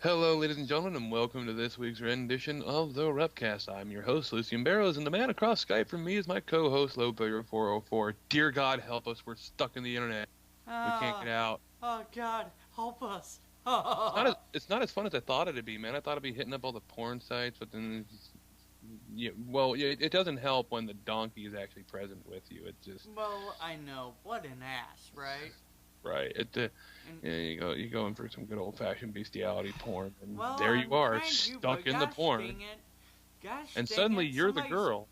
Hello, ladies and gentlemen, and welcome to this week's rendition of the WREPCast. I'm your host, Lucian Barrows, and the man across Skype from me is my co-host, Low404. Dear God, help us! We're stuck in the internet. We can't get Ah, out. oh God, help us. It's not as fun as I thought it'd be, man. I thought I'd be hitting up all the porn sites, but then, it doesn't help when the donkey is actually present with you. It just Well, I know. What an ass, right? right. And, You go in for some good old-fashioned bestiality porn, and well, there you I'm are, trying to, stuck but in the gosh porn, dang it. Gosh and dang suddenly it. you're the Somebody's. girl.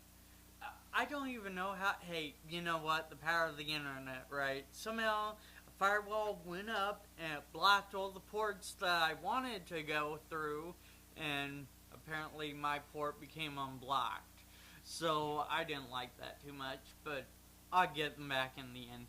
I don't even know how. Hey, you know what? The power of the internet, right? Somehow a firewall went up and it blocked all the ports that I wanted to go through, and apparently my port became unblocked. So I didn't like that too much, but I'll get them back in the end.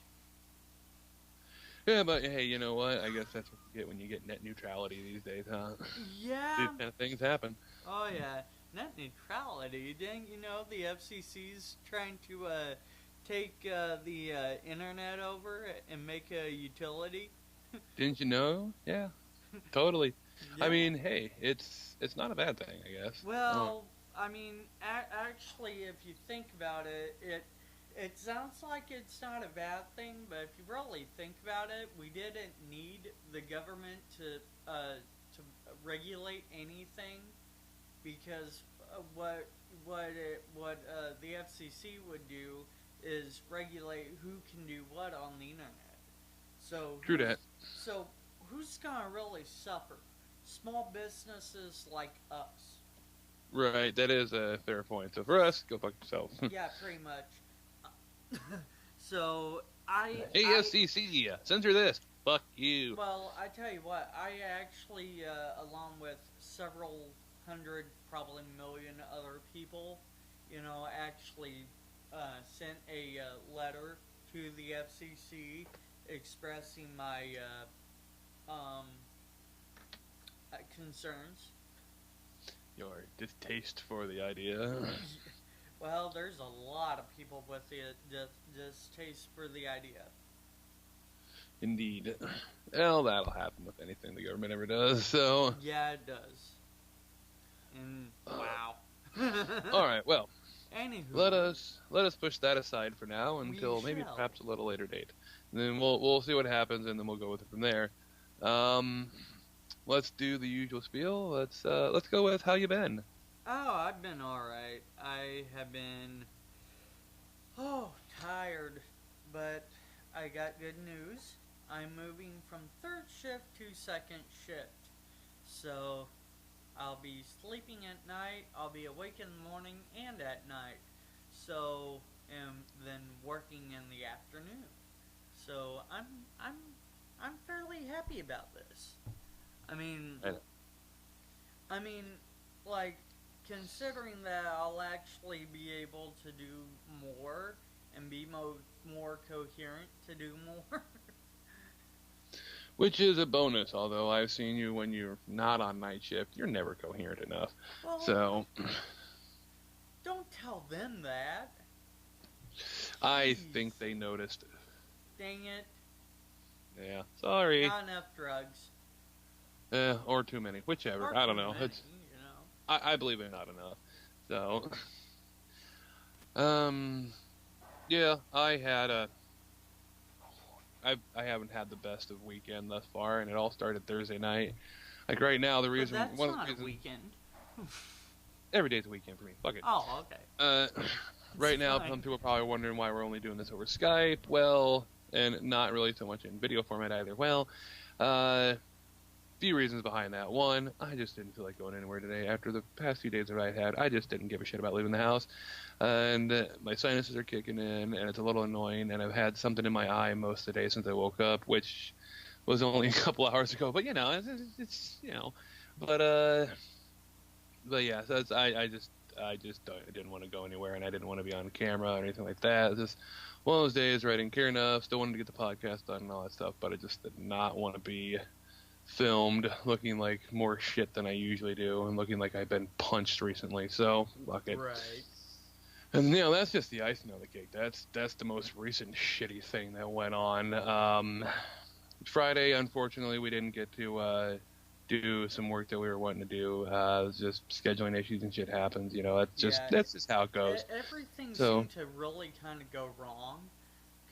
Yeah, but hey, you know what? I guess that's what you get when you get net neutrality these days, huh? These Yeah. kind of things happen. Oh yeah. Net neutrality. Didn't you know the FCC's trying to take the internet over and make a utility? Didn't you know? Yeah, totally. I Yeah. mean, hey, it's not a bad thing, I guess. Oh, Well, I mean, actually, if you think about it, it sounds like it's not a bad thing, but if you really think about it, we didn't need the government to regulate anything because what the FCC would do is regulate who can do what on the internet. So true that. so who's gonna really suffer? Small businesses like us. Right, that is a fair point. So for us, go fuck yourself. Yeah, pretty much. so Hey, I FCC, censor this. Fuck you. well, I tell you what, I actually, along with several hundred, probably million other people, actually sent a letter to the FCC expressing my concerns. Your distaste for the idea. Well, there's a lot of people with the distaste for the idea. Indeed. Well, that'll happen with anything the government ever does. So, Yeah, it does. And wow. all right. Well, let Anywho, us let us push that aside for now we until maybe shall. perhaps a little later date. And then we'll see what happens, and then we'll go with it from there. Um, let's do the usual spiel. Let's go with how you been. Oh, I've been alright. I have been, tired, but I got good news. I'm moving from third shift to second shift. So I'll be sleeping at night, I'll be awake in the morning and at night. So, and then working in the afternoon. So I'm I'm fairly happy about this. I mean, And I mean, like, considering that I'll actually be able to do more and be more coherent to do more. which is a bonus, although I've seen you when you're not on night shift, you're never coherent enough. well, So don't tell them that. I think Jeez. they noticed. Dang it. Yeah, sorry. Not enough drugs. Or too many, whichever. Or I too don't know. many, you know. I believe they're not enough. So, um, yeah, I haven't had the best of weekend thus far, and it all started Thursday night. Like right now, But that's one of the not a reasons, weekend. every day's a weekend for me. Fuck it. Oh, okay. Uh, It's right now, some fine. people are probably wondering why we're only doing this over Skype. Well, and not really so much in video format either. Well, few reasons behind that. One, I just didn't feel like going anywhere today. After the past few days that I had, I just didn't give a shit about leaving the house. And my sinuses are kicking in, and it's a little annoying. And I've had something in my eye most of the day since I woke up, which was only a couple hours ago. But it's but yeah. So I didn't want to go anywhere, and I didn't want to be on camera or anything like that. It's just one of those days where I didn't care enough. Still wanted to get the podcast done and all that stuff, but I just did not want to be filmed looking like more shit than I usually do and looking like I've been punched recently. So fuck it. Right. And that's just the icing on the cake. That's the most recent shitty thing that went on. Friday, unfortunately, we didn't get to do some work that we were wanting to do. Just scheduling issues and shit happens. Yeah, That's just how it goes. everything So, seemed to really kind of go wrong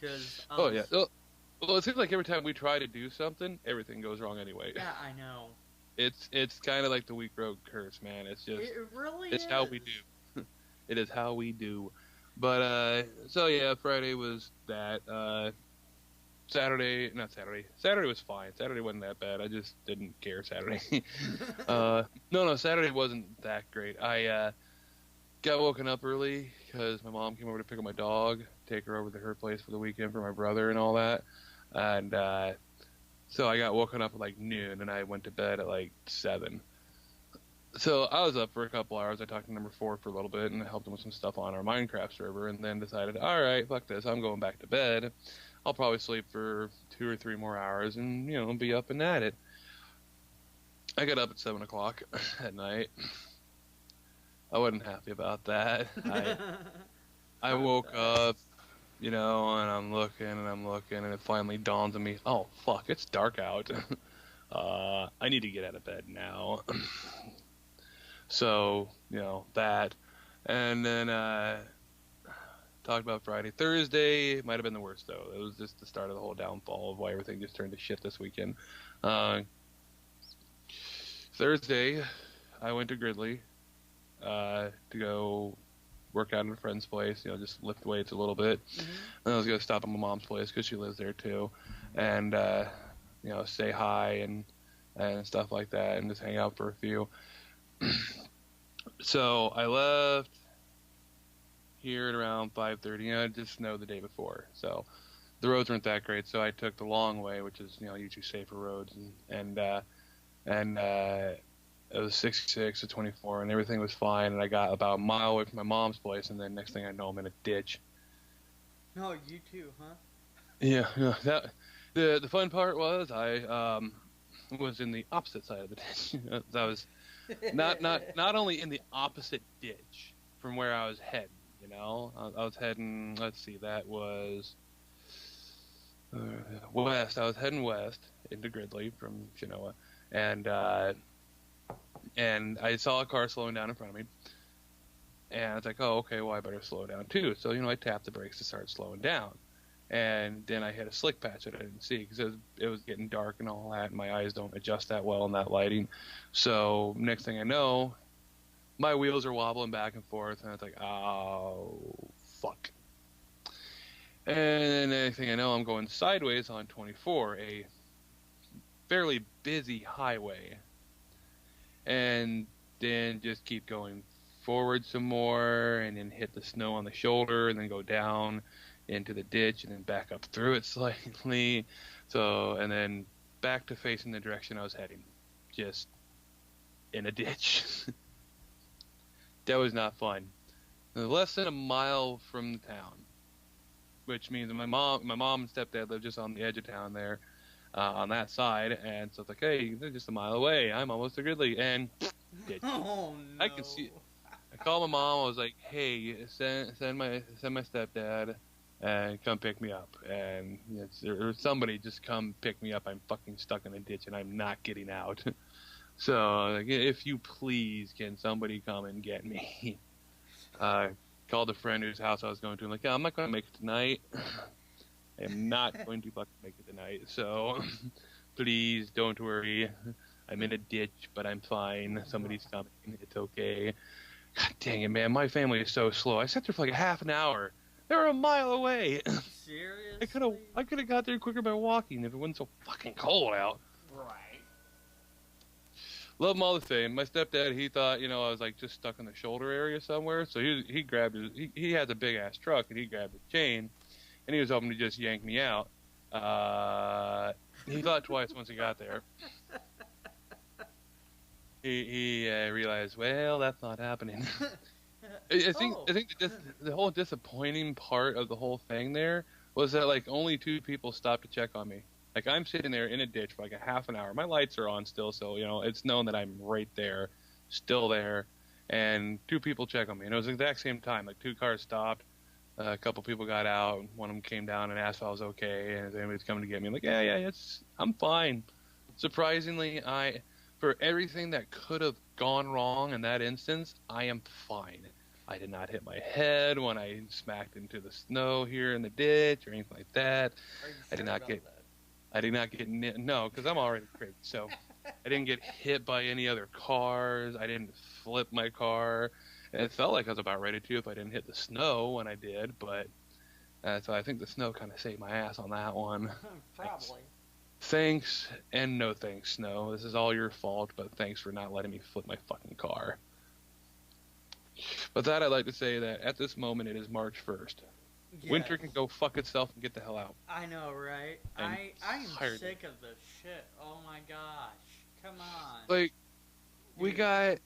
because I oh yeah. was. Well, it seems like every time we try to do something, everything goes wrong anyway. Yeah, I know. It's kind of like the weak road curse, man. It really It's is. how we do. It is how we do. But so yeah, Friday was that. Saturday was fine. Saturday wasn't that bad. I just didn't care Saturday. No, Saturday wasn't that great. I got woken up early because my mom came over to pick up my dog, take her over to her place for the weekend for my brother and all that. And so I got woken up at like noon, and I went to bed at like 7. So I was up for a couple hours. I talked to number 4 for a little bit and helped him with some stuff on our Minecraft server, and then decided, all right, fuck this, I'm going back to bed. I'll probably sleep for 2 or 3 more hours and, be up and at it. I got up at 7 o'clock at night. I wasn't happy about that. I woke up, and I'm looking, and it finally dawns on me, oh, fuck, it's dark out. I need to get out of bed now. So, that. And then talked about Friday. Thursday might have been the worst, though. It was just the start of the whole downfall of why everything just turned to shit this weekend. Thursday, I went to Gridley to go work out at a friend's place, just lift weights a little bit. Mm-hmm. And I was going to stop at my mom's place because she lives there, too. And, say hi and stuff like that and just hang out for a few. So I left here at around 5:30. I just know the day before, so the roads weren't that great. So I took the long way, which is usually safer roads, and it was 66 to 24, and everything was fine. And I got about a mile away from my mom's place, and then next thing I know, I'm in a ditch. No, you too, huh? Yeah. That the fun part was I was in the opposite side of the ditch. I was not only in the opposite ditch from where I was heading. I was heading. Let's see, that was west. I was heading west into Gridley from Genoa, and I saw a car slowing down in front of me, and I was like, oh, okay, well, I better slow down too. So I tapped the brakes to start slowing down. And then I hit a slick patch that I didn't see because it was getting dark and all that, and my eyes don't adjust that well in that lighting. So next thing I know, my wheels are wobbling back and forth, and it's like, oh, fuck. And then next thing I know, I'm going sideways on 24, a fairly busy highway. And then just keep going forward some more, and then hit the snow on the shoulder, and then go down into the ditch and then back up through it slightly. So, and then back to facing the direction I was heading, just in a ditch. That was not fun. Less than a mile from the town, which means my mom and stepdad live just on the edge of town there, on that side, and so it's like, hey, they're just a mile away. I'm almost to Gridley, and ditch. Oh no! I can see it. I called my mom. I was like, hey, send my stepdad and come pick me up, and or somebody just come pick me up. I'm fucking stuck in a ditch and I'm not getting out. So like, if you please, can somebody come and get me? Called a friend whose house I was going to. I'm like, yeah, I'm not going to make it tonight. I am not going to fucking make it tonight. So please don't worry. I'm in a ditch, but I'm fine. Somebody's coming. It's okay. God dang it, man. My family is so slow. I sat there for like a half an hour. They were a mile away. Seriously? I could have got there quicker by walking if it wasn't so fucking cold out. Right. Love them all the same. My stepdad, he thought, I was like just stuck in the shoulder area somewhere. So he grabbed he has a big ass truck, and he grabbed his chain, and he was hoping to just yank me out. He thought twice once he got there. He realized, well, that's not happening. I think the whole disappointing part of the whole thing there was that like only 2 people stopped to check on me. Like I'm sitting there in a ditch for like a half an hour. My lights are on still, so it's known that I'm right there, still there, and 2 people check on me. And it was the exact same time. Like 2 cars stopped, a couple people got out, one of them came down and asked if I was okay, and if anybody's coming to get me. I'm like, yeah, I'm fine. Surprisingly, for everything that could have gone wrong in that instance, I am fine. I did not hit my head when I smacked into the snow here in the ditch or anything like that. Are you I did sure not about get that? I did not get no, because I'm already crazy. So I didn't get hit by any other cars. I didn't flip my car. And it felt like I was about ready to if I didn't hit the snow when I did, but so I think the snow kind of saved my ass on that one. Probably. Thanks and no thanks, Snow. This is all your fault, but thanks for not letting me flip my fucking car. But that I'd like to say that at this moment it is March 1st. Yes. Winter can go fuck itself and get the hell out. I know, right? I am sick of this shit. Oh my gosh. Come on. Like, Dude.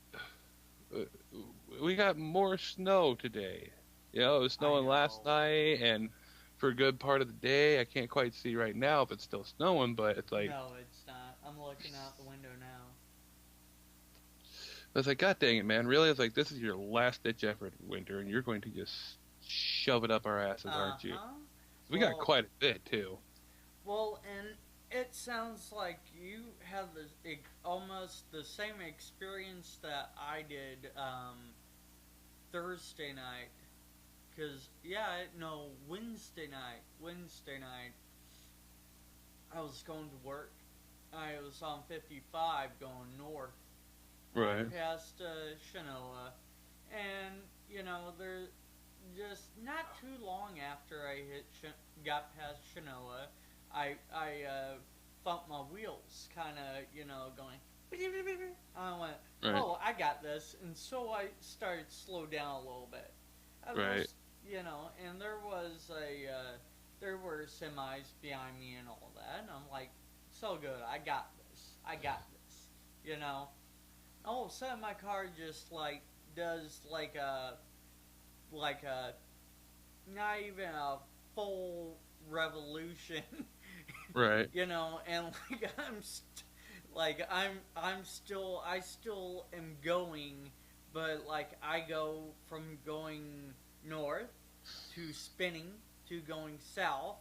we got more snow today. You know, it was snowing last night and for a good part of the day. I can't quite see right now if it's still snowing, but it's like... No, it's not. I'm looking out the window now. I was like, God dang it, man. Really? It's like, this is your last-ditch effort, Winter, and you're going to just shove it up our asses, aren't you? We got quite a bit, too. Well, and it sounds like you had almost the same experience that I did Thursday night. Because, Wednesday night, I was going to work. I was on 55 going north. Right. Past Shinola. And, there just not too long after I got past Shinola, I thumped my wheels, kind of, going. I went, oh, I got this, and so I started to slow down a little bit. Right. And there were semis behind me and all that, and I'm like, so good, I got this, All of a sudden, my car just does not even a full revolution, right? And I still am going, but I go from going north to spinning to going south,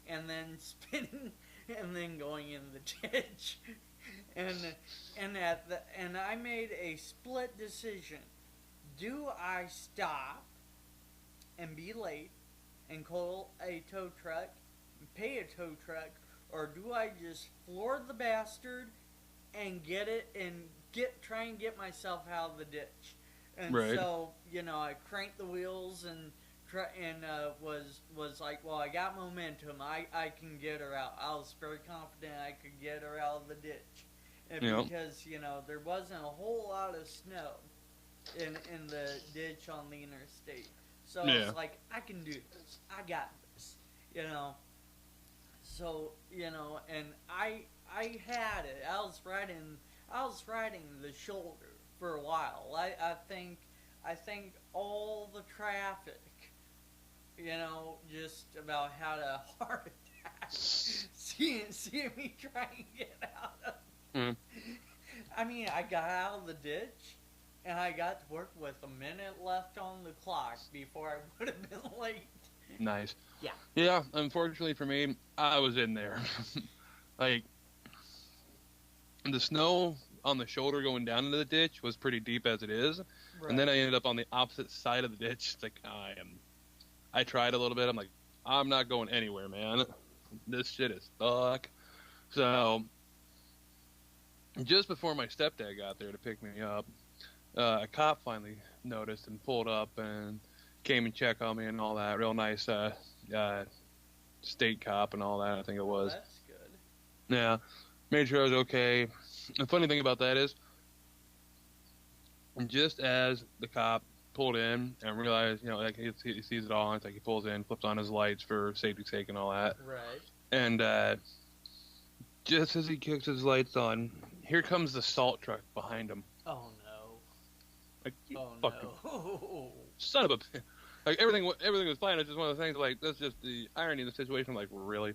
and then spinning, and then going in the ditch. And I made a split decision. Do I stop and be late and call a tow truck and pay a tow truck, or do I just floor the bastard and get it and try and get myself out of the ditch? And so, I cranked the wheels and was like, well, I got momentum. I can get her out. I was very confident I could get her out of the ditch. And because, there wasn't a whole lot of snow in the ditch on the interstate. So I was like, I can do this. I got this. So, and I had it. I was riding the shoulder for a while. I think all the traffic, just about had a heart attack seeing me try and get out of it. Mm. I mean, I got out of the ditch, and I got to work with a minute left on the clock before I would have been late. Nice. Yeah. Yeah, unfortunately for me, I was in there. The snow on the shoulder going down into the ditch was pretty deep as it is. Right. And then I ended up on the opposite side of the ditch. It's like, I tried a little bit. I'm like, I'm not going anywhere, man. This shit is stuck. So, just before my stepdad got there to pick me up, a cop finally noticed and pulled up and came and checked on me and all that. Real nice state cop and all that, I think it was. That's good. Yeah. Made sure I was okay. The funny thing about that is, just as the cop pulled in and realized, he sees it all, it's like he pulls in, flips on his lights for safety's sake and all that. Right. And just as he kicks his lights on, here comes the salt truck behind him. Oh no. Like, no. Son of a... Like, everything was fine. It's just one of the things, that's just the irony of the situation. I'm like, really?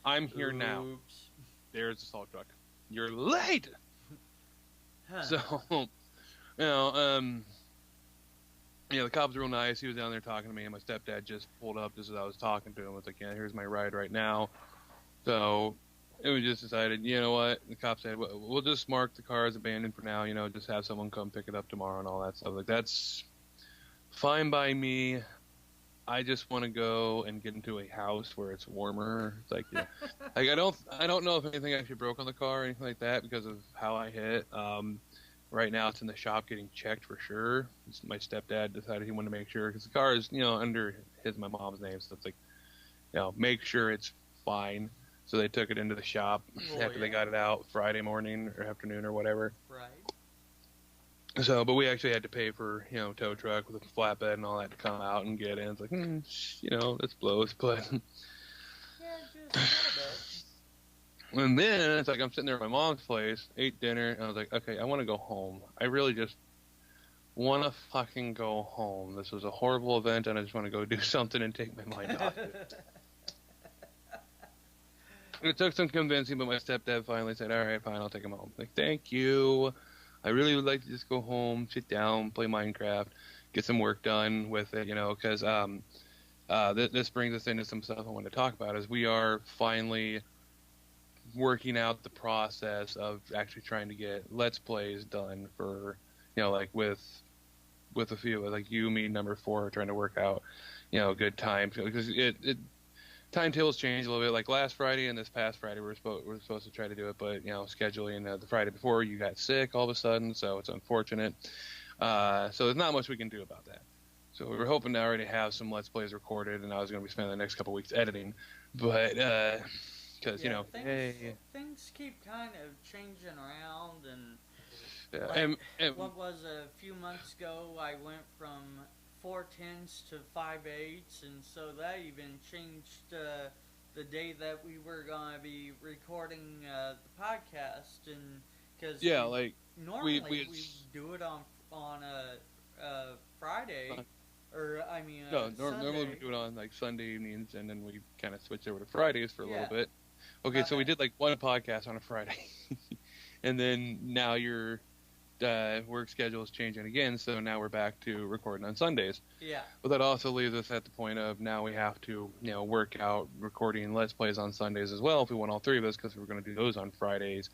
I'm here now. There's the salt truck. You're late! Huh. So, the cop's real nice. He was down there talking to me, and my stepdad just pulled up just as I was talking to him. I was like, yeah, here's my ride right now. So, And we just decided, you know what? The cop said, we'll just mark the car as abandoned for now. Just have someone come pick it up tomorrow and all that stuff. Like that's fine by me. I just want to go and get into a house where it's warmer. It's like, yeah, like I don't know if anything actually broke on the car or anything like that because of how I hit. Right now it's in the shop getting checked for sure. My stepdad decided he wanted to make sure because the car is, under my mom's name, so it's like, make sure it's fine. So they took it into the shop after they got it out Friday morning or afternoon or whatever. Right. So, but we actually had to pay for, tow truck with a flatbed and all that to come out and get in. It's like, this blows, but. Yeah, just a little bit. And then it's like I'm sitting there at my mom's place, ate dinner, and I was like, okay, I want to go home. I really just want to fucking go home. This was a horrible event, and I just want to go do something and take my mind off it. It took some convincing, but my stepdad finally said, all right, fine, I'll take him home. Like, thank you. I really would like to just go home, sit down, play Minecraft, get some work done with it, because this brings us into some stuff I want to talk about, is we are finally working out the process of actually trying to get Let's Plays done for, like with a few, like you, me, number 4, trying to work out, good time, because it timetables change a little bit. Like last Friday and this past Friday, we were supposed to try to do it, but scheduling the Friday before, you got sick all of a sudden, so it's unfortunate. So there's not much we can do about that. So we were hoping to already have some Let's Plays recorded, and I was going to be spending the next couple weeks editing, but because things keep kind of changing around, and what was a few months ago, I went from 4/10s to 5/8s, and so that even changed the day that we were gonna be recording the podcast, and because normally we do it on a Friday, or I mean normally we do it on like Sunday evenings, and then we kind of switch over to Fridays for a little bit. Okay, so we did like one podcast on a Friday, and then now your work schedule is changing again, so now we're back to recording on Sundays. Yeah. But that also leaves us at the point of now we have to, work out recording Let's Plays on Sundays as well if we want all 3 of us, because we're going to do those on Fridays,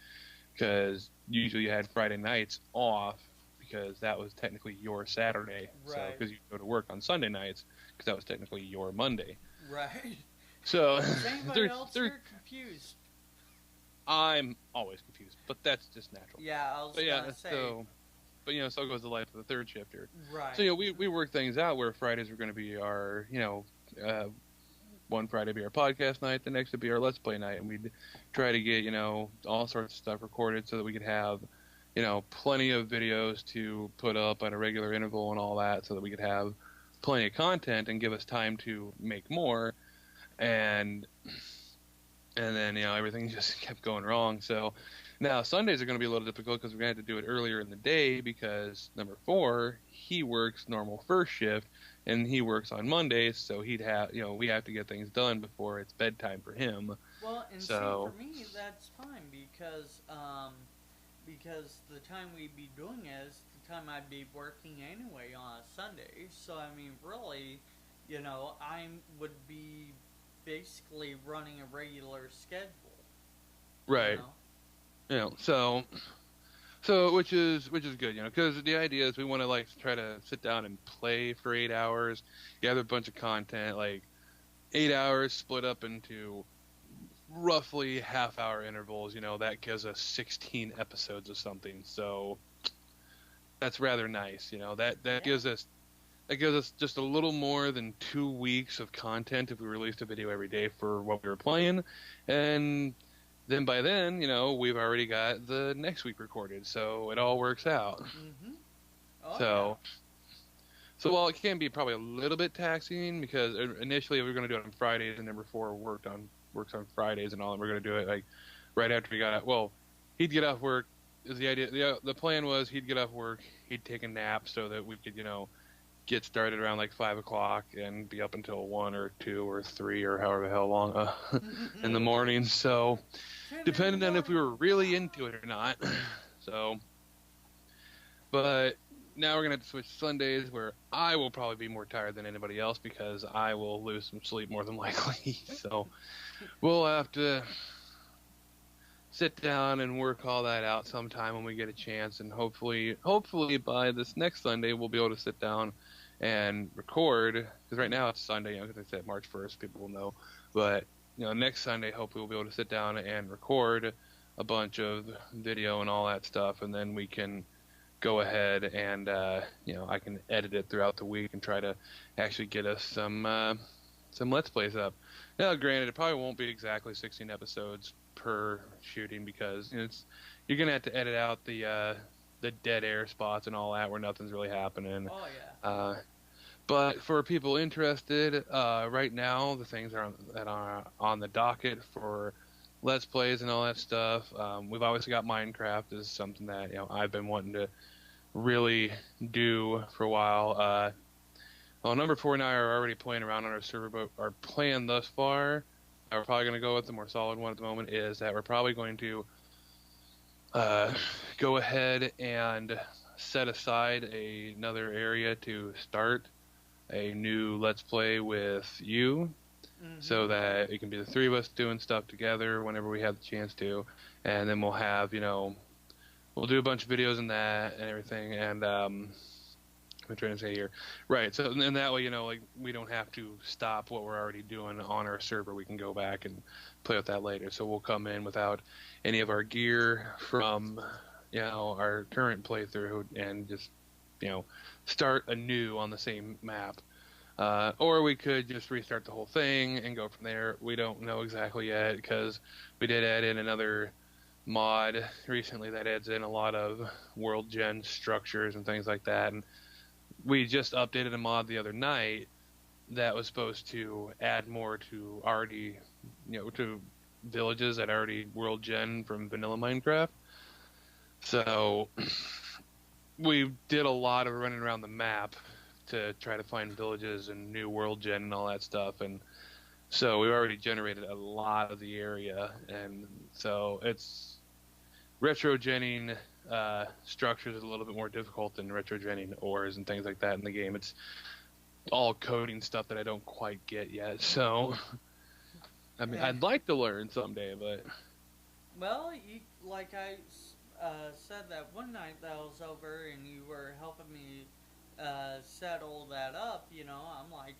because usually you had Friday nights off because that was technically your Saturday. Right. So because you go to work on Sunday nights because that was technically your Monday. Right. So is anybody else confused? I'm always confused, but that's just natural. Yeah, I was gonna say. So goes the life of the 3rd shifter. Right. So we work things out where Fridays are going to be our one Friday be our podcast night, the next would be our Let's Play night, and we'd try to get all sorts of stuff recorded so that we could have plenty of videos to put up at a regular interval and all that, so that we could have plenty of content and give us time to make more. And then, everything just kept going wrong. So now Sundays are going to be a little difficult because we're going to have to do it earlier in the day because number 4, he works normal first shift and he works on Mondays. So he'd have, we have to get things done before it's bedtime for him. Well, and see, for me, that's fine because the time we'd be doing it is the time I'd be working anyway on a Sunday. So, I mean, really, I would be basically running a regular schedule. Right. So which is good, because the idea is we want to try to sit down and play for 8 hours, gather a bunch of content, 8 hours split up into roughly half-hour intervals. That gives us 16 episodes of something. So that's rather nice. That gives us. That gives us just a little more than 2 weeks of content if we released a video every day for what we were playing. And then by then, we've already got the next week recorded. So it all works out. Mm-hmm. So while it can be probably a little bit taxing, because initially we were going to do it on Fridays, and number 4 works on Fridays and all, and we're going to do it right after we got out. Well, he'd get off work. Is the idea? The plan was he'd get off work, he'd take a nap so that we could, get started around 5 o'clock and be up until 1 or 2 or 3 or however the hell long in the morning. So depending on if we were really into it or not. So, but now we're gonna have to switch to Sundays, where I will probably be more tired than anybody else because I will lose some sleep more than likely. So we'll have to sit down and work all that out sometime when we get a chance, and hopefully by this next Sunday we'll be able to sit down and record. Because right now it's Sunday, because I said March 1st, people will know. But next Sunday, hopefully we'll be able to sit down and record a bunch of video and all that stuff, and then we can go ahead and I can edit it throughout the week and try to actually get us some Let's Plays up. Now, granted, it probably won't be exactly 16 episodes per shooting, because you're gonna have to edit out the dead air spots and all that where nothing's really happening. Oh yeah. But for people interested, right now the things that are on the docket for Let's Plays and all that stuff. We've obviously got Minecraft is something that I've been wanting to really do for a while. Well, number 4 and I are already playing around on our server, but our plan thus far, we're probably going to go with the more solid one at the moment, is that we're probably going to go ahead and set aside another area to start a new Let's Play with you, so that it can be the 3 of us doing stuff together whenever we have the chance to, and then we'll have, we'll do a bunch of videos in that and everything, and I'm trying to say here. Right, so and that way, we don't have to stop what we're already doing on our server. We can go back and play with that later. So we'll come in without any of our gear from, our current playthrough and just, start anew on the same map. Or we could just restart the whole thing and go from there. We don't know exactly yet, because we did add in another mod recently that adds in a lot of world gen structures and things like that, and we just updated a mod the other night that was supposed to add more to already, to villages that already world gen from vanilla Minecraft. So we did a lot of running around the map to try to find villages and new world gen and all that stuff, and so we already generated a lot of the area, and so it's retro-genning structures is a little bit more difficult than retro-genning ores and things like that in the game. It's all coding stuff that I don't quite get yet, so I mean, I'd like to learn someday, but well, like I said that one night that I was over and you were helping me set all that up, I'm like,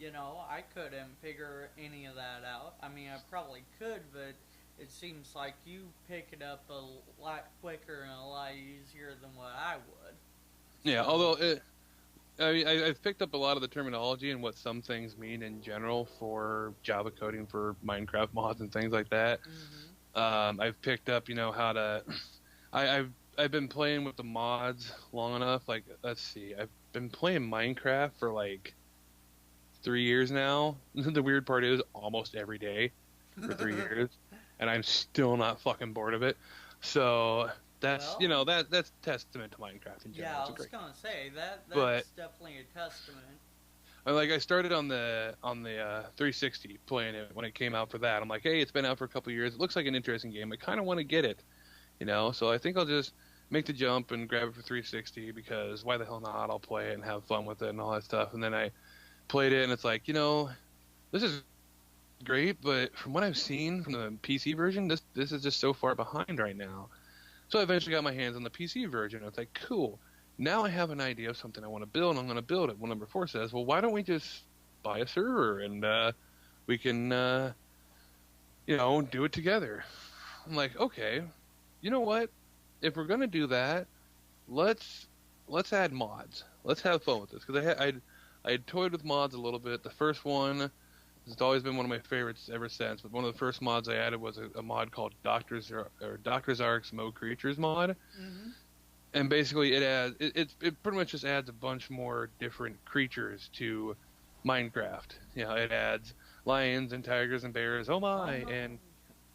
I couldn't figure any of that out. I mean, I probably could, but it seems like you pick it up a lot quicker and a lot easier than what I would. Yeah, although I've picked up a lot of the terminology and what some things mean in general for Java coding for Minecraft mods and things like that. I've picked up, how to. I've been playing with the mods long enough. Like, let's see, I've been playing Minecraft for like 3 years now. The weird part is almost every day for 3 years. And I'm still not fucking bored of it. So that's that's testament to Minecraft in general. Yeah, I was gonna say that's definitely a testament. Like, I started on the 360 playing it when it came out for that. I'm like, hey, it's been out for a couple of years. It looks like an interesting game. I kind of want to get it, So I think I'll just make the jump and grab it for 360, because why the hell not? I'll play it and have fun with it and all that stuff. And then I played it, and it's like, this is great, but from what I've seen from the PC version, this is just so far behind right now. So I eventually got my hands on the PC version. It's like, cool. Now I have an idea of something I want to build, and I'm going to build it. Well, number 4 says, well, why don't we just buy a server and we can, do it together. I'm like, okay, you know what? If we're going to do that, let's add mods. Let's have fun with this, because I had toyed with mods a little bit. The first one, it's always been one of my favorites ever since. But one of the first mods I added was a mod called Doctor's Ark's Mo Creatures mod, and basically it pretty much just adds a bunch more different creatures to Minecraft. It adds lions and tigers and bears, oh my,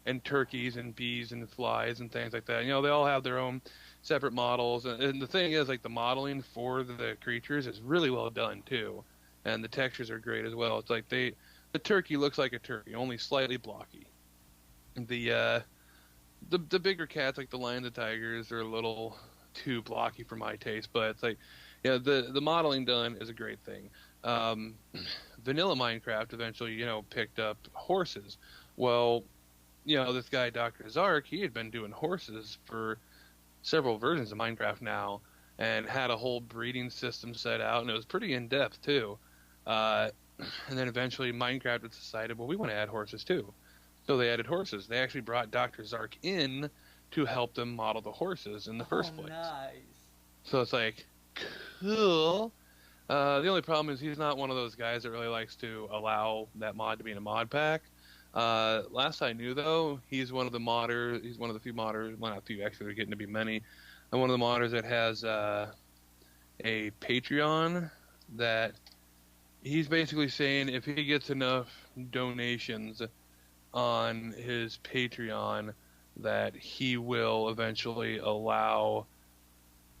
and turkeys and bees and flies and things like that. They all have their own separate models, and the thing is, like, the modeling for the creatures is really well done too, and the textures are great as well. It's like the turkey looks like a turkey, only slightly blocky. The bigger cats, like the lions and tigers, are a little too blocky for my taste, but it's like, the modeling done is a great thing. Vanilla Minecraft eventually, picked up horses. Well, this guy, Dr. Zark, he had been doing horses for several versions of Minecraft now, and had a whole breeding system set out, and it was pretty in depth too. Uh, and then eventually Minecraft decided, well, we want to add horses too. So they added horses. They actually brought Dr. Zark in to help them model the horses in the Oh, first place. nice. So it's like, cool. The only problem is he's not one of those guys that really likes to allow that mod to be in a mod pack. Last I knew, though, he's one of the modders. He's one of the few modders. Well, not few, actually. They're getting to be many. And one of the modders that has a Patreon that he's basically saying if he gets enough donations on his Patreon that he will eventually allow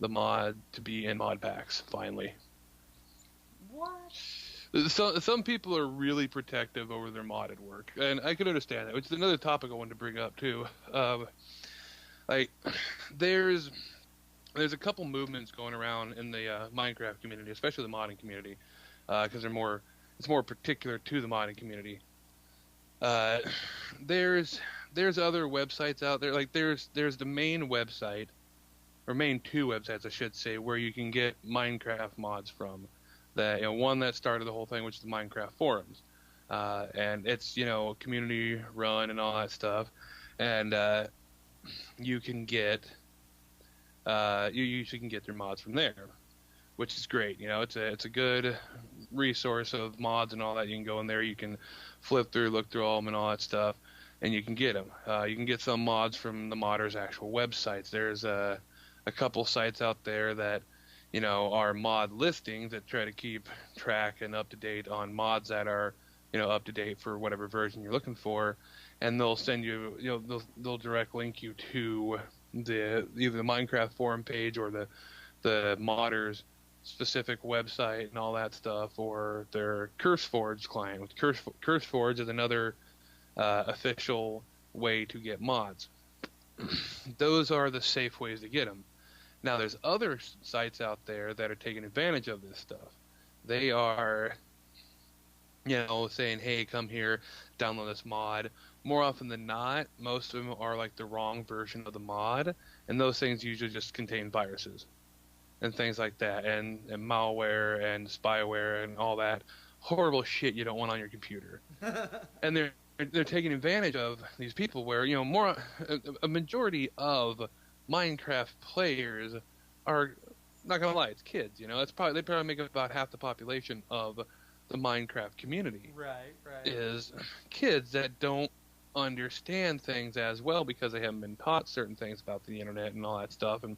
the mod to be in mod packs, finally. What? Some people are really protective over their modded work, and I can understand that, which is another topic I wanted to bring up, too. Like, there's a couple movements going around in the Minecraft community, especially the modding community, because it's more particular to the modding community. There's other websites out there, like there's the main website, or main two websites, I should say, where you can get Minecraft mods from. One that started the whole thing, which is the Minecraft forums, and it's community run and all that stuff, and you can get you usually can get your mods from there, which is great. It's a good resource of mods and all that. You can go in there, you can flip through, look through all them and all that stuff, and you can get them. You can get some mods from the modders' actual websites. There's a couple sites out there that are mod listings that try to keep track and up to date on mods that are up to date for whatever version you're looking for, and they'll send you they'll direct link you to either the Minecraft forum page or the modders specific website and all that stuff, or their CurseForge client. CurseForge is another official way to get mods. Those are the safe ways to get them. Now, there's other sites out there that are taking advantage of this stuff. They are, saying, hey, come here, download this mod. More often than not, most of them are like the wrong version of the mod, and those things usually just contain viruses and things like that, and malware and spyware and all that horrible shit you don't want on your computer. And they're taking advantage of these people where, a majority of Minecraft players are, not gonna lie, it's kids. They probably make up about half the population of the Minecraft community. Right. Is kids that don't understand things as well because they haven't been taught certain things about the internet and all that stuff, and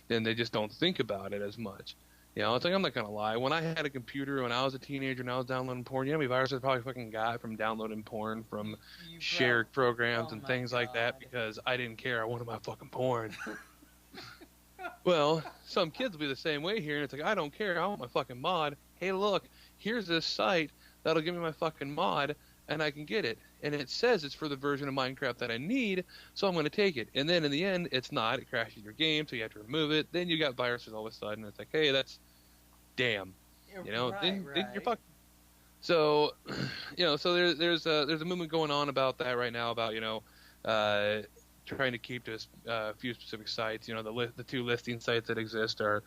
then they just don't think about it as much. It's like, I'm not gonna lie. When I had a computer when I was a teenager and I was downloading porn, how many viruses I probably fucking got from downloading porn from shared programs and things like that because I didn't care. I wanted my fucking porn. Well, some kids will be the same way here, and it's like, I don't care. I want my fucking mod. Hey, look, here's this site that'll give me my fucking mod, and I can get it. And it says it's for the version of Minecraft that I need, so I'm going to take it. And then in the end, it's not. It crashes your game, so you have to remove it. Then you got viruses all of a sudden. It's like, hey, that's damn. Then you're fucked. So, so there's a movement going on about that right now about, trying to keep to a few specific sites. The two listing sites that exist are,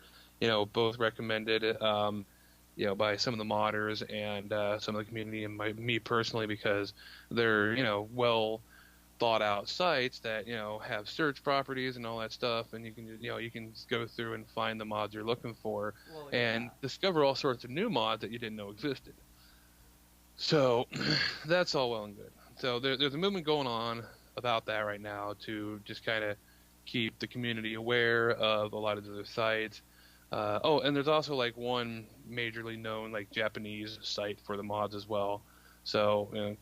both recommended, by some of the modders and some of the community and me personally, because they're, well thought out sites that, have search properties and all that stuff, and you can go through and find the mods you're looking for, and discover all sorts of new mods that you didn't know existed. So that's all well and good. So there's a movement going on about that right now to just kind of keep the community aware of a lot of the other sites. And there's also like one majorly known like Japanese site for the mods as well. So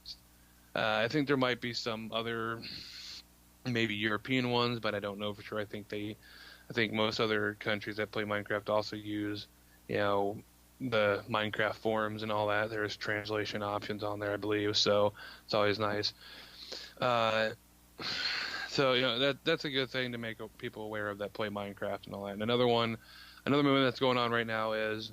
I think there might be some other maybe European ones, but I don't know for sure. I think most other countries that play Minecraft also use the Minecraft forums and all that. There's translation options on there, I believe, so it's always nice. So that's a good thing to make people aware of that play Minecraft and all that. And another movement that's going on right now is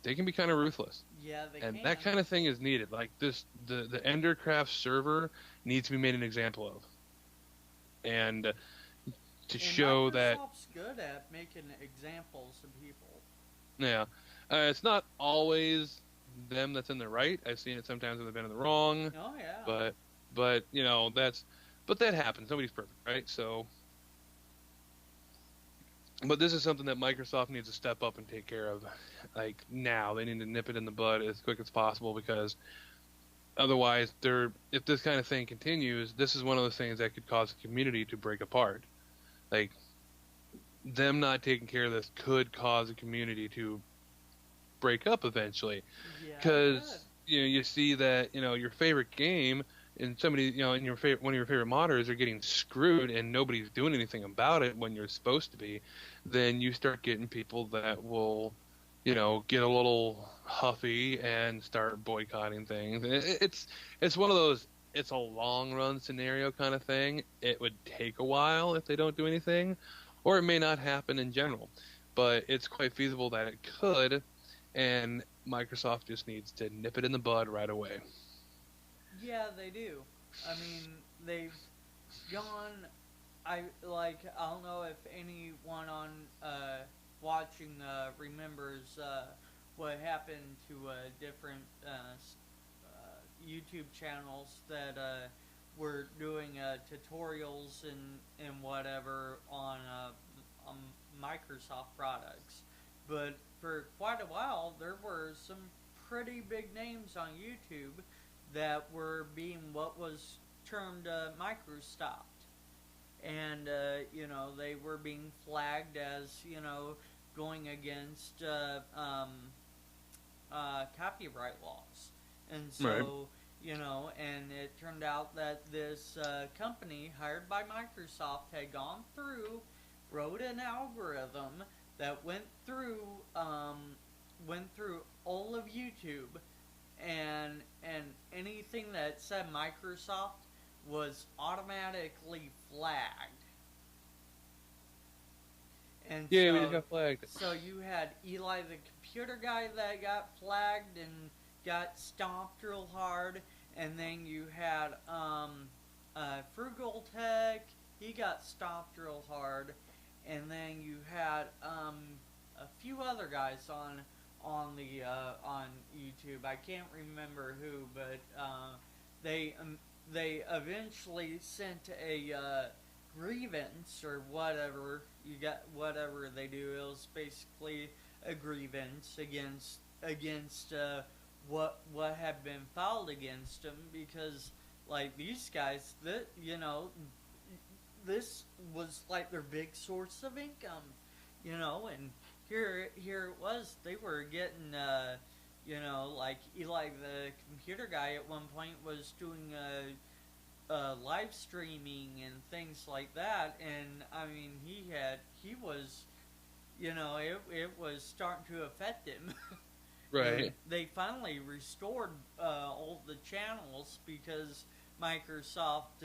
they can be kind of ruthless. Yeah, they And can. that kind of thing is needed. Like the Endercraft server needs to be made an example of. And to And show that, Microsoft's good at making examples of people. yeah, it's not always them that's in the right. I've seen it sometimes when they've been in the wrong. Oh yeah. But but that happens. Nobody's perfect, right? So, but this is something that Microsoft needs to step up and take care of. Like now, they need to nip it in the bud as quick as possible, because otherwise, if this kind of thing continues, this is one of those things that could cause the community to break apart. Like, them not taking care of this could cause a community to break up eventually, Yeah. because you see that your favorite game and somebody in one of your favorite modders are getting screwed and nobody's doing anything about it when you're supposed to be. Then you start getting people that will get a little huffy and start boycotting things. And it's one of those, it's a long run scenario kind of thing. It would take a while if they don't do anything, or it may not happen in general, but it's quite feasible that it could, and Microsoft just needs to nip it in the bud right away. Yeah, they do. I mean, they've gone. I don't know if anyone on watching remembers what happened to different YouTube channels that were doing tutorials and whatever on Microsoft products. But for quite a while, there were some pretty big names on YouTube that were being what was termed microstopped. And, they were being flagged as, going against copyright laws. And so, Right. And it turned out that this company hired by Microsoft had gone through, wrote an algorithm that went through all of YouTube, and anything that said Microsoft was automatically flagged. And Yeah, we just got flagged. So you had Eli the computer guy that got flagged and got stomped real hard, and then you had Frugal Tech, he got stomped real hard, and then you had a few other guys on YouTube. I can't remember who, but they eventually sent a grievance or whatever whatever they do. It was basically a grievance against what had been filed against them, because like these guys that this was like their big source of income, and here it was, they were getting like Eli the computer guy at one point was doing live streaming and things like that, and I mean he was it was starting to affect him. Right. And they finally restored all the channels because Microsoft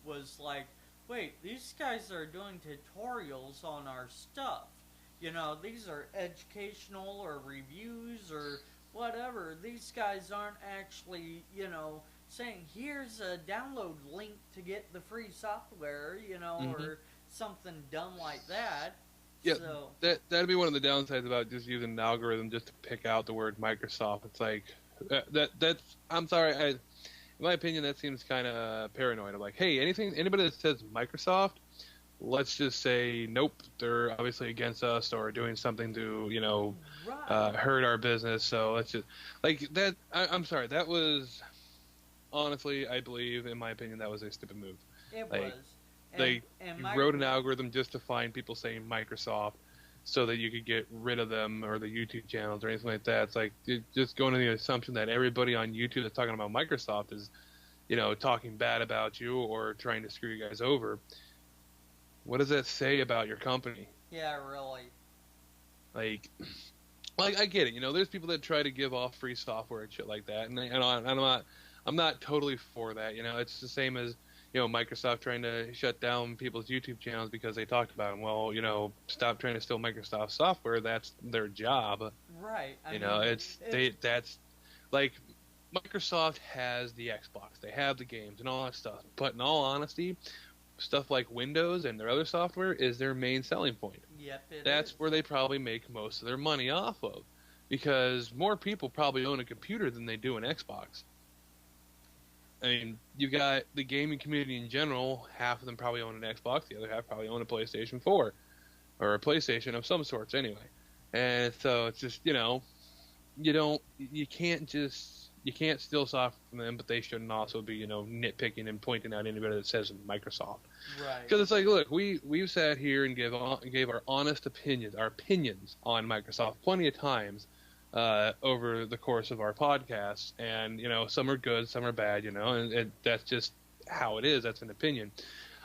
was like, wait, these guys are doing tutorials on our stuff. These are educational or reviews or whatever. These guys aren't actually, saying, here's a download link to get the free software, or something dumb like that. Yeah, So, that'd be one of the downsides about just using an algorithm just to pick out the word Microsoft. It's like that's. I'm sorry. In my opinion, that seems kind of paranoid. I'm like, hey, anybody that says Microsoft, let's just say nope. They're obviously against us or doing something to right. hurt our business. So let's just like that. I'm sorry. That was honestly, I believe, in my opinion, that was a stupid move. It Like, was. They wrote an algorithm just to find people saying Microsoft so that you could get rid of them or the YouTube channels or anything like that. It's like just going to the assumption that everybody on YouTube that's talking about Microsoft is, talking bad about you or trying to screw you guys over. What does that say about your company? Yeah, really. Like I get it. There's people that try to give off free software and shit like that, and I'm not totally for that. It's the same as Microsoft trying to shut down people's YouTube channels because they talked about them. Well, stop trying to steal Microsoft software. That's their job. Right. I You know, mean, that's like Microsoft has the Xbox, they have the games and all that stuff. But in all honesty, stuff like Windows and their other software is their main selling point. yep, it That's is. where they probably make most of their money off of, because more people probably own a computer than they do an Xbox. I mean, you got the gaming community in general. Half of them probably own an Xbox. The other half probably own a PlayStation 4 or a PlayStation of some sorts, anyway. And so it's just, you can't steal software from them, but they shouldn't also be nitpicking and pointing out anybody that says Microsoft. Right. Because it's like, look, we've sat here and gave our honest opinions, on Microsoft plenty of times over the course of our podcasts, and some are good, some are bad, and that's just how it is. That's an opinion.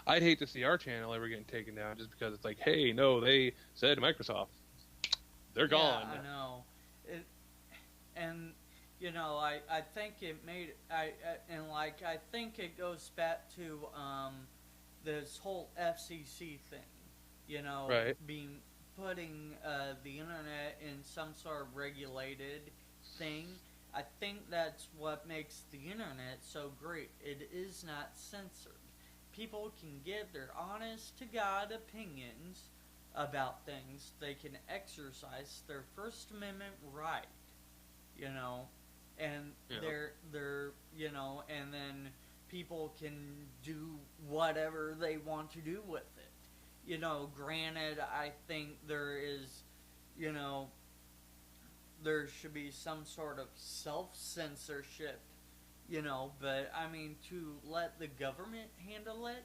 I'd hate to see our channel ever getting taken down just because it's like, hey, no, they said Microsoft, they're gone. Yeah, I know. And I think it made I think it goes back to this whole FCC thing, Right. putting the internet in some sort of regulated thing. I think that's what makes the internet so great. It is not censored. People can give their honest to God opinions about things. They can exercise their First Amendment right, and Yeah. and then people can do whatever they want to do with it. Granted, I think there should be some sort of self-censorship, but I mean, to let the government handle it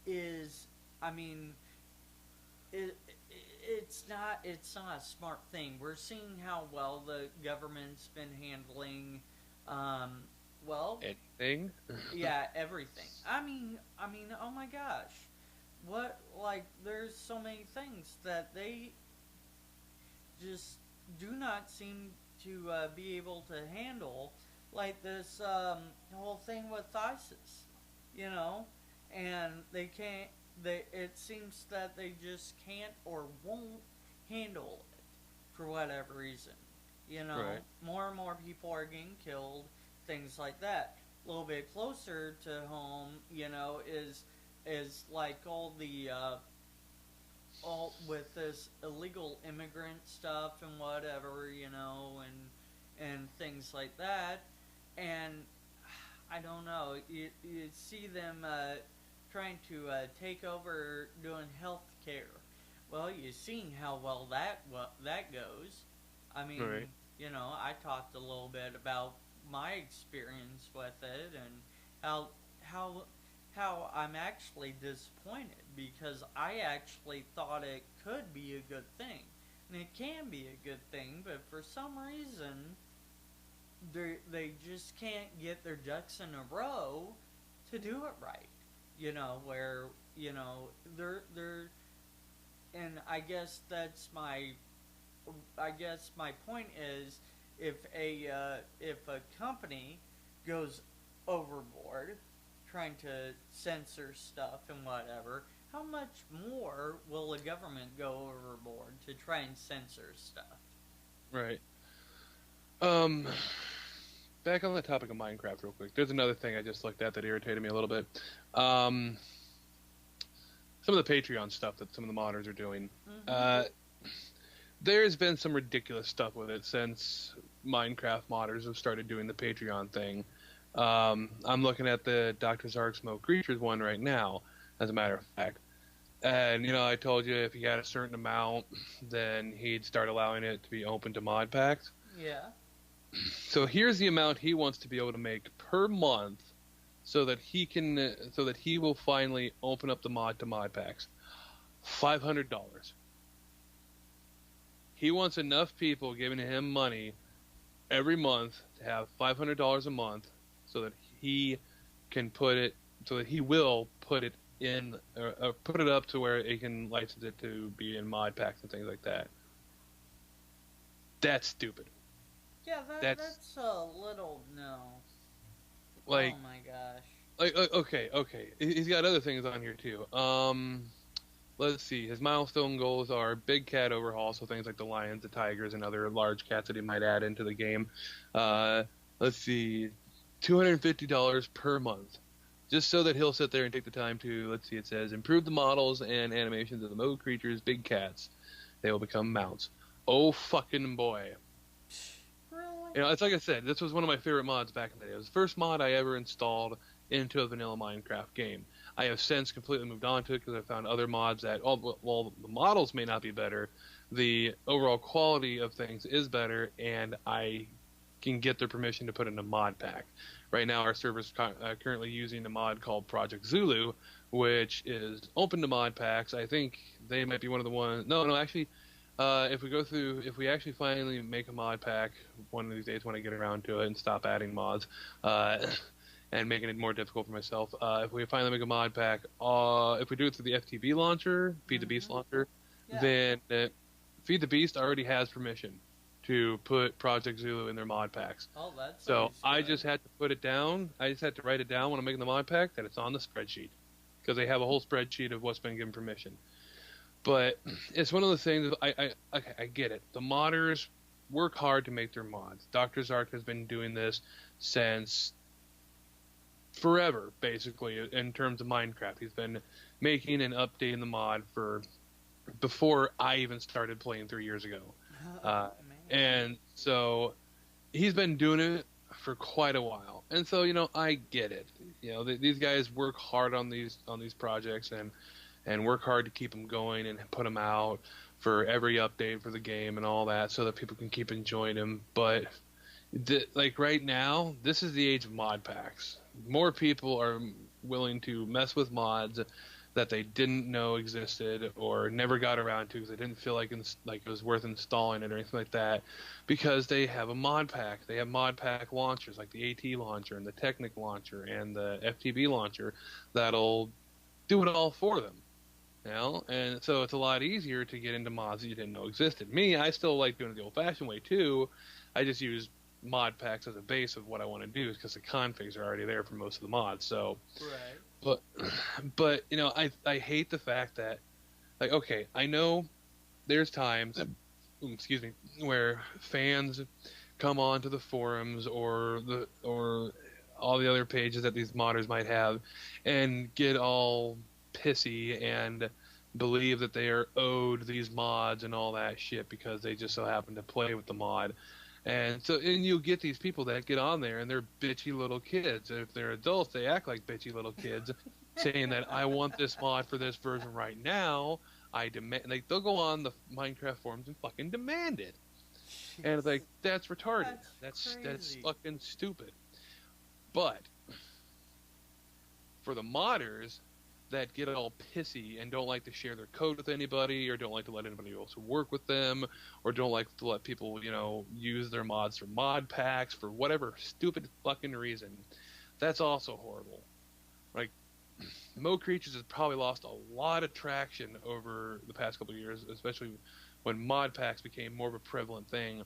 is, I mean, it's not a smart thing. We're seeing how well the government's been handling, Anything? yeah, everything. I mean, oh my gosh, there's so many things that they just do not seem to be able to handle, like this whole thing with ISIS, and they can't. It seems that they just can't or won't handle it for whatever reason. Right. More and more people are getting killed, things like that. A little bit closer to home, is like all with this illegal immigrant stuff and whatever, and things like that. And I don't know, you see them trying to take over doing health care. Well, you've seen how well that goes. I mean, Right. I talked a little bit about my experience with it, and how how I'm actually disappointed, because I actually thought it could be a good thing, and it can be a good thing, but for some reason they just can't get their ducks in a row to do it right. Where they're and I guess my point is, if a company goes overboard trying to censor stuff and whatever, how much more will the government go overboard to try and censor stuff? Right. Back on the topic of Minecraft real quick. There's another thing I just looked at that irritated me a little bit. Some of the Patreon stuff that some of the modders are doing. Mm-hmm. There's been some ridiculous stuff with it since Minecraft modders have started doing the Patreon thing. I'm looking at the Dr. Zarg Smoke Creatures one right now, as a matter of fact. And, I told you if he had a certain amount, then he'd start allowing it to be open to mod packs. Yeah. So here's the amount he wants to be able to make per month, so that he will finally open up the mod to mod packs. $500. He wants enough people giving him money every month to have $500 a month, so that he will put it in, or put it up to where it can license it to be in mod packs and things like that. That's stupid. Yeah, that's a little no. Like, oh my gosh. okay. He's got other things on here too. let's see. His milestone goals are big cat overhaul, so things like the lions, the tigers, and other large cats that he might add into the game. Uh, let's see, $250 per month, just so that he'll sit there and take the time to, let's see, it says improve the models and animations of the Mo creatures, big cats. They will become mounts. Oh fucking boy. Really? You know, it's like I said, this was one of my favorite mods back in the day. It was the first mod I ever installed into a vanilla Minecraft game. I have since completely moved on to it because I found other mods that, while the models may not be better, the overall quality of things is better, and I can get their permission to put in a mod pack. Right now, our server's currently using a mod called Project Zulu, which is open to mod packs. I think they might be one of the ones. No, actually, if we actually finally make a mod pack one of these days when I get around to it and stop adding mods, and making it more difficult for myself, if we finally make a mod pack, if we do it through the FTB launcher, Feed the Beast launcher, then Feed the Beast already has permission to put Project Zulu in their mod packs. Oh, that's so I just had to put it down. I just had to write it down when I'm making the mod pack that it's on the spreadsheet, because they have a whole spreadsheet of what's been given permission. But it's one of the things. I get it. The modders work hard to make their mods. Dr. Zark has been doing this since forever, basically, in terms of Minecraft. He's been making and updating the mod for before I even started playing 3 years ago. And so he's been doing it for quite a while. And so, I get it. These guys work hard on these projects and work hard to keep them going and put them out for every update for the game and all that, so that people can keep enjoying them. But like right now, this is the age of mod packs. More people are willing to mess with mods that they didn't know existed or never got around to because they didn't feel like it was worth installing it or anything like that, because they have a mod pack. They have mod pack launchers like the AT launcher and the Technic launcher and the FTB launcher that'll do it all for them. And so it's a lot easier to get into mods that you didn't know existed. Me, I still like doing it the old-fashioned way too. I just use mod packs as a base of what I want to do, because the configs are already there for most of the mods. So, right. But I hate the fact that, like, okay, I know there's times, where fans come onto the forums or all the other pages that these modders might have and get all pissy and believe that they are owed these mods and all that shit because they just so happen to play with the mod. And you'll get these people that get on there and they're bitchy little kids. If they're adults, they act like bitchy little kids, saying that I want this mod for this version right now. I demand. Like, they'll go on the Minecraft forums and fucking demand it. Jeez. And it's like, that's retarded. That's fucking stupid. But for the modders that get all pissy and don't like to share their code with anybody, or don't like to let anybody else work with them, or don't like to let people, use their mods for mod packs for whatever stupid fucking reason, that's also horrible. Like, Mo Creatures has probably lost a lot of traction over the past couple of years, especially when mod packs became more of a prevalent thing.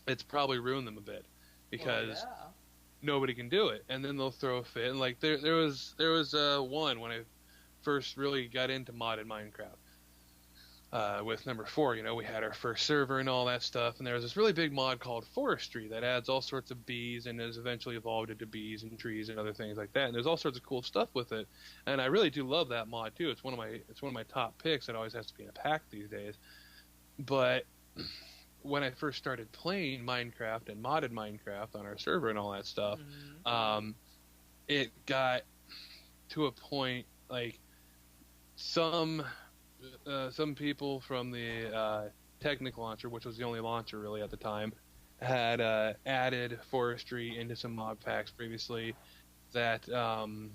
It's probably ruined them a bit, because nobody can do it, and then they'll throw a fit. And like there was one when I first really got into modded Minecraft with number 4. We had our first server and all that stuff, and there was this really big mod called Forestry that adds all sorts of bees and has eventually evolved into bees and trees and other things like that. And there's all sorts of cool stuff with it, and I really do love that mod too. It's one of my top picks. It always has to be in a pack these days. But when I first started playing Minecraft and modded Minecraft on our server and all that stuff, it got to a point, like, some people from the Technic launcher, which was the only launcher really at the time, had added Forestry into some mod packs previously that, and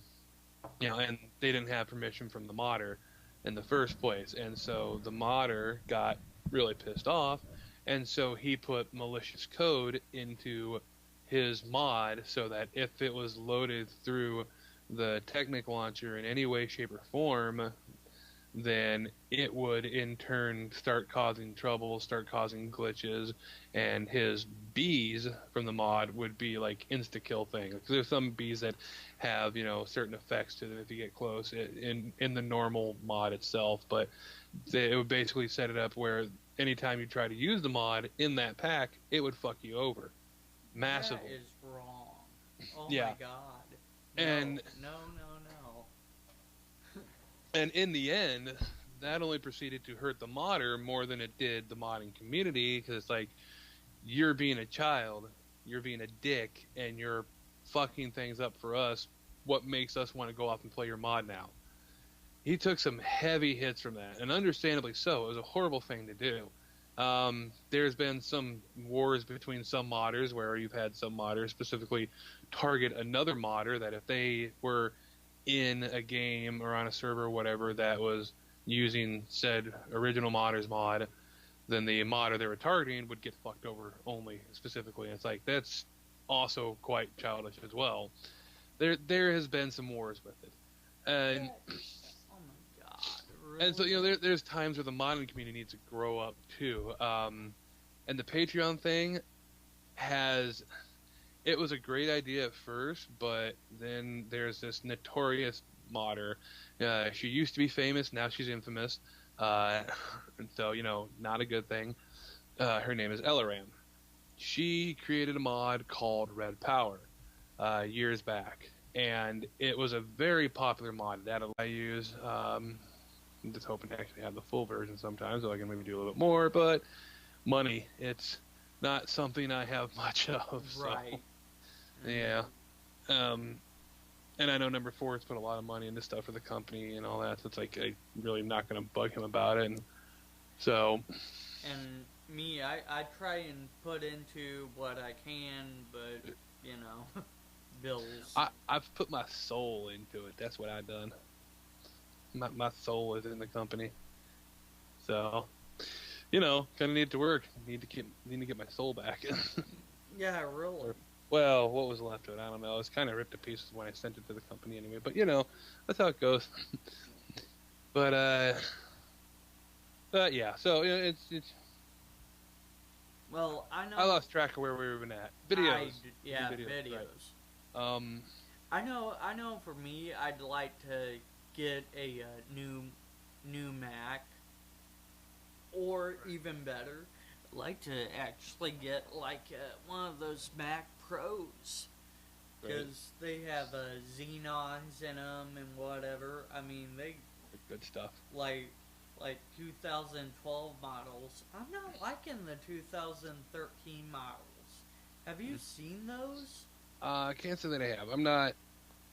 they didn't have permission from the modder in the first place. And so the modder got really pissed off, and so he put malicious code into his mod so that if it was loaded through the Technic launcher in any way, shape, or form, then it would in turn start causing trouble, start causing glitches, and his bees from the mod would be like insta kill things. There's some bees that have certain effects to them if you get close in the normal mod itself, but it would basically set it up where anytime you try to use the mod in that pack, it would fuck you over massively. That is wrong. Oh Yeah, my god. No, and no, no, no. and in the end, that only proceeded to hurt the modder more than it did the modding community, because it's like, you're being a child, you're being a dick, and you're fucking things up for us. What makes us want to go off and play your mod now? He took some heavy hits from that, and understandably so. It was a horrible thing to do. There's been some wars between some modders where you've had some modders specifically target another modder that if they were in a game or on a server or whatever that was using said original modder's mod, then the modder they were targeting would get fucked over only specifically. And it's like, that's also quite childish as well. There has been some wars with it. And Oh my god. Really? and so there's times where the modding community needs to grow up too. And the Patreon thing it was a great idea at first, but then there's this notorious modder. She used to be famous, now she's infamous. And so, not a good thing. Her name is Elaram. She created a mod called Red Power years back, and it was a very popular mod that I use. I'm just hoping to actually have the full version sometime so I can maybe do a little bit more, but money, it's not something I have much of. Right. So, yeah. And I know number 4 has put a lot of money into stuff for the company and all that, so it's like I'm really not going to bug him about it. And so. And me, I try and put into what I can, but, bills. I've put my soul into it. That's what I've done. My soul is in the company. So, kind of need to work. Need to get my soul back. Yeah, really. Well, what was left of it? I don't know. It's kind of ripped to pieces when I sent it to the company anyway. But that's how it goes. But yeah. So it's. Well, I know. I lost track of where we were even at. Videos. Videos. Right. I know. For me, I'd like to get a new Mac, or even better, I'd like to actually get like one of those Mac Pros, because they have Xenons in them and whatever. I mean, they good stuff. Like 2012 models. I'm not liking the 2013 models. Have you seen those? I can't say that I have. I'm not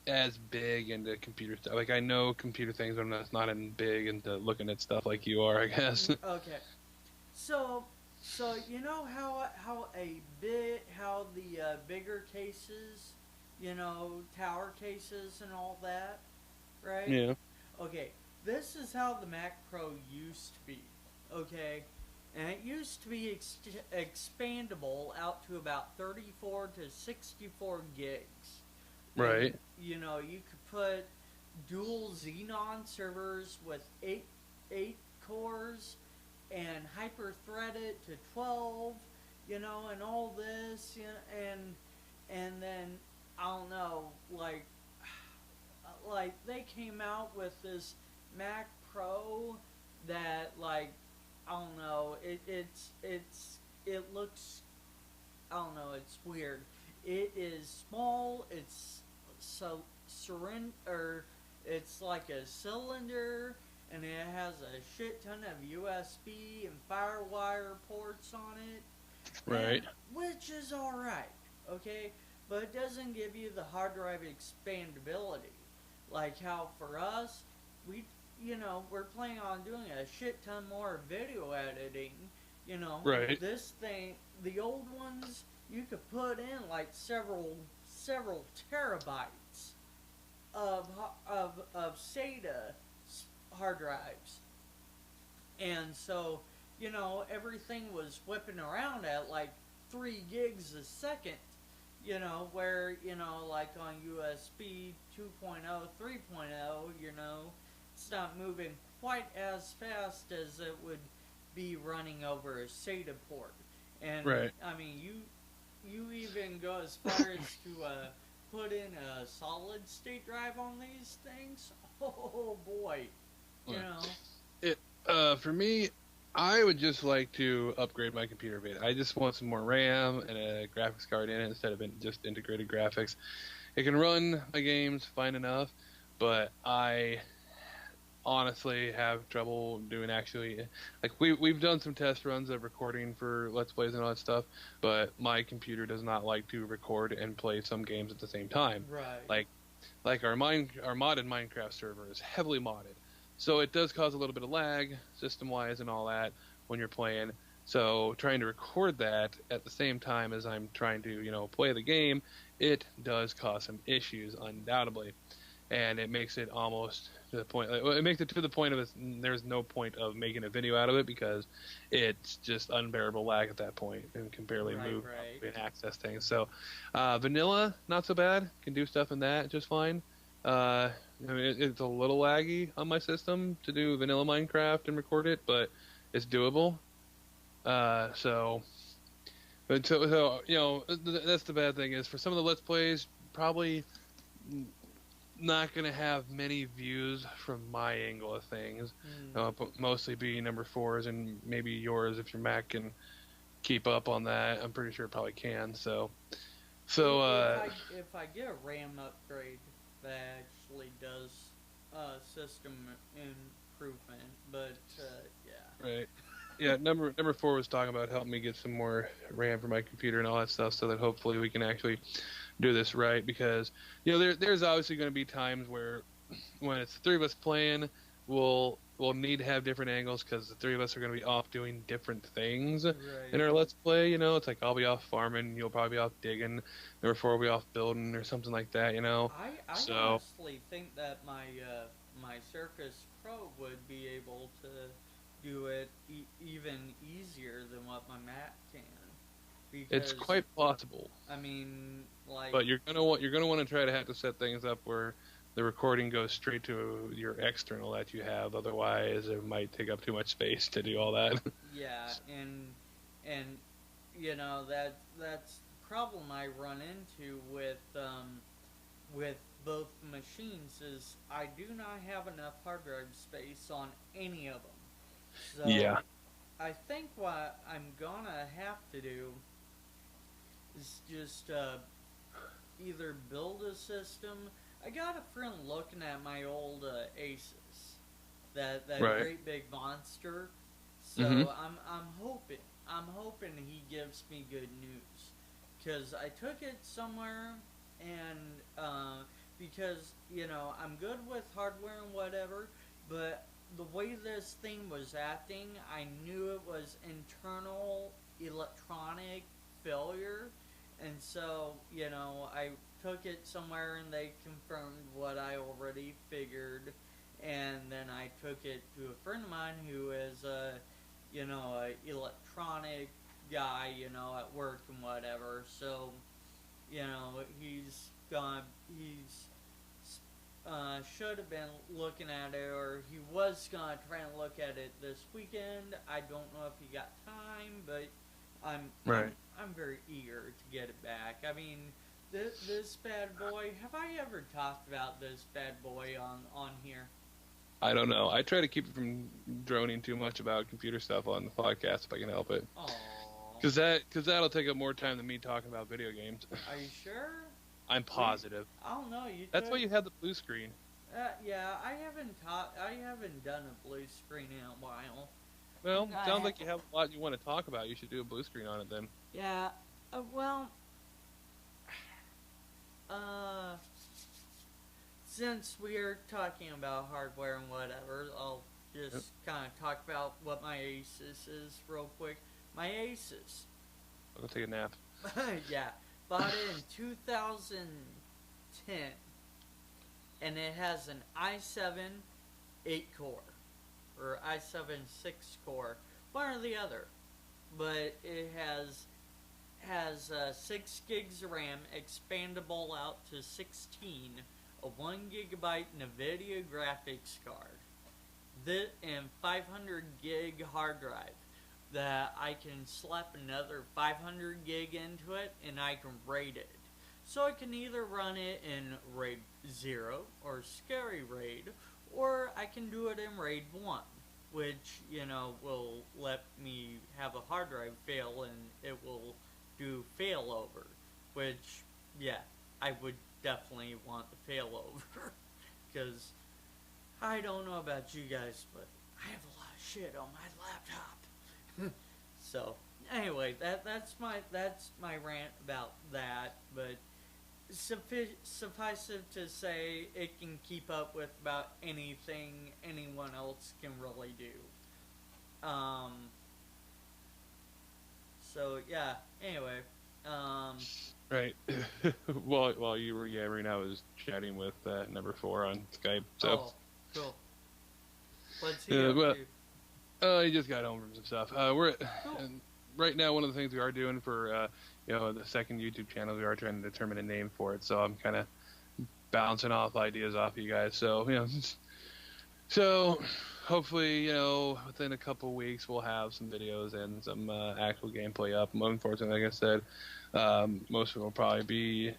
as big into computer stuff. Like, I know computer things, but I'm not big into looking at stuff like you are, I guess. Okay. So you know how the bigger cases, tower cases and all that, right? Yeah. Okay. This is how the Mac Pro used to be, okay? And it used to be expandable out to about 34 to 64 gigs. Right. And, you could put dual Xenon servers with 8 cores and hyper-thread it to 12, and all this, and then, I don't know, like they came out with this Mac Pro that, like, I don't know, it looks, I don't know, it's weird. It is small, it's it's like a cylinder, and it has a shit ton of USB and FireWire ports on it. Right. Which is alright, okay? But it doesn't give you the hard drive expandability. Like how for us, we're planning on doing a shit ton more video editing. Right. This thing, the old ones, you could put in like several terabytes of SATA hard drives, and so everything was whipping around at like 3 gigs a second. Where like on USB 2.0, 3.0, it's not moving quite as fast as it would be running over a SATA port. And Right. I mean, you even go as far as to put in a solid state drive on these things. Oh boy, you Right. know. It for me, I would just like to upgrade my computer a bit. I just want some more RAM and a graphics card in it instead of just integrated graphics. It can run my games fine enough, but I honestly have trouble doing actually like we've done some test runs of recording for let's plays and all that stuff, but my computer does not like to record and play some games at the same time. Right. Like our modded Minecraft server is heavily modded, so it does cause a little bit of lag system wise and all that when you're playing. So trying to record that at the same time as I'm trying to play the game, it does cause some issues undoubtedly, and it makes it almost to the point. It makes it to the point of there's no point of making a video out of it because it's just unbearable lag at that point and can barely move and access things. So vanilla, not so bad. Can do stuff in that just fine. I mean, it's a little laggy on my system to do vanilla Minecraft and record it, but it's doable. So that's the bad thing is for some of the Let's Plays, probably not going to have many views from my angle of things. But mostly be number 4s and maybe yours if your Mac can keep up on that. I'm pretty sure it probably can. So if I get a RAM upgrade, that actually does system improvement. But yeah. Right. Yeah, number 4 was talking about helping me get some more RAM for my computer and all that stuff, so that hopefully we can actually do this right. Because there's obviously going to be times where when it's the 3 of us playing, we'll need to have different angles because the 3 of us are going to be off doing different things in our Let's Play. It's like I'll be off farming, you'll probably be off digging, number 4 will be off building or something like that. I honestly think that my Surface Pro would be able to do it even easier than what my Mac can. Because, it's quite possible. I mean, but you're gonna want to have to set things up where the recording goes straight to your external that you have. Otherwise, it might take up too much space to do all that. Yeah, and that's the problem I run into with both machines is I do not have enough hard drive space on any of them. So yeah. I think what I'm gonna have to do is just either build a system. I got a friend looking at my old Asus, that great big monster. So I'm hoping he gives me good news, because I took it somewhere and because I'm good with hardware and whatever, but the way this thing was acting, I knew it was internal electronic failure, and so I took it somewhere and they confirmed what I already figured, and then I took it to a friend of mine who is a electronic guy at work and whatever. So he's should have been looking at it, or he was gonna try and look at it this weekend. I don't know if he got time, but I'm very eager to get it back. I mean, this bad boy. Have I ever talked about this bad boy on here? I don't know. I try to keep it from droning too much about computer stuff on the podcast if I can help it. Aww. Because that'll take up more time than me talking about video games. Are you sure? I'm positive. I don't know. That's why you have the blue screen. Yeah, I haven't done a blue screen in a while. Well, sounds like you have a lot you want to talk about. You should do a blue screen on it then. Yeah. Since we're talking about hardware and whatever, I'll just kind of talk about what my Asus is real quick. My Asus. I'll go take a nap. Yeah. Bought it in 2010. And it has an i7 8-core. Or i7 6-core. One or the other. But it has 6 gigs of RAM, expandable out to 16, a 1 gigabyte NVIDIA graphics card. and 500 gig hard drive that I can slap another 500 gig into it and I can RAID it. So I can either run it in RAID 0 or Scary RAID, or I can do it in RAID 1, which, will let me have a hard drive fail and it will do failover, which, yeah, I would definitely want the failover. Because I don't know about you guys, but I have a lot of shit on my laptop. So anyway, that's my rant about that. But suffice it to say, it can keep up with about anything anyone else can really do. So yeah. Anyway. Right. While you were yammering, I was chatting with number 4 on Skype. So. Oh, cool. What's he up to? He just got home from some stuff. Right now, one of the things we are doing for the second YouTube channel, we are trying to determine a name for it. So I'm kind of bouncing off ideas off you guys. So so hopefully within a couple weeks we'll have some videos and some actual gameplay up. Unfortunately, like I said, most of it will probably be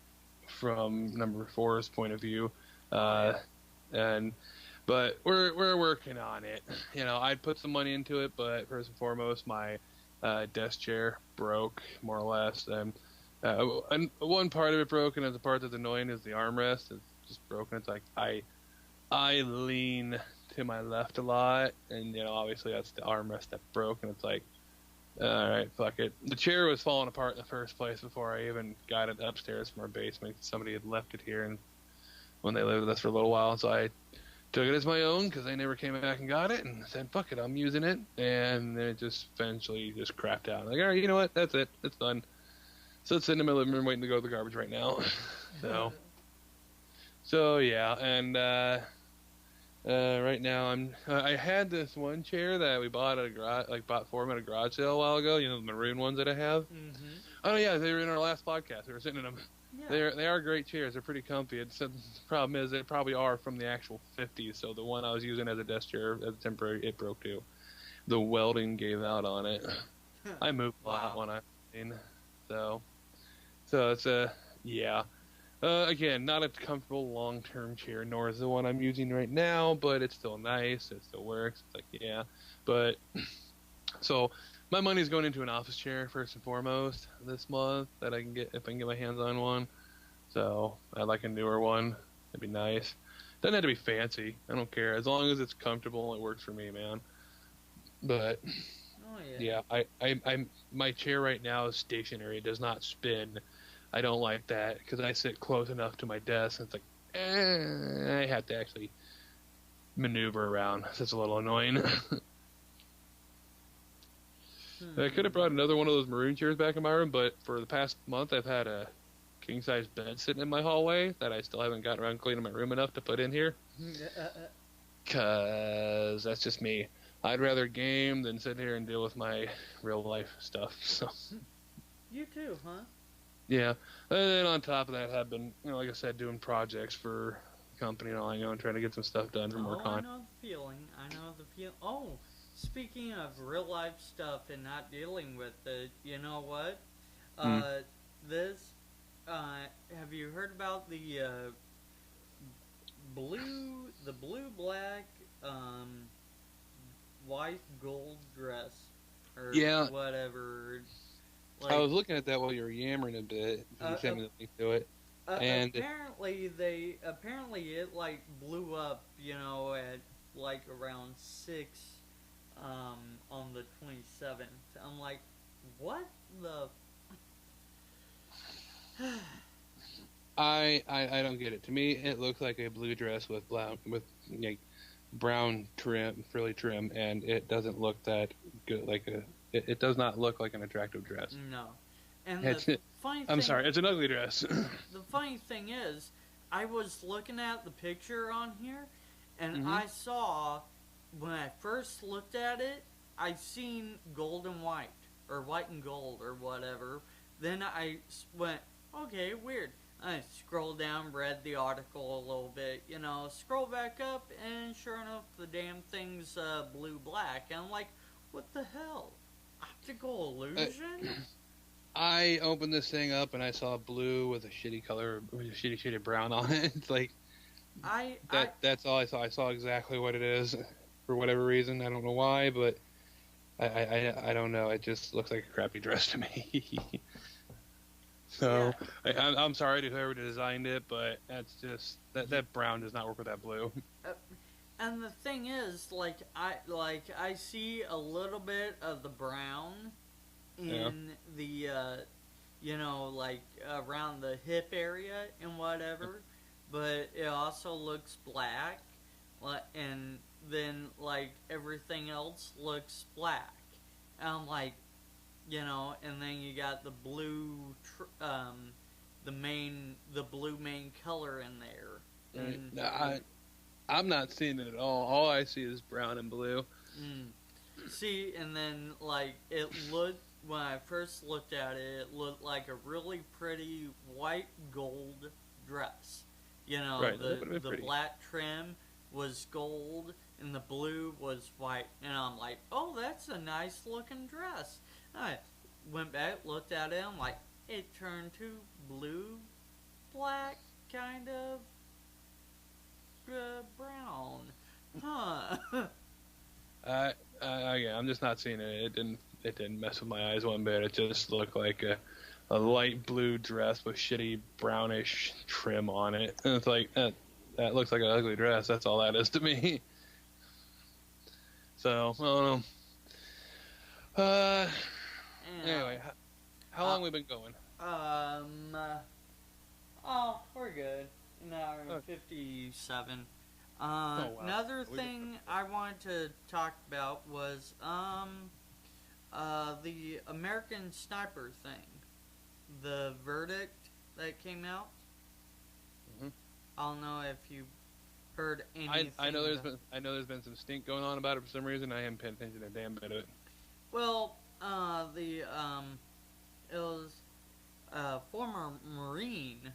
from number 4's point of view, but we're working on it. I'd put some money into it, but first and foremost, my desk chair broke, more or less. And one part of it broken, and the part that's annoying is the armrest. It's just broken. It's like I lean to my left a lot, and obviously that's the armrest that broke, and it's like, all right, fuck it. The chair was falling apart in the first place before I even got it upstairs from our basement. Somebody had left it here, and when they lived with us for a little while, so I took it as my own because they never came back and got it, and said, fuck it, I'm using it. And then it just eventually just crapped out. Like, all right, you know what? That's it. It's done. So it's sitting in my living room waiting to go to the garbage right now. So yeah. And right now I had this one chair that we bought at a garage, bought for him at a garage sale a while ago. The maroon ones that I have. Mm-hmm. Oh yeah, they were in our last podcast. We were sitting in them. Yeah. They are great chairs. They're pretty comfy. The problem is they probably are from the actual 50s. So the one I was using as a desk chair, as a temporary, it broke too. The welding gave out on it. I moved a lot when so it's yeah. Again, not a comfortable long-term chair, nor is the one I'm using right now, but it's still nice. It still works. It's like, yeah. But so my money's going into an office chair first and foremost this month that I can get if I can get my hands on one. So I'd like a newer one. It'd be nice. Doesn't have to be fancy. I don't care as long as it's comfortable. It works for me, man. But yeah, I my chair right now is stationary. It does not spin. I don't like that because I sit close enough to my desk. And it's like I have to actually maneuver around. So it's a little annoying. I could have brought another one of those maroon chairs back in my room, but for the past month I've had a king-size bed sitting in my hallway that I still haven't gotten around cleaning my room enough to put in here. Because that's just me. I'd rather game than sit here and deal with my real-life stuff. So. You too, huh? Yeah. And then on top of that, I've been, like I said, doing projects for the company and all, and trying to get some stuff done for more content. I know the feeling. Oh, speaking of real life stuff and not dealing with it, you know what? Have you heard about the blue-black white gold dress or whatever? I was looking at that while you were yammering a bit. You sent me the link to it. And apparently it blew up, at around 6 on the 27th. I'm like, what the? I don't get it. To me, it looks like a blue dress with brown trim, frilly trim, and it doesn't look that good. It does not look like an attractive dress. No, and the funny thing, I'm sorry, it's an ugly dress. The funny thing is, I was looking at the picture on here, and I saw when I first looked at it, I seen gold and white, or white and gold, or whatever. Then I went, okay, weird. I scrolled down, read the article a little bit, scroll back up, and sure enough, the damn thing's blue-black. And I'm like, what the hell? Optical illusion? I opened this thing up and I saw blue with a shitty color, with a shitty shade of brown on it. It's like that's all I saw. I saw exactly what it is for whatever reason. I don't know why, but I don't know. It just looks like a crappy dress to me. So I'm sorry to whoever designed it, but that's just that brown does not work with that blue. And the thing is, I see a little bit of the brown in the around the hip area and whatever, but it also looks black, and then everything else looks black. And I'm like, and then you got the blue, the blue main color in there. And, I'm not seeing it at all. All I see is brown and blue. See, and then it looked, when I first looked at it, it looked like a really pretty white gold dress. Right, the black trim was gold and the blue was white, and I'm like, oh, that's a nice looking dress. I went back, looked at it, I'm like, it turned to blue, black, kind of brown. Huh. Yeah, I'm just not seeing it. It didn't mess with my eyes one bit. It just looked like a light blue dress with shitty brownish trim on it. And it's like, that looks like an ugly dress. That's all that is to me. So, I don't know. Anyway, how long have we been going? We're good. An hour and 57. Wow. Another thing I wanted to talk about was the American Sniper thing. The verdict that came out. Mm-hmm. I don't know if you heard anything. I know there's been some stink going on about it for some reason. I haven't paid attention to a damn bit of it. Well, it was a former Marine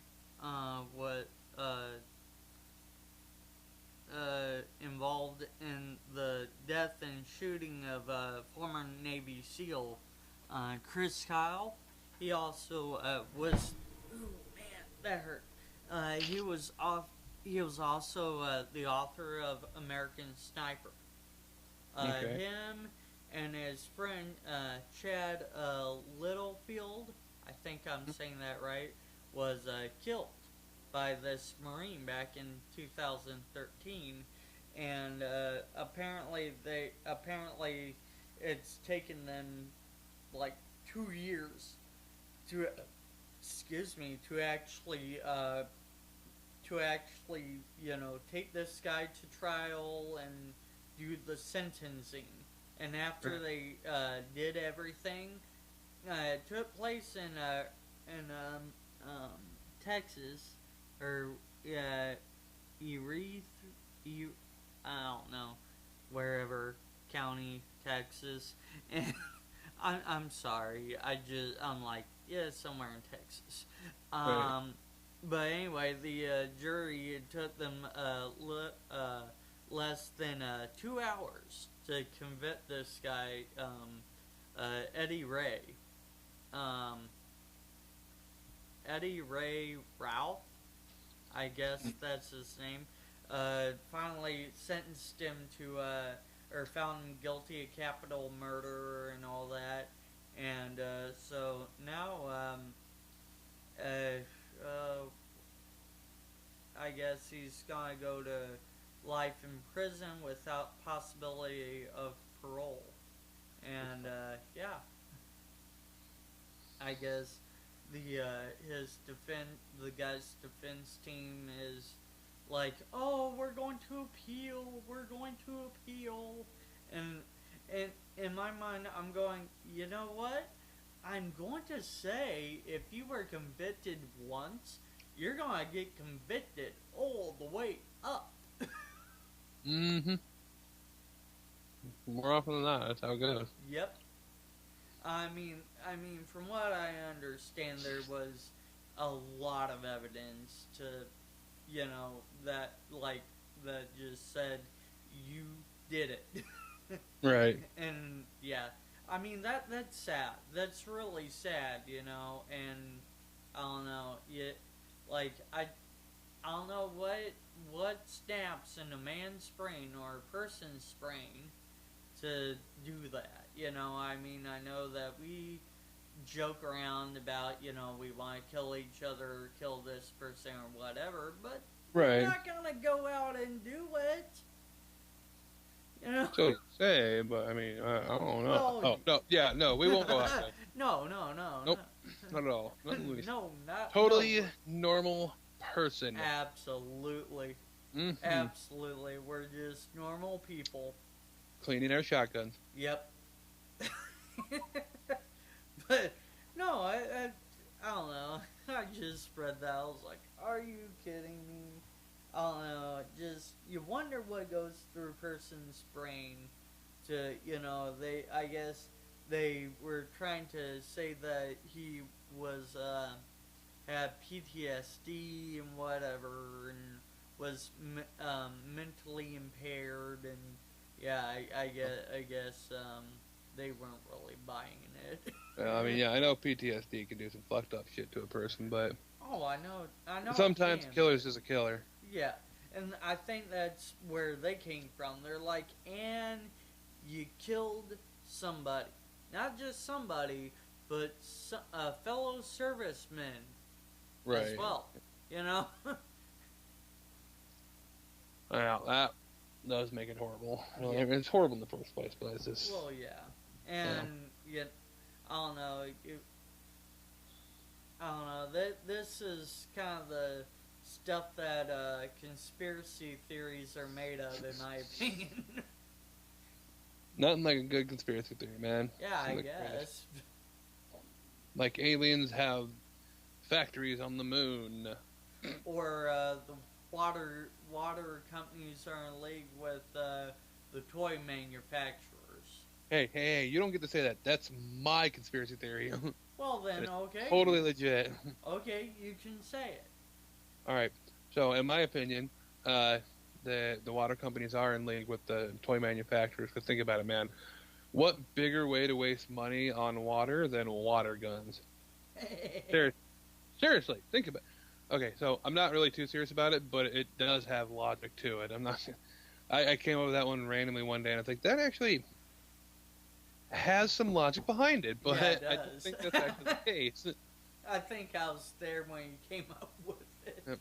involved in the death and shooting of former Navy SEAL Chris Kyle. He also was. Ooh, man, that hurt. He was also the author of American Sniper. Okay. Him and his friend Chad Littlefield, I think I'm saying that right, was killed by this Marine back in 2013, and apparently it's taken them like 2 years to actually take this guy to trial and do the sentencing. And after they did everything, it took place in Texas, or I don't know, wherever county, Texas. And I'm sorry, I'm like, yeah, somewhere in Texas. Right. But anyway, the jury, it took them less than 2 hours to convict this guy, Eddie Ray. Eddie Ray Ralph, I guess that's his name, finally sentenced him to, or found him guilty of capital murder and all that. And so now, I guess he's gonna go to life in prison without possibility of parole. And yeah, I guess the guy's defense team is like, oh, we're going to appeal, and in my mind, I'm going, you know what? I'm going to say, if you were convicted once, you're gonna get convicted all the way up. Mm-hmm. More often than not, that's how it goes. Yep. I mean, from what I understand, there was a lot of evidence to, that just said you did it. Right. And yeah, I mean that's sad. That's really sad, And I don't know. I don't know what snaps in a man's brain or a person's brain to do that. I mean, I know that we joke around about, we want to kill each other, kill this person or whatever, but Right. we're not gonna go out and do it. So to say, but I mean, I don't know. Well, oh no, yeah, no, we won't go out there. No. Nope, not at all. Not in the least. No, not Totally no. normal person. Absolutely. Mm-hmm. Absolutely. We're just normal people. Cleaning our shotguns. Yep. But no, I don't know. I just read that. I was like, are you kidding me? I don't know. Just you wonder what goes through a person's brain to, I guess they were trying to say that he was had PTSD and whatever, and was mentally impaired, and yeah, I guess they weren't really buying it. I mean, yeah, I know PTSD can do some fucked up shit to a person, but Oh, I know. sometimes a killer's just a killer. Yeah, and I think that's where they came from. They're like, and you killed somebody, not just somebody, but a fellow serviceman Right. as well. Well, that does make it horrible. Well, Yeah. I mean, it's horrible in the first place, but it's just. Well, yeah, and yet I don't know. I don't know. This is kind of the stuff that conspiracy theories are made of, in my opinion. Nothing like a good conspiracy theory, man. Yeah, I Like, guess. Like aliens have factories on the moon. Or the water companies are in league with the toy manufacturers. Hey, you don't get to say that. That's my conspiracy theory. Well then, okay. Totally legit. Okay, you can say it. All right. So, in my opinion, the water companies are in league with the toy manufacturers. Because think about it, man. What bigger way to waste money on water than water guns? Seriously, think about it. Okay, so I'm not really too serious about it, but it does have logic to it. I'm not. I came up with that one randomly one day, and I think that actually has some logic behind it, but Yeah, it I don't does. think that's actually the case. I think I was there when you came up with it. Yep.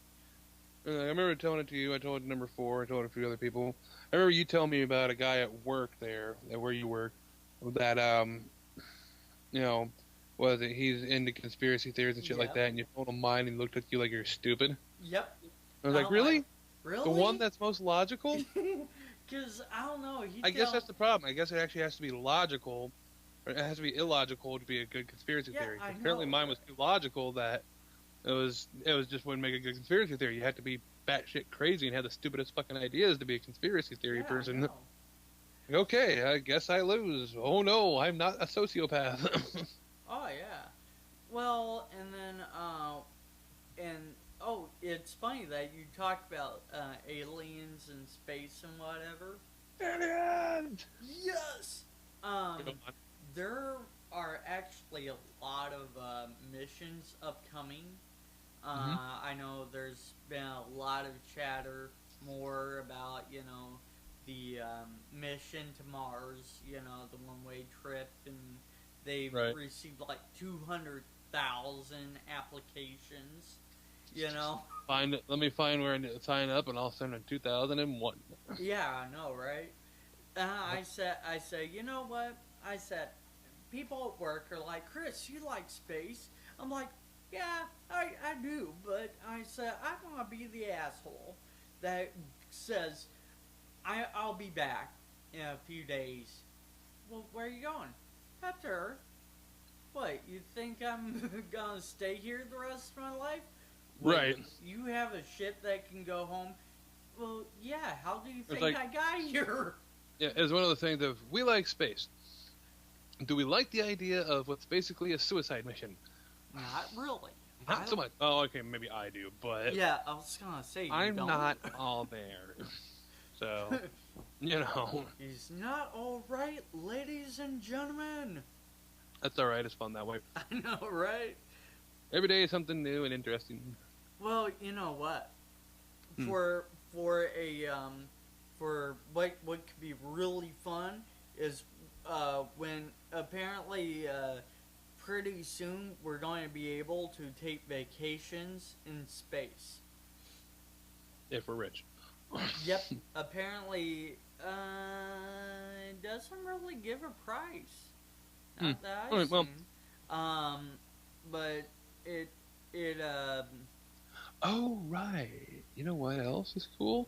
I remember telling it to you. I told it to number 4. I told it to a few other people. I remember you telling me about a guy at work there, where you work, that was it? He's into conspiracy theories and shit like Yep. that, and you told him mine, and he looked at you like you're stupid. Yep. I was like, really? Really? The one that's most logical? Because, I don't know. I guess that's the problem. I guess it actually has to be logical, or it has to be illogical to be a good conspiracy theory. I Apparently know. mine was too logical that it was just wouldn't make a good conspiracy theory. You had to be batshit crazy and have the stupidest fucking ideas to be a conspiracy theory Yeah, I person. know. Okay, I guess I lose. Oh no, I'm not a sociopath. Oh, yeah. Well, and then, it's funny that you talked about aliens and space and whatever. Aliens! Yes! There are actually a lot of missions upcoming. I know there's been a lot of chatter more about, the mission to Mars, the one-way trip, and they've received like 200,000 applications, Let me find where I need to sign up, and I'll send in 2001. Yeah, I know, right? I said, you know what? I said, people at work are like, Chris, you like space? I'm like, yeah, I do, but I said, I want to be the asshole that says, I'll be back in a few days. Well, where are you going? Back to Earth. What, you think I'm gonna stay here the rest of my life? Right. You have a ship that can go home. Well, yeah, how do you think like- I got here? Yeah, it's one of the things of, we like space. Do we like the idea of what's basically a suicide mission? Not really. Not so much. Oh, okay, maybe I do, but Yeah, I was gonna say you I'm don't. not all there. So, you know, He's not all right, ladies and gentlemen. that's all right. It's fun that way. I know, right? Every day is something new and interesting. Well, you know what? Hmm. For a for what could be really fun is when apparently pretty soon we're going to be able to take vacations in space. If we're rich. Yep. Apparently, it doesn't really give a price. Not that All I've right, well. seen. But it it Oh, right. You know what else is cool?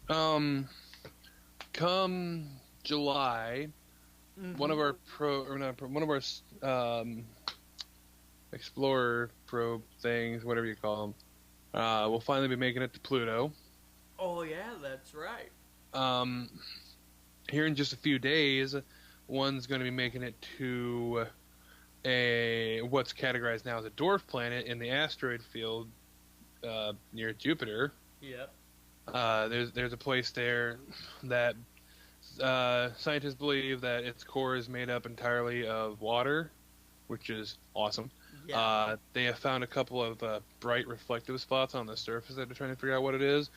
Um, come July, one mm-hmm. of our one of our Explorer probe things, whatever you call them, will finally be making it to Pluto. Oh yeah, that's right. Um, here in just a few days, one's going to be making it to a what's categorized now as a dwarf planet in the asteroid field near Jupiter. Yep. There's a place there that scientists believe that its core is made up entirely of water, which is awesome. Yeah. They have found a couple of bright reflective spots on the surface that they're trying to figure out what it is.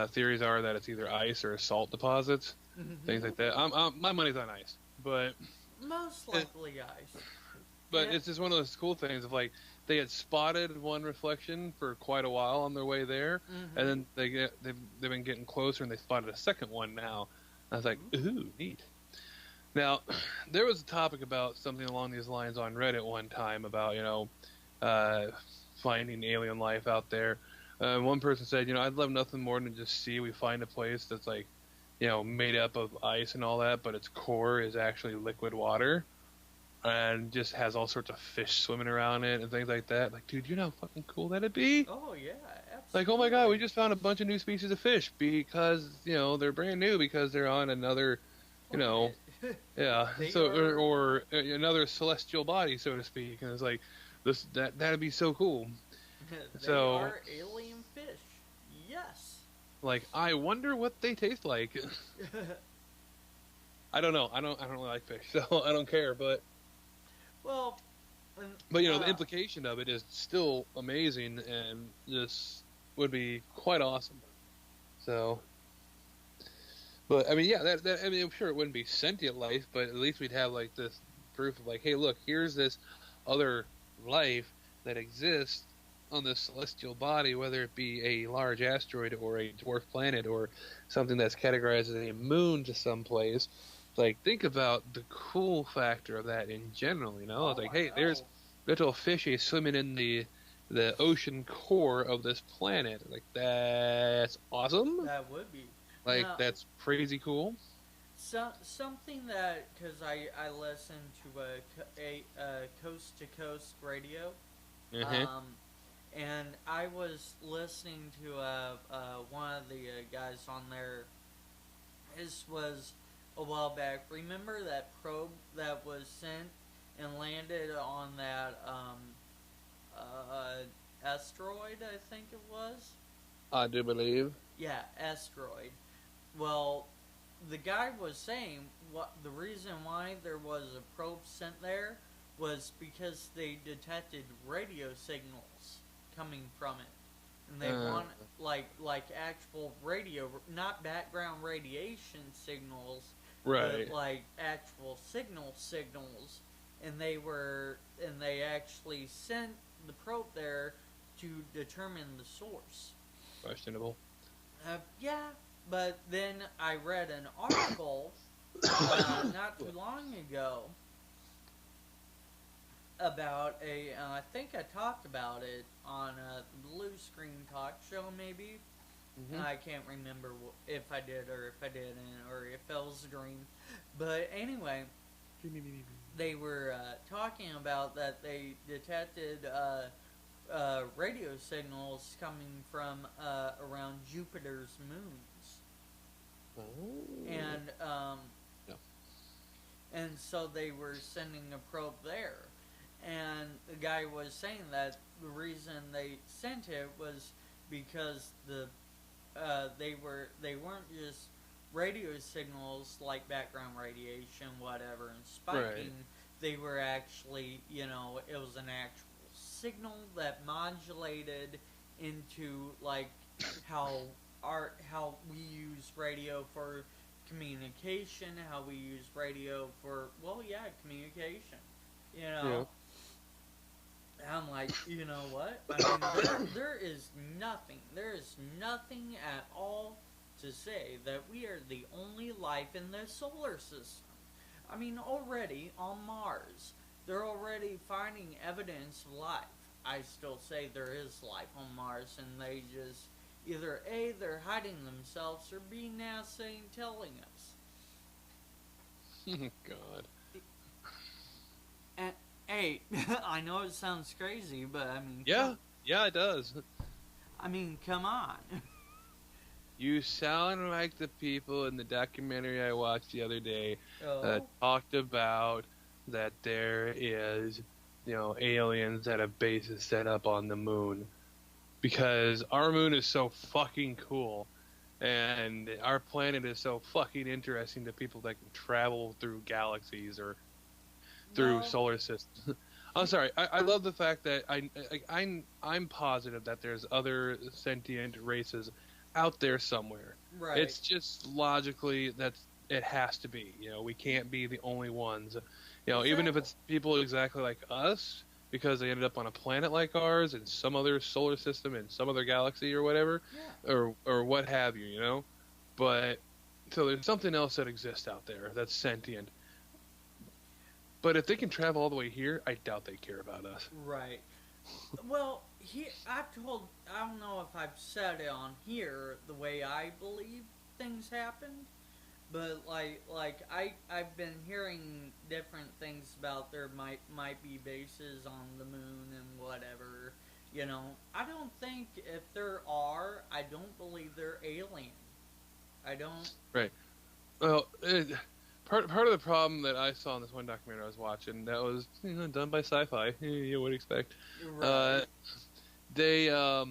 Theories are that it's either ice or salt deposits, things like that. My money's on ice, but Most likely, guys. but Yeah. it's just one of those cool things of like they had spotted one reflection for quite a while on their way there, and then they've been getting closer and they spotted a second one now. I was like, ooh, neat. Now, there was a topic about something along these lines on Reddit one time about finding alien life out there. One person said, I'd love nothing more than just see we find a place that's like, made up of ice and all that, but its core is actually liquid water. And just has all sorts of fish swimming around it and things like that. Like, dude, you know how fucking cool that'd be? Oh yeah, absolutely. Like, oh my god, we just found a bunch of new species of fish because, they're brand new because they're on another, yeah. So, or another celestial body, so to speak. And it's like, that'd be so cool. They are alien fish. Yes. Like, I wonder what they taste like. I don't know. I don't really like fish, so I don't care, but. Well, but the implication of it is still amazing and just would be quite awesome. So, but I mean, yeah, I'm sure it wouldn't be sentient life, but at least we'd have like this proof of like, hey, look, here's this other life that exists on this celestial body, whether it be a large asteroid or a dwarf planet or something that's categorized as a moon to some place. Like, think about the cool factor of that in general, It's like, hey, there's little fishies swimming in the ocean core of this planet. Like, that's awesome. That would be. Like, that's crazy cool. Something that, because I listen to a Coast to Coast radio, and I was listening to one of the guys on there. This was a while back. Remember that probe that was sent and landed on that asteroid, I think it was? I do believe. Yeah, asteroid. Well, the guy was saying what the reason why there was a probe sent there was because they detected radio signals coming from it. And they want like actual radio, not background radiation signals, right? But like actual signals, and they actually sent the probe there to determine the source. Questionable. Yeah, but then I read an article not too long ago about I think I talked about it on a Blue Screen Talk show, maybe. I can't remember if I did or if I didn't, or if it was green. But anyway, they were talking about that they detected radio signals coming from around Jupiter's moons. Oh. And and so they were sending a probe there. And the guy was saying that the reason they sent it was because they weren't just radio signals like background radiation, whatever, and spiking. Right. They were actually, it was an actual signal that modulated into like how how we use radio for communication, how we use radio for communication. You know, Yeah. and I'm like, you know what? I mean, there is nothing at all to say that we are the only life in the solar system. I mean, already on Mars, they're already finding evidence of life. I still say there is life on Mars, and they just either A, they're hiding themselves, or B, NASA ain't telling us. God. And hey, I know it sounds crazy, but I mean, Yeah. Yeah, it does. come on. You sound like the people in the documentary I watched the other day Oh, that talked about that there is, aliens that have bases set up on the moon. Because our moon is so fucking cool, and our planet is so fucking interesting to people that can travel through galaxies or through no, solar systems. I'm sorry. I love the fact that I'm positive that there's other sentient races out there somewhere. right. It's just logically it has to be. We can't be the only ones. Even if Exactly. it's people exactly like us, because they ended up on a planet like ours in some other solar system in some other galaxy or whatever, Yeah. or what have you. But so there's something else that exists out there that's sentient. But if they can travel all the way here, I doubt they care about us. Right. Well, I don't know if I've said it on here the way I believe things happened, but I've been hearing different things about there might be bases on the moon and whatever. I don't think if there are, I don't believe they're alien. I don't. Right. Well, part of the problem that I saw in this one documentary I was watching that was done by Sci-Fi, you would expect. Right. They all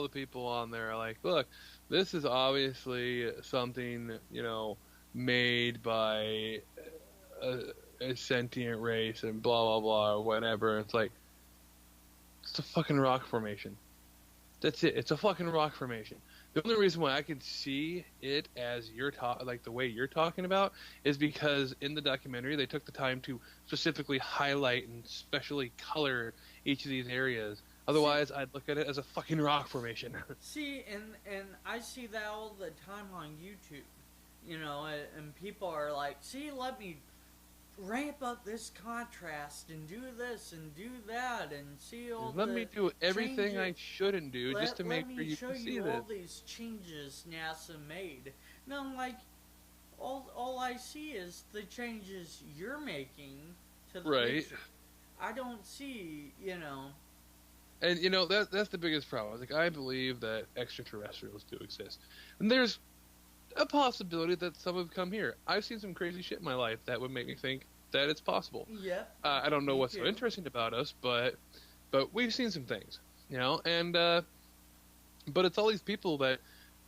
the people on there are like, look, this is obviously something made by a sentient race and blah blah blah or whatever. It's like it's a fucking rock formation. That's it. It's a fucking rock formation. The only reason why I could see it as like the way you're talking about is because in the documentary they took the time to specifically highlight and specially color each of these areas. Otherwise, I'd look at it as a fucking rock formation. See, and I see that all the time on YouTube. And people are like, see, let me ramp up this contrast and do this and do that and see all Let me do everything changes. I shouldn't do just to make sure you can see Let me show you this. all these changes NASA made. And I'm like, all I see is the changes you're making to the Right. picture. I don't see, And that's the biggest problem. Like, I believe that extraterrestrials do exist, and there's a possibility that some have come here. I've seen some crazy shit in my life that would make me think that it's possible. Yeah. I don't know Me what's so too. interesting about us, but we've seen some things, and but it's all these people that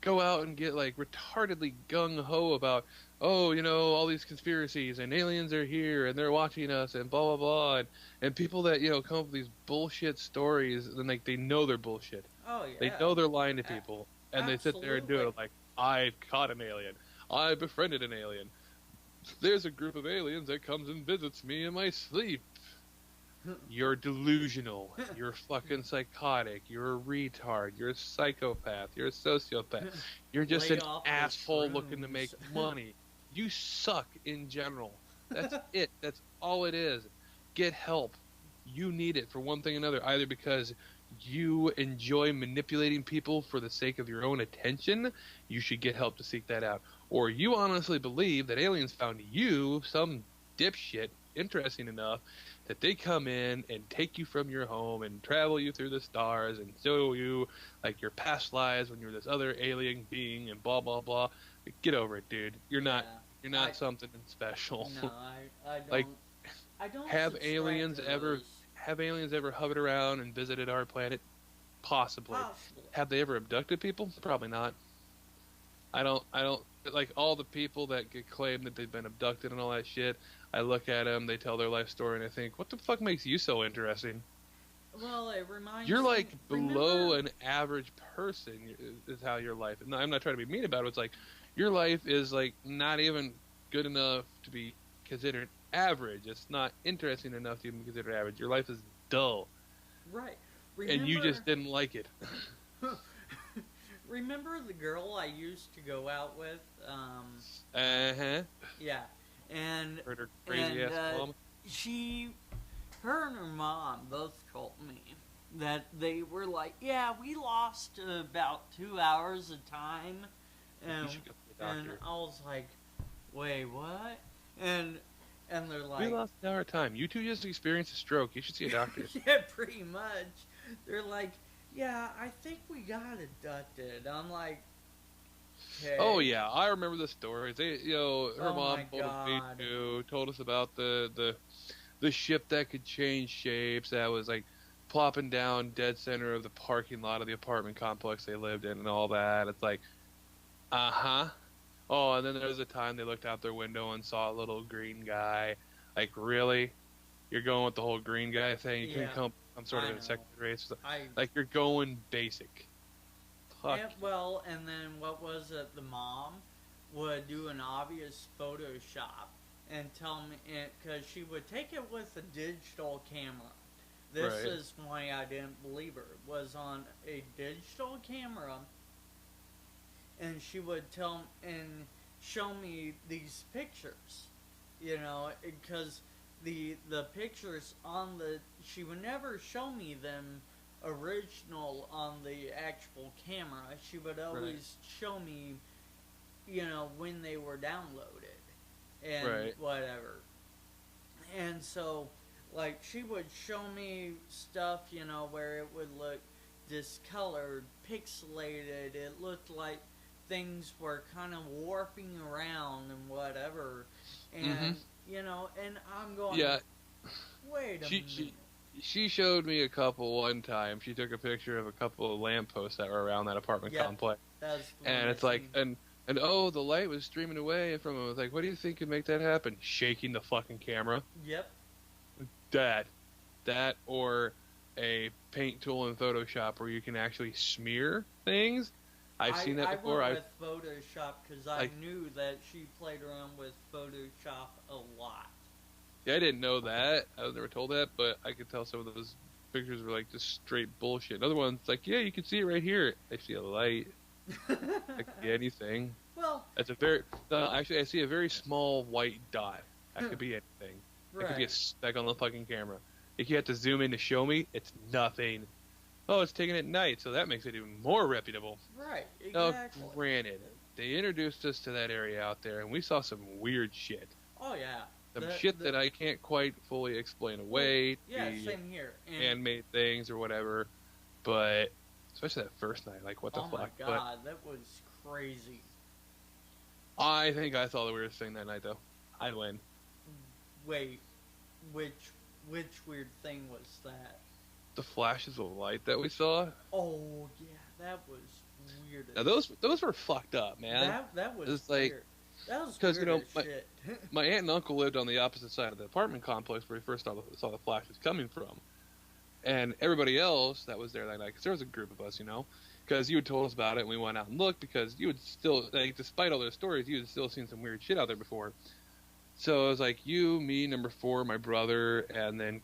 go out and get like retardedly gung ho about, oh, all these conspiracies and aliens are here and they're watching us and blah blah blah, and people that come up with these bullshit stories and like they know they're bullshit. Oh yeah. They know they're lying to people, and they sit there and do it Absolutely. like, I caught an alien, I befriended an alien. There's a group of aliens that comes and visits me in my sleep. You're delusional. You're fucking psychotic. You're a retard. You're a psychopath. You're a sociopath. You're just Lay an off the asshole looking to make shrooms. money. You suck in general. That's it. That's all it is. Get help. You need it for one thing or another, either because you enjoy manipulating people for the sake of your own attention, you should get help to seek that out. Or you honestly believe that aliens found you, some dipshit, interesting enough that they come in and take you from your home and travel you through the stars and show you like your past lives when you're this other alien being and blah blah blah. Get over it, dude. You're not something special. No, I don't. Like, I don't have subscribe aliens to ever those. have aliens ever hovered around and visited our planet? Possibly. Possible. Have they ever abducted people? Probably not. I don't like all the people that get claimed that they've been abducted and all that shit. I look at them, they tell their life story, and I think, what the fuck makes you so interesting? Well, it reminds You're me. like below Remember? an average person is how your life. No, I'm not trying to be mean about it. It's like your life is like not even good enough to be considered average. It's not interesting enough to even be considered average. Your life is dull, Right. and you Remember? just didn't like it. Remember the girl I used to go out with? Uh-huh. Yeah, and Heard her crazy ass mom. her and her mom both told me that they were like, yeah, we lost about 2 hours of time, You and should go to the and doctor. I was like, wait, what? And they're We like, lost an hour of time. You two just experienced a stroke. You should see a doctor. yeah, pretty much. They're like, yeah, I think we got abducted. I'm like, okay. Oh yeah, I remember the stories. They, her Oh mom my told us God. too. Told us about the ship that could change shapes. That was like plopping down dead center of the parking lot of the apartment complex they lived in and all that. It's like, uh-huh. Oh, and then there was a time they looked out their window and saw a little green guy. Like, really? You're going with the whole green guy thing? You Yeah, couldn't come some sort of I know. insect race? I Like, you're going basic. Fuck. well, and then what was it? The mom would do an obvious Photoshop and tell me, because she would take it with a digital camera. This Right. is why I didn't believe her. Was on a digital camera, and she would tell and show me these pictures, because the pictures on the she would never show me them original on the actual camera. She would always show me, when they were downloaded and Right. whatever. And so, like, she would show me stuff, where it would look discolored, pixelated. It looked like things were kind of warping around and whatever. And, and I'm going, Yeah. wait a minute. She showed me a couple one time. She took a picture of a couple of lampposts that were around that apartment Yep. complex. That's the And one it's I like, seen. and oh, the light was streaming away from him. I was like, what do you think could make that happen? Shaking the fucking camera. Yep. That or a paint tool in Photoshop where you can actually smear things. I've seen that before. I went with Photoshop because I like- knew that she played around with Photoshop a lot. Yeah, I didn't know that. I was never told that, but I could tell some of those pictures were like just straight bullshit. Other ones, like, yeah, you can see it right here. I see a light. I can see anything. Well, That's actually, I see a very small white dot. That could be anything. It could be a right. speck on the fucking camera. If you have to zoom in to show me, it's nothing. Oh, it's taken at night, so that makes it even more reputable. Right, Now, exactly. granted, they introduced us to that area out there, and we saw some weird shit. Oh, yeah. Some shit that I can't quite fully explain away. Yeah, the same here. And, handmade things or whatever, but especially that first night, like, what the oh fuck? my god, that was crazy. But I think I saw the weirdest thing that night, though. I'd win. Wait, which weird thing was that? The flashes of light that we saw. Oh, yeah, that was weird. Now those were fucked up, man. That was It's like- weird. That was 'cause, weird as shit. My aunt and uncle lived on the opposite side of the apartment complex where we first saw the flashes coming from. And everybody else that was there that night, because there was a group of us, because you had told us about it and we went out and looked because you would still, like, despite all those stories, you had still seen some weird shit out there before. So it was like you, me, number 4, my brother, and then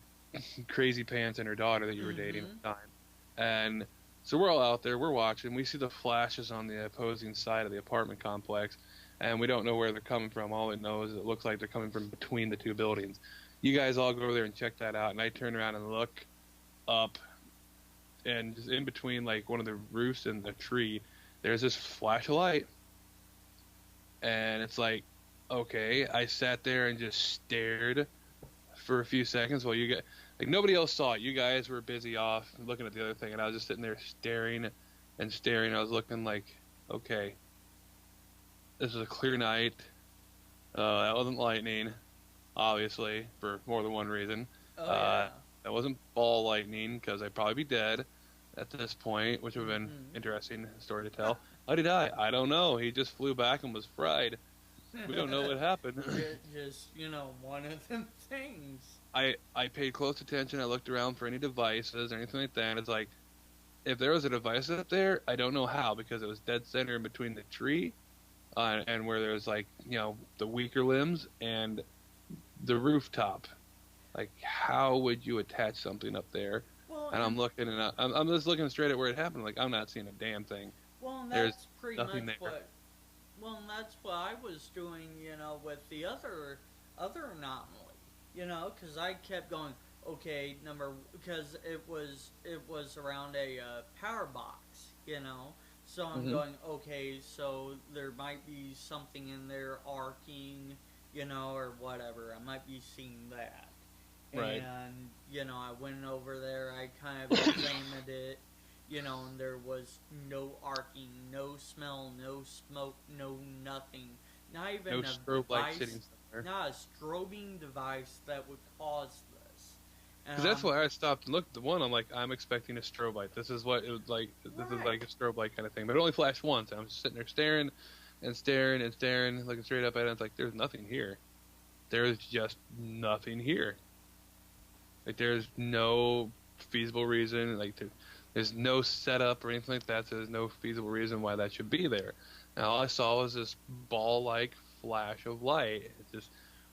Crazy Pants and her daughter that you were dating at the time. And so we're all out there, we're watching, we see the flashes on the opposing side of the apartment complex, and we don't know where they're coming from. All we know is it looks like they're coming from between the two buildings. You guys all go over there and check that out, and I turn around and look up, and just in between, like, one of the roofs and the tree, there's this flash of light. And it's like, okay, I sat there and just stared for a few seconds while you guys, like, nobody else saw it. You guys were busy off looking at the other thing, and I was just sitting there staring and staring. I was looking like, okay, this was a clear night. That wasn't lightning, obviously, for more than one reason. Oh, yeah. That wasn't ball lightning, because I'd probably be dead at this point, which would have been Mm-hmm. interesting story to tell. How did he die? I don't know. He just flew back and was fried. We don't know what happened. Just, one of them things. I paid close attention. I looked around for any devices or anything like that. It's like, if there was a device up there, I don't know how, because it was dead center in between the tree and where there's like, the weaker limbs and the rooftop. Like, how would you attach something up there? Well, And I'm looking, and I'm just looking straight at where it happened. Like, I'm not seeing a damn thing. well, and There's that's pretty nothing much there. what. Well, and that's what I was doing, with the other anomaly, because I kept going. Okay, because it was around a power box, So I'm Hmm. going. Okay, so there might be something in there arcing, or whatever. I might be seeing that. Right. And I went over there. I kind of examined it, and there was no arcing, no smell, no smoke, no nothing. Not even No a strobe light device, sitting somewhere. not a strobing device that would cause this. And Because that's why I stopped and looked at the one. I'm like, I'm expecting a strobe light. This is what it was like. This is Right. like a strobe light kind of thing. But it only flashed once. And I'm just sitting there staring and staring and staring, looking straight up at it. It's like, there's nothing here. There's just nothing here. Like, there's no feasible reason. Like, there's no setup or anything like that. So there's no feasible reason why that should be there. And all I saw was this ball-like flash of light. It's this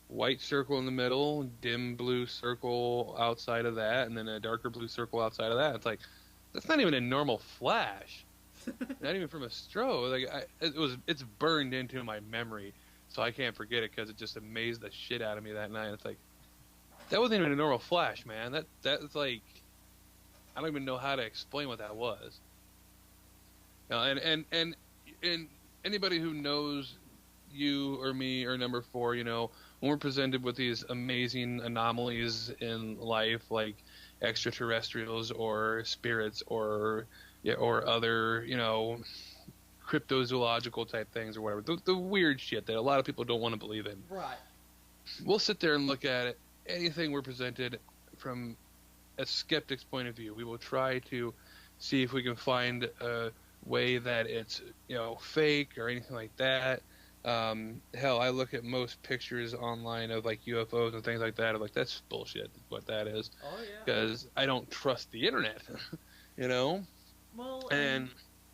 white circle in the middle, dim blue circle outside of that, and then a darker blue circle outside of that. It's like, that's not even a normal flash. Not even from a strobe. Like, it's burned into my memory, so I can't forget it, because it just amazed the shit out of me that night. It's like, that wasn't even a normal flash, man. That's like, I don't even know how to explain what that was. And anybody who knows you or me or number four, when we're presented with these amazing anomalies in life, like extraterrestrials or spirits or other, cryptozoological type things or whatever, the weird shit that a lot of people don't want to believe in. Right. We'll sit there and look at it. Anything we're presented from a skeptic's point of view. We will try to see if we can find a way that it's, fake or anything like that. Hell, I look at most pictures online of like UFOs and things like that. I'm like, that's bullshit. What that is, Oh yeah. because I don't trust the internet. you know. Well, And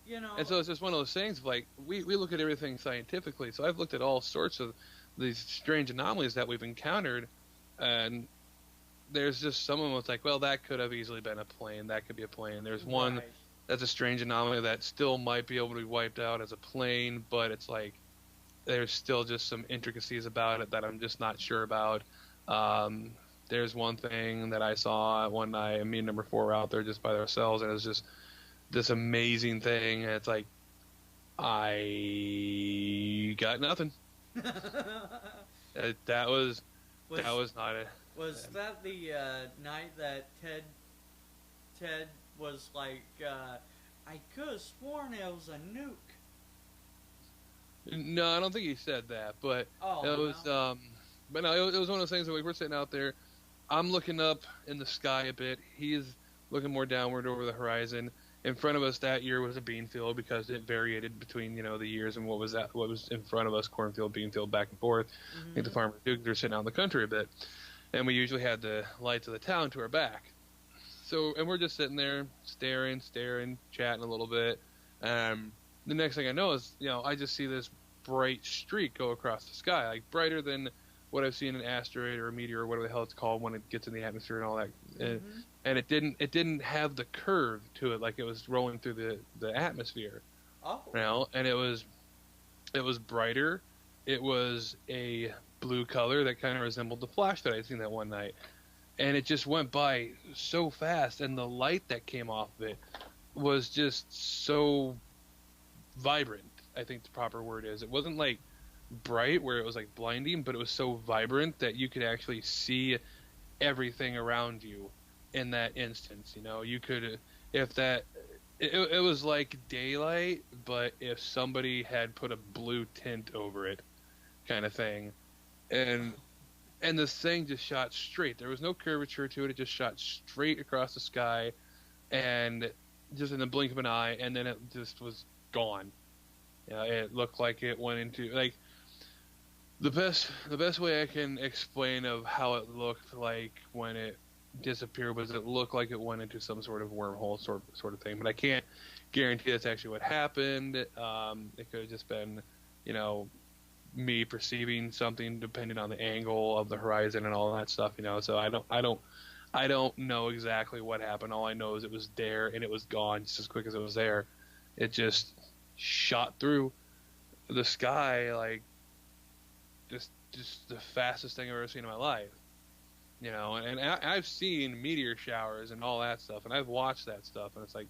you know. and so it's just one of those things. Of like, we look at everything scientifically. So I've looked at all sorts of these strange anomalies that we've encountered, and there's just some of them. It's like, well, that could have easily been a plane. That could be a plane. There's one Right. that's a strange anomaly that still might be able to be wiped out as a plane, but it's like there's still just some intricacies about it that I'm just not sure about. There's one thing that I saw one night, and me and number four were out there just by ourselves, and it was just this amazing thing, and it's like, I got nothing. That was not it. Was that the night that Ted was like, I could have sworn it was a nuke. No, I don't think he said that, but Oh, it was. no. But no, it was one of those things that we're sitting out there. I'm looking up in the sky a bit. He's looking more downward over the horizon. In front of us that year was a bean field, because it varied between the years and what was in front of us, cornfield, bean field, back and forth. I think the farmers were sitting out in the country a bit, and we usually had the lights of the town to our back. So, and we're just sitting there staring, chatting a little bit. The next thing I know is, I just see this bright streak go across the sky, like brighter than what I've seen an asteroid or a meteor or whatever the hell it's called when it gets in the atmosphere and all that. And it didn't have the curve to it like it was rolling through the atmosphere. Oh. And it was brighter. It was a blue color that kind of resembled the flash that I'd seen that one night. And it just went by so fast, and the light that came off of it was just so vibrant, I think the proper word is. It wasn't like bright where it was like blinding, but it was so vibrant that you could actually see everything around you in that instance. You could, if that, it was like daylight, but if somebody had put a blue tint over it, kind of thing. And and this thing just shot straight. There was no curvature to it. It just shot straight across the sky, and just in the blink of an eye, and then it just was gone. It looked like it went into like the best way I can explain of how it looked like when it disappeared was it looked like it went into some sort of wormhole sort of thing. But I can't guarantee that's actually what happened. It could have just been, you know, me perceiving something depending on the angle of the horizon and all that stuff. So I don't know exactly what happened. All I know is it was there and it was gone just as quick as it was there. It just shot through the sky like just the fastest thing I've ever seen in my life. And I've seen meteor showers and all that stuff, and I've watched that stuff, and it's like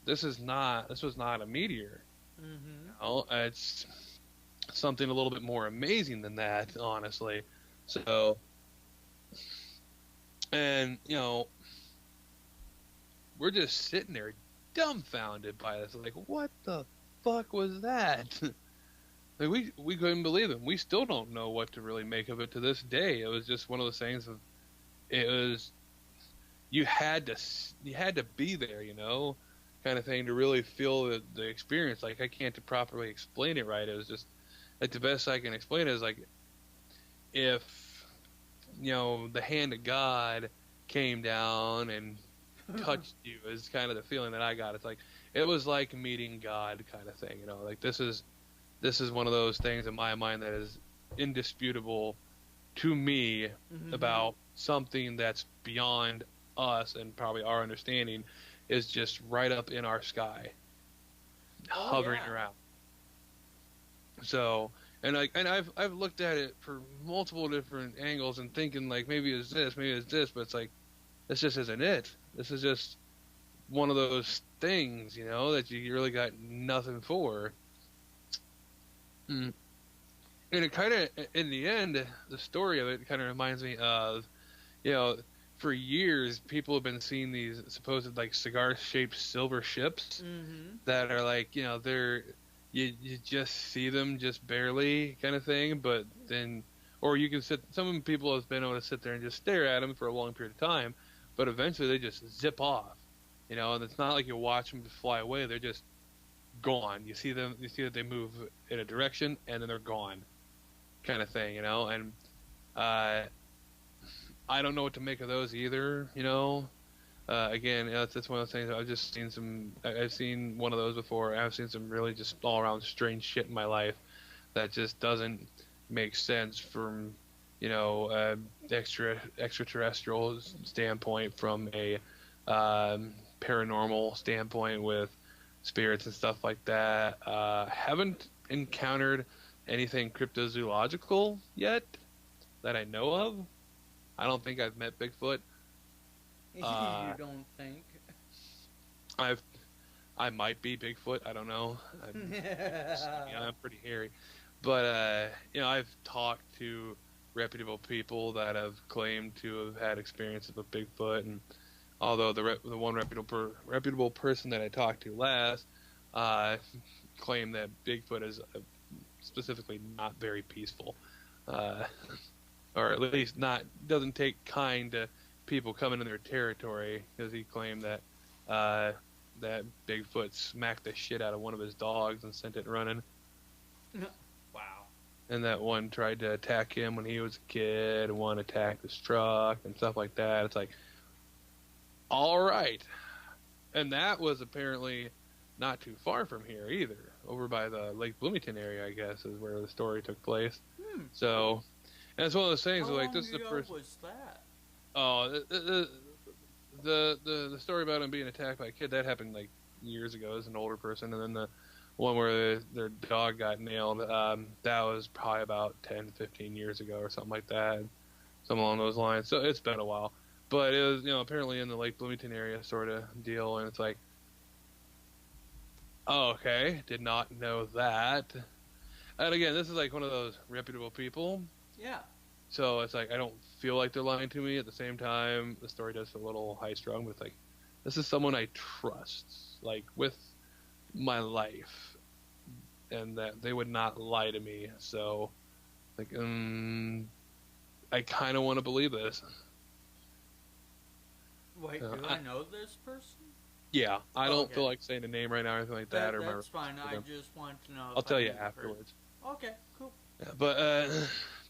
this was not a meteor. It's something a little bit more amazing than that, honestly. So, and we're just sitting there dumbfounded by this, like, what the fuck was that? Like, we couldn't believe it. We still don't know what to really make of it to this day. It was just one of those things of, it was, you had to be there, kind of thing, to really feel the experience. Like, I can't properly explain it right. It was just like, the best I can explain it is like, if the hand of God came down and touched you, is kind of the feeling that I got. It's like, it was like meeting God kind of thing. Like, this is one of those things in my mind that is indisputable to me about something that's beyond us and probably our understanding, is just right up in our sky, hovering around. So, and I've looked at it for multiple different angles and thinking like, maybe it's this, but it's like, this just isn't it. This is just one of those things, that you really got nothing for. And it kind of, in the end, the story of it kind of reminds me of, for years people have been seeing these supposed like cigar-shaped silver ships that are like, they're, you just see them just barely kind of thing, but then, or you can some people have been able to sit there and just stare at them for a long period of time, but eventually they just zip off, and it's not like you watch them fly away. They're just gone. You see that they move in a direction and then they're gone, kind of thing, and I don't know what to make of those either. Again, that's one of those things. I've seen one of those before. I've seen some really just all around strange shit in my life that just doesn't make sense from extraterrestrial standpoint, from a paranormal standpoint with spirits and stuff like that. Haven't encountered anything cryptozoological yet that I know of. I don't think I've met Bigfoot. You don't think? I might be Bigfoot. I don't know. I'm pretty hairy, but I've talked to reputable people that have claimed to have had experiences with Bigfoot, and although the one reputable person that I talked to last claimed that Bigfoot is specifically not very peaceful, or at least doesn't take kind to people coming in their territory, because he claimed that that Bigfoot smacked the shit out of one of his dogs and sent it running. Wow. And that one tried to attack him when he was a kid, and one attacked his truck and stuff like that. It's like, all right. And that was apparently not too far from here either. Over by the Lake Bloomington area, I guess, is where the story took place. So, and it's one of those things. How like, long this is the ago first. was that? Oh, the story about him being attacked by a kid, that happened like years ago as an older person, and then the one where their dog got nailed, that was probably about 10, 15 years ago or something like that, something along those lines. So it's been a while. But it was, apparently in the Lake Bloomington area sort of deal, and it's like, oh, okay, did not know that. And again, this is like one of those reputable people. Yeah. So it's like, I don't feel like they're lying to me. At the same time, the story does feel a little high-strung, but it's like, this is someone I trust, like, with my life, and that they would not lie to me. So, like, I I kind of want to believe this. Wait, do I know this person? Yeah, I don't Okay. feel like saying a name right now or anything like that. That's fine. I just want to know. I'll If tell I you knew the person. afterwards. Okay, cool. Yeah, but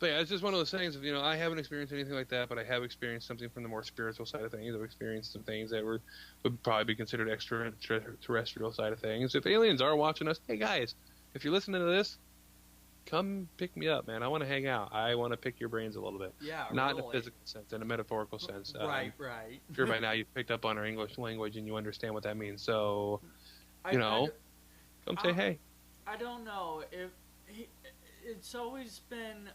yeah, it's just one of those things. I haven't experienced anything like that, but I have experienced something from the more spiritual side of things. I've experienced some things that would probably be considered extraterrestrial side of things. If aliens are watching us, hey guys, if you're listening to this, come pick me up, man. I want to hang out. I want to pick your brains a little bit. Yeah, not really. in a physical sense, in a metaphorical sense. Right. I'm sure by now you've picked up on our English language and you understand what that means. So, come say hey. I don't know if it's always been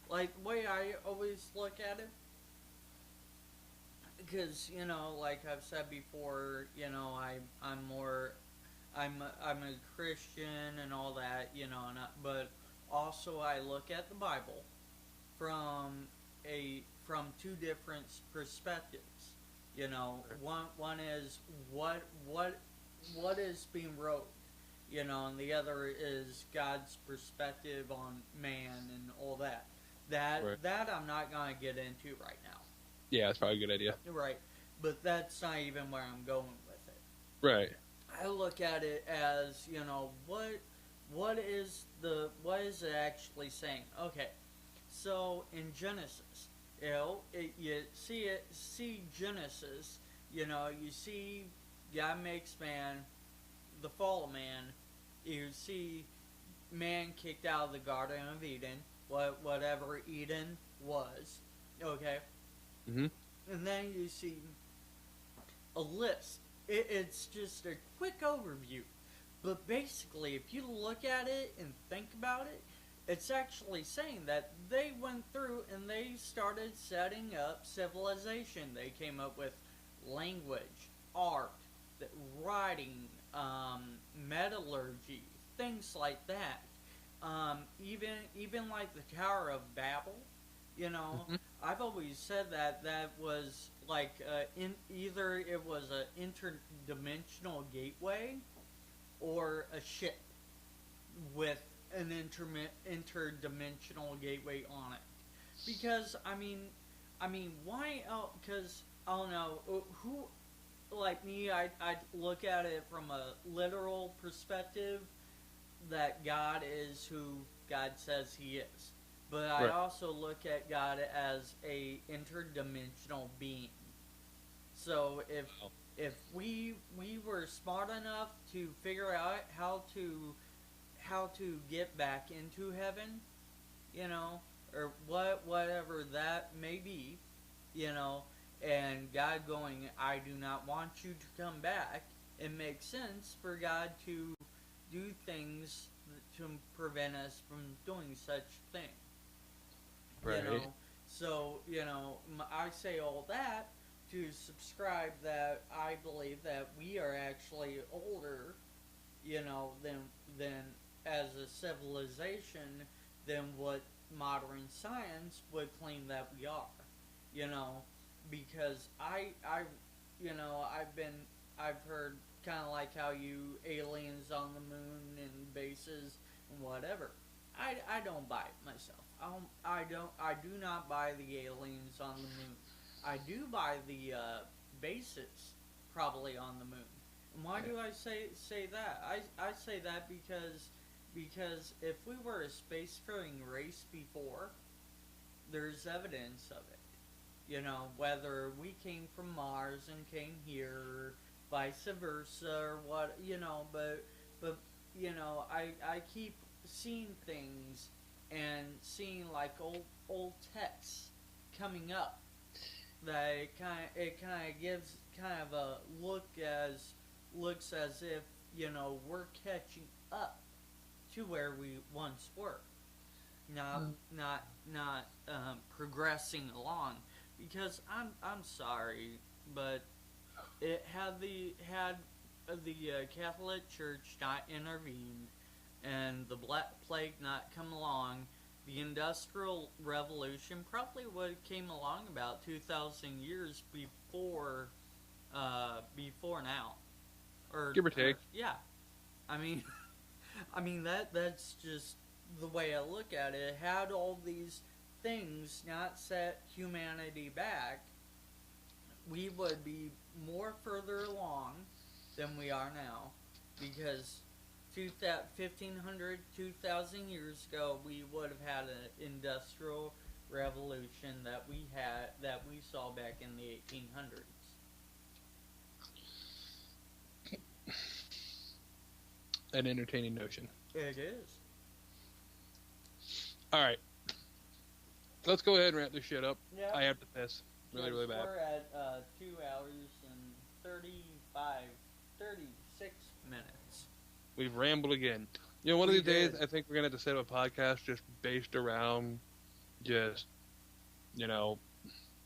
like the way I always look at it, because like I've said before, I'm a Christian and all that, but also I look at the Bible from two different perspectives. One is what is being wrote, and the other is God's perspective on man and all that. That I'm not gonna get into right now. Yeah, that's probably a good idea. Right, but that's not even where I'm going with it. Right. I look at it as, what is it actually saying? Okay, so in Genesis, you see Genesis, you see God makes man, the fall of man, you see man kicked out of the Garden of Eden, whatever Eden was, okay? Mm-hmm. And then you see a list. It's just a quick overview. But basically, if you look at it and think about it, it's actually saying that they went through and they started setting up civilization. They came up with language, art, writing, metallurgy, things like that. Even like the Tower of Babel, Mm-hmm. I've always said that was like either it was an interdimensional gateway or a ship with an interdimensional gateway on it. Because I mean, why else? Because I don't know who. Like me, I look at it from a literal perspective that God is who God says He is. But I also look at God as a interdimensional being. So if we were smart enough to figure out how to get back into heaven, or whatever that may be, and God going, I do not want you to come back, it makes sense for God to do things to prevent us from doing such things. Right. So, I say all that to subscribe that I believe that we are actually older, than as a civilization than what modern science would claim that we are, because I've heard kind of like how you aliens on the moon and bases and whatever. I don't buy it myself. I do not buy the aliens on the moon. I do buy the bases probably on the moon. And why do I say that? I say that because if we were a spacefaring race before, there's evidence of it. Whether we came from Mars and came here, or vice versa, or what, but I keep seeing things and seeing like old texts coming up that it kind of gives kind of a looks as if we're catching up to where we once were, not progressing along, because I'm sorry, but it had the Catholic Church not intervened and the Black Plague not come along, the Industrial Revolution probably would have came along about 2,000 years before now, or give or take. Yeah, I mean, that's just the way I look at it. It had all these things not set humanity back, we would be more further along than we are now. Because 1,500, 2,000 years ago, we would have had an industrial revolution that we saw back in the 1800s. An entertaining notion. It is. All right. Let's go ahead and wrap this shit up. Yep. I have to piss. Really bad. We're at 2 hours and 36 minutes. We've rambled again. You know, one of these days, I think we're going to have to set up a podcast just based around just, you know,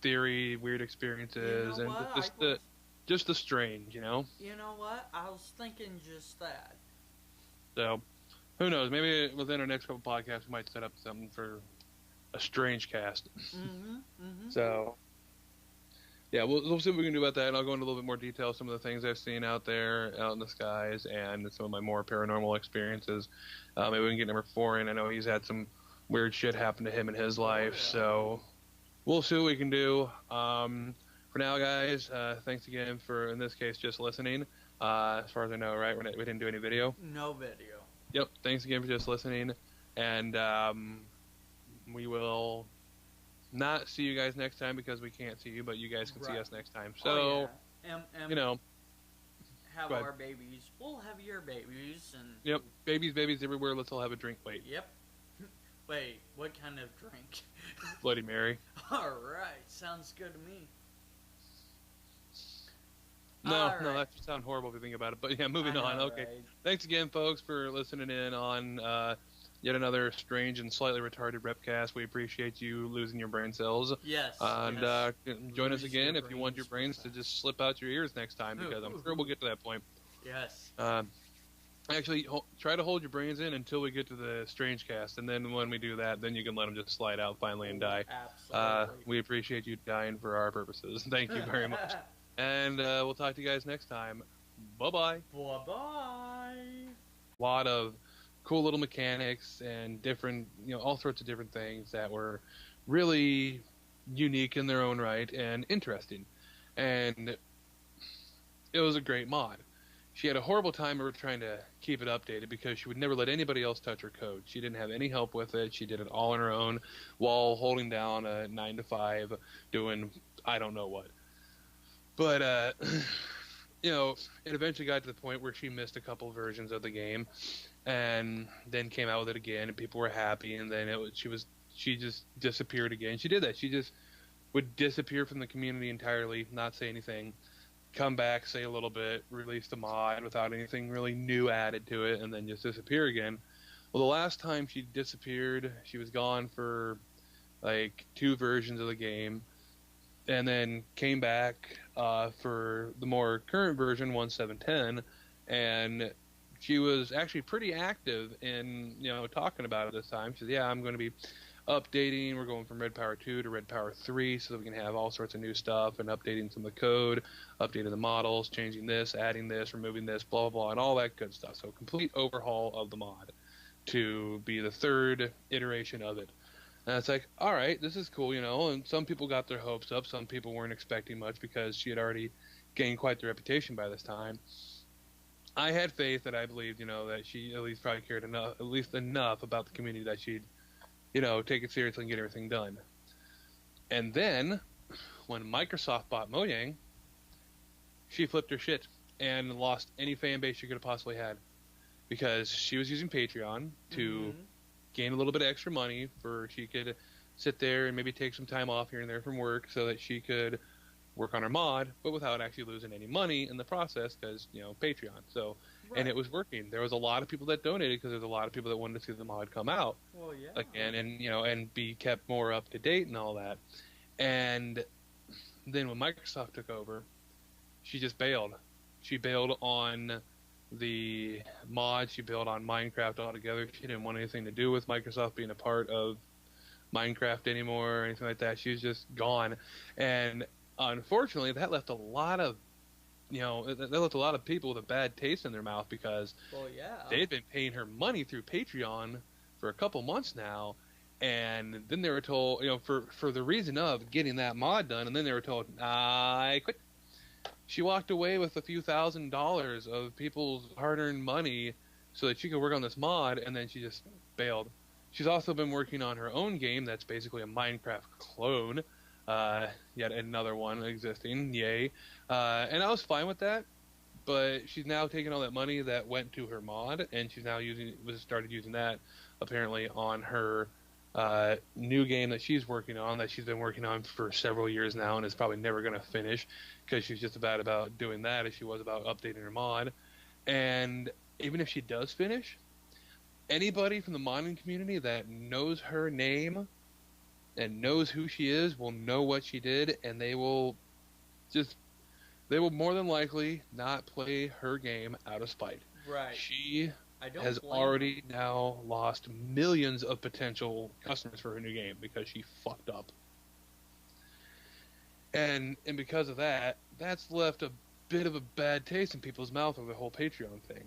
theory, weird experiences, you know and just the strange, you know? You know what? I was thinking just that. So, who knows? Maybe within our next couple podcasts, we might set up something for a strange cast. Mm-hmm. Mm-hmm. So, yeah, we'll see what we can do about that, and I'll go into a little bit more detail, some of the things I've seen out there, out in the skies, and some of my more paranormal experiences. Maybe we can get number 4 in. I know he's had some weird shit happen to him in his life, so we'll see what we can do. For now, guys, thanks again for, in this case, just listening. As far as I know, right? We didn't do any video? No video. Yep, thanks again for just listening, and we will not see you guys next time because we can't see you, but you guys can see us next time. So, you know, have our babies. We'll have your babies. And yep, babies everywhere. Let's all have a drink. Wait. Yep. Wait, what kind of drink? Bloody Mary. All right, sounds good to me. No, that sounds horrible if you think about it. But yeah, moving on. Okay. Right. Thanks again, folks, for listening in on yet another strange and slightly retarded WREPCast. We appreciate you losing your brain cells. Yes. And join us again if you want your brains to just slip out your ears next time, because I'm sure we'll get to that point. Yes. Actually, try to hold your brains in until we get to the strange cast, and then when we do that, then you can let them just slide out finally and die. Absolutely. We appreciate you dying for our purposes. Thank you very much. And we'll talk to you guys next time. Bye-bye. Bye-bye. A lot of cool little mechanics and different, you know, all sorts of different things that were really unique in their own right and interesting. And it was a great mod. She had a horrible time of trying to keep it updated because she would never let anybody else touch her code. She didn't have any help with it. She did it all on her own while holding down a 9 to 5 doing I don't know what. But, you know, it eventually got to the point where she missed a couple versions of the game and then came out with it again, and people were happy, and then she just disappeared again. She did that. She just would disappear from the community entirely, not say anything, come back, say a little bit, release the mod without anything really new added to it, and then just disappear again. Well, the last time she disappeared, she was gone for like 2 versions of the game, and then came back for the more current version, 1.7.10, and she was actually pretty active in, you know, talking about it this time. She said, yeah, I'm going to be updating. We're going from Red Power 2 to Red Power 3 so that we can have all sorts of new stuff, and updating some of the code, updating the models, changing this, adding this, removing this, blah, blah, blah, and all that good stuff. So complete overhaul of the mod to be the 3rd iteration of it. And it's like, all right, this is cool, you know, and some people got their hopes up. Some people weren't expecting much because she had already gained quite the reputation by this time. I had faith that I believed, you know, that she at least probably cared enough, at least enough about the community that she'd, you know, take it seriously and get everything done. And then, when Microsoft bought Mojang, she flipped her shit and lost any fan base she could have possibly had. Because she was using Patreon to gain a little bit of extra money for she could sit there and maybe take some time off here and there from work so that she could work on her mod, but without actually losing any money in the process because, you know, Patreon. So, right. And it was working. There was a lot of people that donated because there's a lot of people that wanted to see the mod come out again and, you know, and be kept more up to date and all that. And then when Microsoft took over, she just bailed. She bailed on the mod. She bailed on Minecraft altogether. She didn't want anything to do with Microsoft being a part of Minecraft anymore or anything like that. She was just gone. And unfortunately, that left a lot of, you know, that left a lot of people with a bad taste in their mouth because they had been paying her money through Patreon for a couple months now, And then they were told, for the reason of getting that mod done, and then they were told, I quit. She walked away with a few $1,000s of people's hard-earned money so that she could work on this mod, and then she just bailed. She's also been working on her own game that's basically a Minecraft clone, yet another one existing, yay. And I was fine with that, but she's now taken all that money that went to her mod, and she's now started using that apparently on her new game that she's working on, that she's been working on for several years now, and is probably never going to finish because she's just about doing that as she was about updating her mod. And even if she does finish, anybody from the modding community that knows her name and knows who she is will know what she did, and they will more than likely not play her game out of spite. Right. She has already now lost millions of potential customers for her new game because she fucked up. And because of that, that's left a bit of a bad taste in people's mouth over the whole Patreon thing.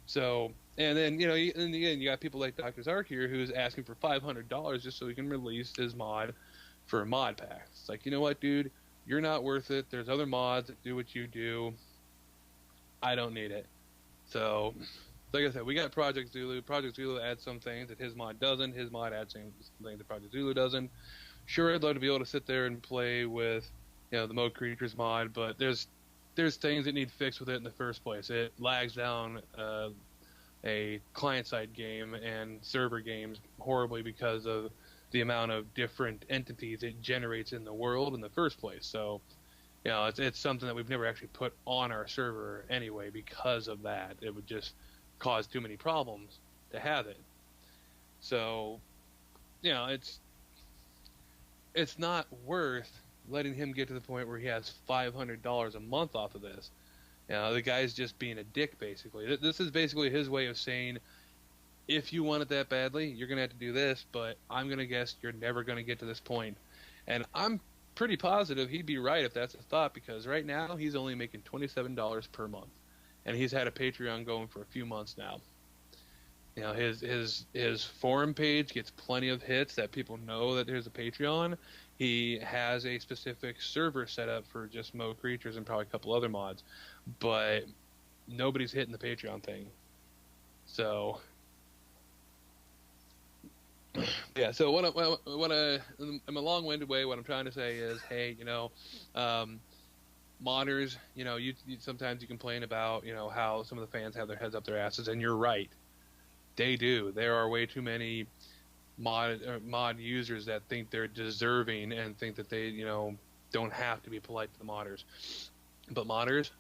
So, and then, in the end, you got people like Dr. Zark here who's asking for $500 just so he can release his mod for a mod pack. It's like, you know what, dude? You're not worth it. There's other mods that do what you do. I don't need it. So, like I said, we got Project Zulu. Project Zulu adds some things that his mod doesn't. His mod adds some things that Project Zulu doesn't. Sure, I'd love to be able to sit there and play with, the Mo Creatures mod, but there's things that need fixed with it in the first place. It lags down a client-side game and server games horribly because of the amount of different entities it generates in the world in the first place. So, it's something that we've never actually put on our server anyway because of that. It would just cause too many problems to have it. So, it's not worth letting him get to the point where he has $500 a month off of this. The guy's just being a dick, basically. This is basically his way of saying, if you want it that badly, you're going to have to do this, but I'm going to guess you're never going to get to this point. And I'm pretty positive he'd be right if that's his thought, because right now he's only making $27 per month. And he's had a Patreon going for a few months now. His forum page gets plenty of hits that people know that there's a Patreon. He has a specific server set up for just Mo Creatures and probably a couple other mods, but nobody's hitting the Patreon thing. So, yeah. So in a long-winded way, what I'm trying to say is, hey, modders, you sometimes you complain about, how some of the fans have their heads up their asses, and you're right. They do. There are way too many mod users that think they're deserving and think that they, don't have to be polite to the modders. But modders,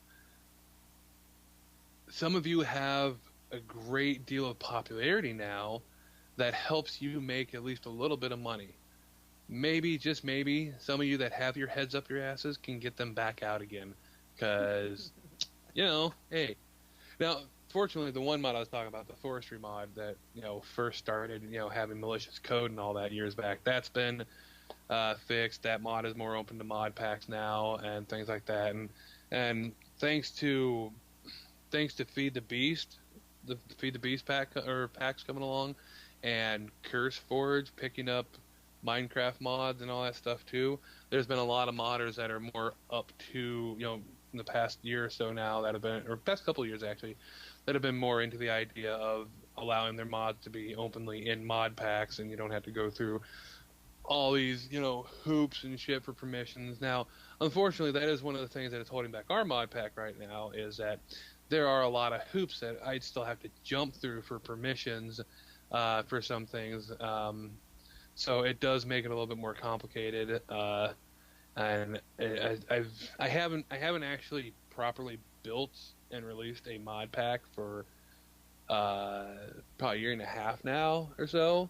some of you have a great deal of popularity now that helps you make at least a little bit of money. Maybe, just maybe, some of you that have your heads up your asses can get them back out again. Because, hey. Now, fortunately, the one mod I was talking about, the forestry mod that, first started, having malicious code and all that years back, that's been fixed. That mod is more open to mod packs now and things like that. And thanks to Feed the Beast, the Feed the Beast packs coming along, and Curse Forge picking up Minecraft mods and all that stuff too, there's been a lot of modders that are more up to, in the past year or so now that have been, or past couple of years actually, that have been more into the idea of allowing their mods to be openly in mod packs, and you don't have to go through all these, hoops and shit for permissions. Now, unfortunately, that is one of the things that is holding back our mod pack right now, is that there are a lot of hoops that I'd still have to jump through for permissions for some things. So it does make it a little bit more complicated. And I haven't actually properly built and released a mod pack for probably a year and a half now or so.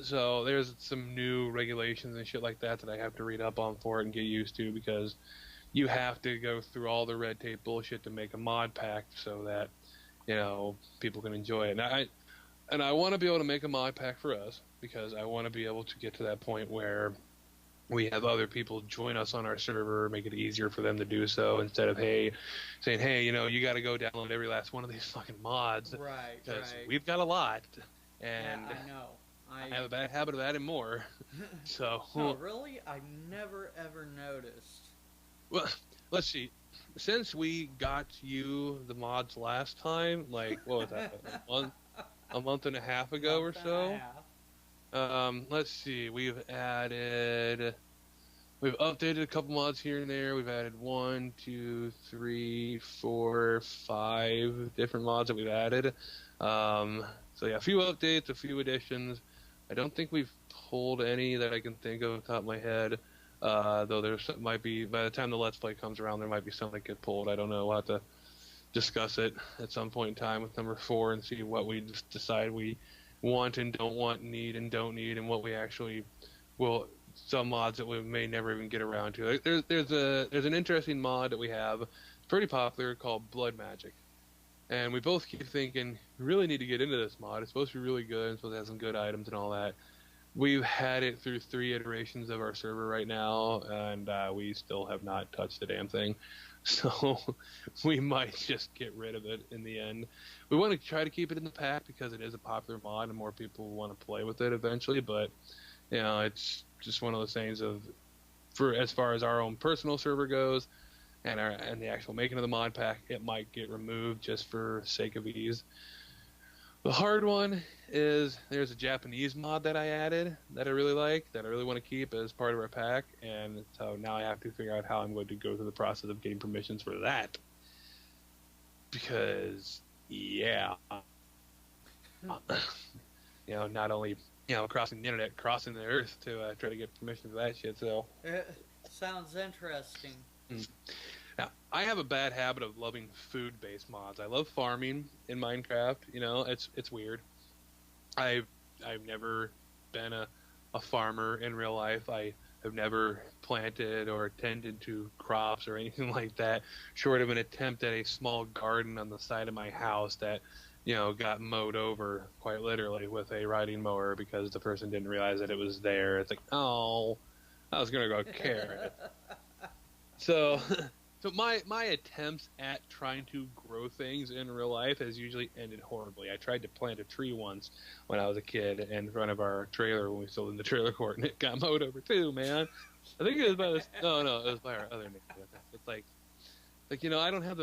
So there's some new regulations and shit like that I have to read up on for it and get used to, because you have to go through all the red tape bullshit to make a mod pack so that people can enjoy it. And I want to be able to make a mod pack for us, because I want to be able to get to that point where we have other people join us on our server, make it easier for them to do so, instead of saying, hey, you got to go download every last one of these fucking mods. Right, because we've got a lot. And yeah, I know. I have a bad habit of adding more. So, No, really? I never ever noticed. well, let's see. Since we got you the mods last time, like what was that, a month and a half ago or Month and a so? half. Let's see. We've updated a couple mods here and there. We've added 1, 2, 3, 4, 5 different mods that we've added. So yeah, a few updates, a few additions. I don't think we've pulled any that I can think of off the top of my head. Though might be, by the time the Let's Play comes around, there might be some that get pulled. I don't know. We'll have to discuss it at some point in time with number 4 and see what we just decide we want and don't want, need and don't need, and what we actually will. Some mods that we may never even get around to. There's an interesting mod that we have, it's pretty popular, called Blood Magic, and we both keep thinking we really need to get into this mod. It's supposed to be really good. It's supposed to have some good items and all that. We've had it through 3 iterations of our server right now, and we still have not touched the damn thing. So we might just get rid of it in the end. We want to try to keep it in the pack because it is a popular mod and more people will want to play with it eventually, but it's just one of those things for as far as our own personal server goes and the actual making of the mod pack, it might get removed just for sake of ease. The hard one is there's a Japanese mod that I added that I really like, that I really want to keep as part of our pack, and so now I have to figure out how I'm going to go through the process of getting permissions for that. Because, not only, crossing the internet, crossing the earth to try to get permission for that shit, so. It sounds interesting. Now, I have a bad habit of loving food-based mods. I love farming in Minecraft. It's weird. I've never been a farmer in real life. I have never planted or tended to crops or anything like that, short of an attempt at a small garden on the side of my house that, got mowed over quite literally with a riding mower because the person didn't realize that it was there. It's like, oh, I was going to go carrot. So my attempts at trying to grow things in real life has usually ended horribly. I tried to plant a tree once when I was a kid in front of our trailer when we still in the trailer court, and it got mowed over too, man. I think it was by it was by our other neighbor. It's like I don't have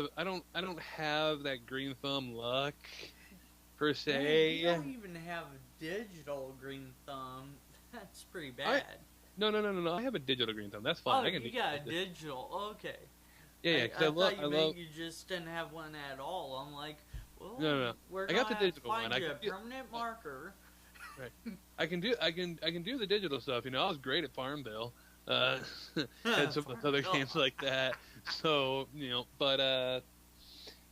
that green thumb luck per se. You don't even have a digital green thumb. That's pretty bad. No. I have a digital green thumb. That's fine. Oh, you got a digital. Okay. Yeah, I thought you just didn't have one at all. I'm like, well, no. We're I got the digital find one. you a permanent marker. Right. I can do the digital stuff. I was great at Farmville, and some other games like that. So but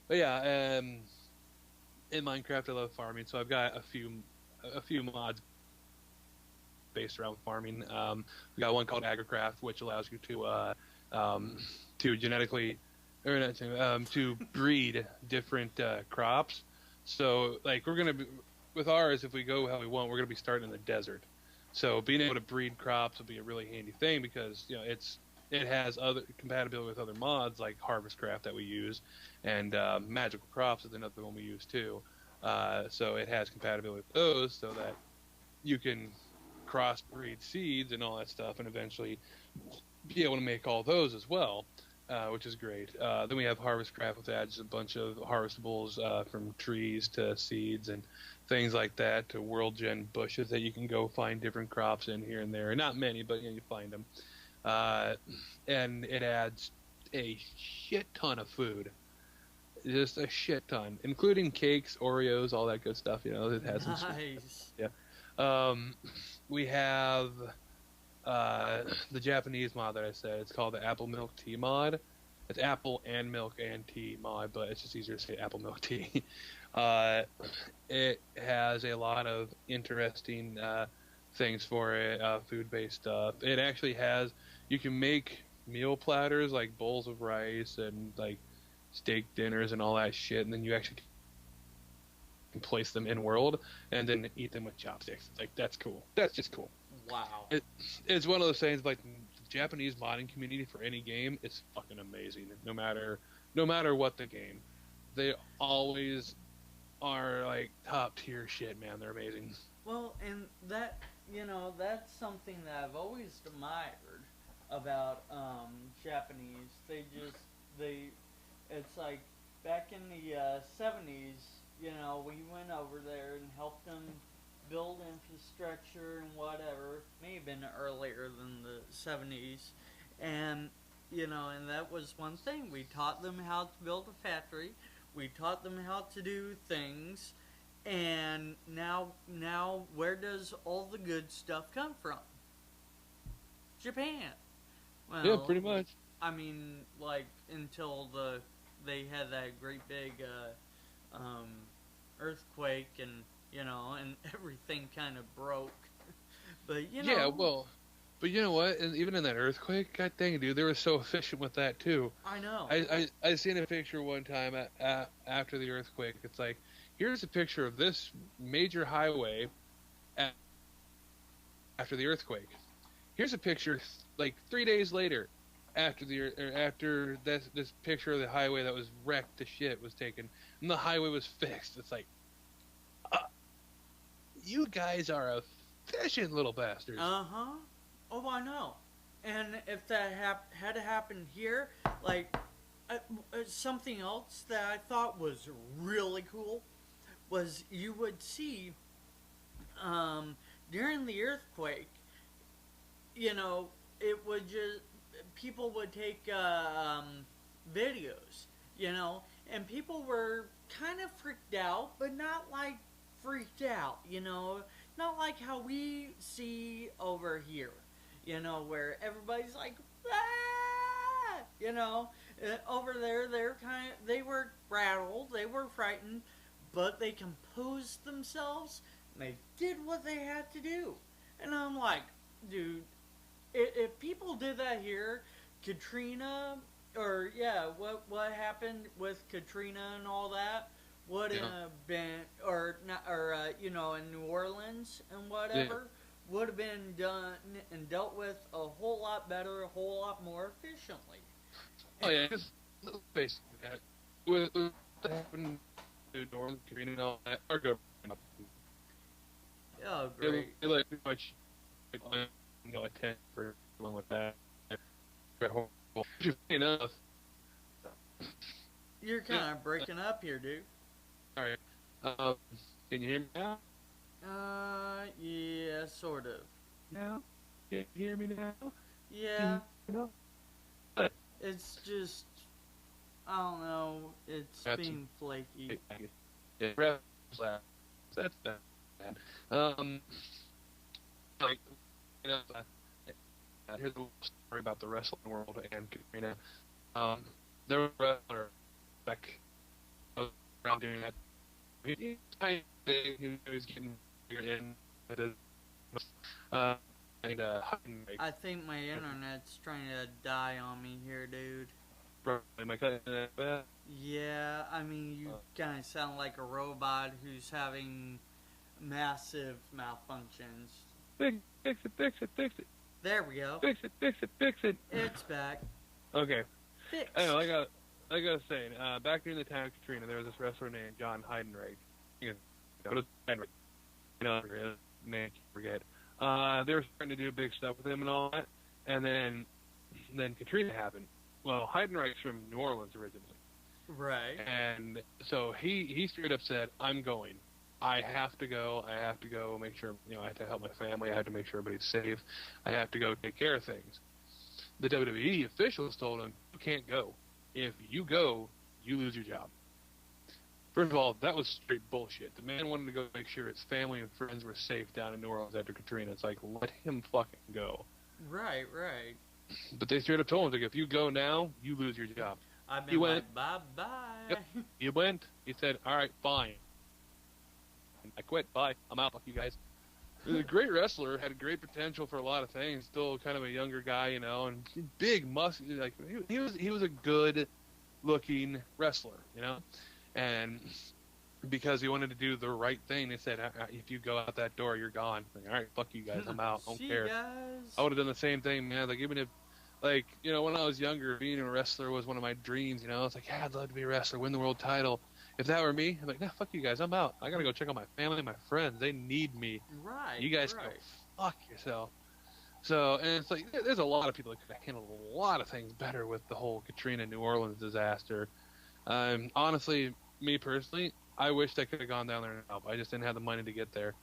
yeah, in Minecraft I love farming. So I've got a few mods based around farming. We got one called AgriCraft, which allows you to genetically, or not to breed different crops. So like we're gonna be with ours, if we go how we want, we're gonna be starting in the desert. So being able to breed crops will be a really handy thing because it has other compatibility with other mods like HarvestCraft that we use, and Magical Crops is another one we use too. So it has compatibility with those, so that you can crossbreed seeds and all that stuff, and eventually be able to make all those as well, which is great. Then we have HarvestCraft, which adds a bunch of harvestables from trees to seeds and things like that, to world gen bushes that you can go find different crops in here and there. Not many, but you find them. And it adds a shit ton of food. Just a shit ton, including cakes, Oreos, all that good stuff. It has some Nice. Yeah. We have the Japanese mod that I said. It's called the Apple Milk Tea mod. It's apple and milk and tea mod, but it's just easier to say apple milk tea. It has a lot of interesting things for it, food-based stuff. It actually has, you can make meal platters like bowls of rice and like steak dinners and all that shit, and then you actually can place them in world and then eat them with chopsticks. It's like, that's cool. That's just cool. Wow. It's one of those things, like, the Japanese modding community for any game is fucking amazing. No matter what the game, they always are like top tier shit, man. They're amazing. Well, and that, that's something that I've always admired about Japanese. They, it's like back in the 70s, we went over there and helped them build infrastructure and whatever. May have been earlier than the 70s. And, and that was one thing. We taught them how to build a factory, we taught them how to do things, and now where does all the good stuff come from? Japan. Yeah, Well, pretty much. I mean, like until they had that great big um, earthquake, and and everything kind of broke. But Yeah, well, but you know what? And even in that earthquake, god dang it, dude, they were so efficient with that too. I know. I seen a picture one time after the earthquake. It's like, here's a picture of this major highway after the earthquake. Here's a picture like 3 days later after this picture of the highway that was wrecked to shit was taken, and the highway was fixed. It's like, uh, you guys are efficient little bastards. Uh-huh. Oh, I know. And if that had happened here, like something else that I thought was really cool was you would see during the earthquake, it would just people would take videos, and people were kind of freaked out, but not like freaked out, not like how we see over here, where everybody's like, ah! Over there they were rattled, they were frightened, but they composed themselves and they did what they had to do. And I'm like, dude, if people did that here, Katrina, or yeah, what happened with Katrina and all that would have been, or not, or in New Orleans and whatever, would have been done and dealt with a whole lot better, a whole lot more efficiently. Oh yeah, just basically that. With what happened to Northern Korea and all that, our government. Oh, great. They like pretty much attend for dealing with that. Horrible. Enough. You're kind of breaking up here, dude. All right. Can you hear me now? Yeah, sort of. Now? Can you hear me now? Yeah. No. It's just, I don't know. It's being flaky. Yeah, that's bad. Like, here's a little story about the wrestling world and Katrina. There was a wrestler back around doing that. He was getting bigger in. I think my internet's trying to die on me here, dude. Am I cutting that bad? Yeah, I mean, you kind of sound like a robot who's having massive malfunctions. Fix it. There we go. Fix it. It's back. Okay. Fixed. Anyway, like I was saying, back during the time of Katrina, there was this wrestler named John Heidenreich. Name, forget. They were starting to do big stuff with him and all that, and then Katrina happened. Well, Heidenreich's from New Orleans originally. Right. And so he straight up said, I'm going. I have to go. I have to go make sure, I have to help my family. I have to make sure everybody's safe. I have to go take care of things. The WWE officials told him, you can't go. If you go, you lose your job. First of all, that was straight bullshit. The man wanted to go make sure his family and friends were safe down in New Orleans after Katrina. It's like, let him fucking go. Right. But they straight up told him, like, if you go now, you lose your job. He went, bye-bye. Yep. He went. He said, all right, fine. I quit. Bye. I'm out. Fuck you guys. He was a great wrestler. Had great potential for a lot of things. Still kind of a younger guy, and big, muscular. Like he was a good-looking wrestler, and because he wanted to do the right thing, they said, if you go out that door, you're gone. Like, all right, fuck you guys. I'm out. I don't care. Guys. I would have done the same thing, man. Like even if. When I was younger, being a wrestler was one of my dreams, It's like, yeah, I'd love to be a wrestler, win the world title. if that were me, I'm like, nah, fuck you guys, I'm out. I gotta go check on my family, my friends. They need me. Right, You guys go right. fuck yourself. So, and it's like, there's a lot of people that could have handled a lot of things better with the whole Katrina New Orleans disaster. Honestly, me personally, I wished I could have gone down there and help. I just didn't have the money to get there.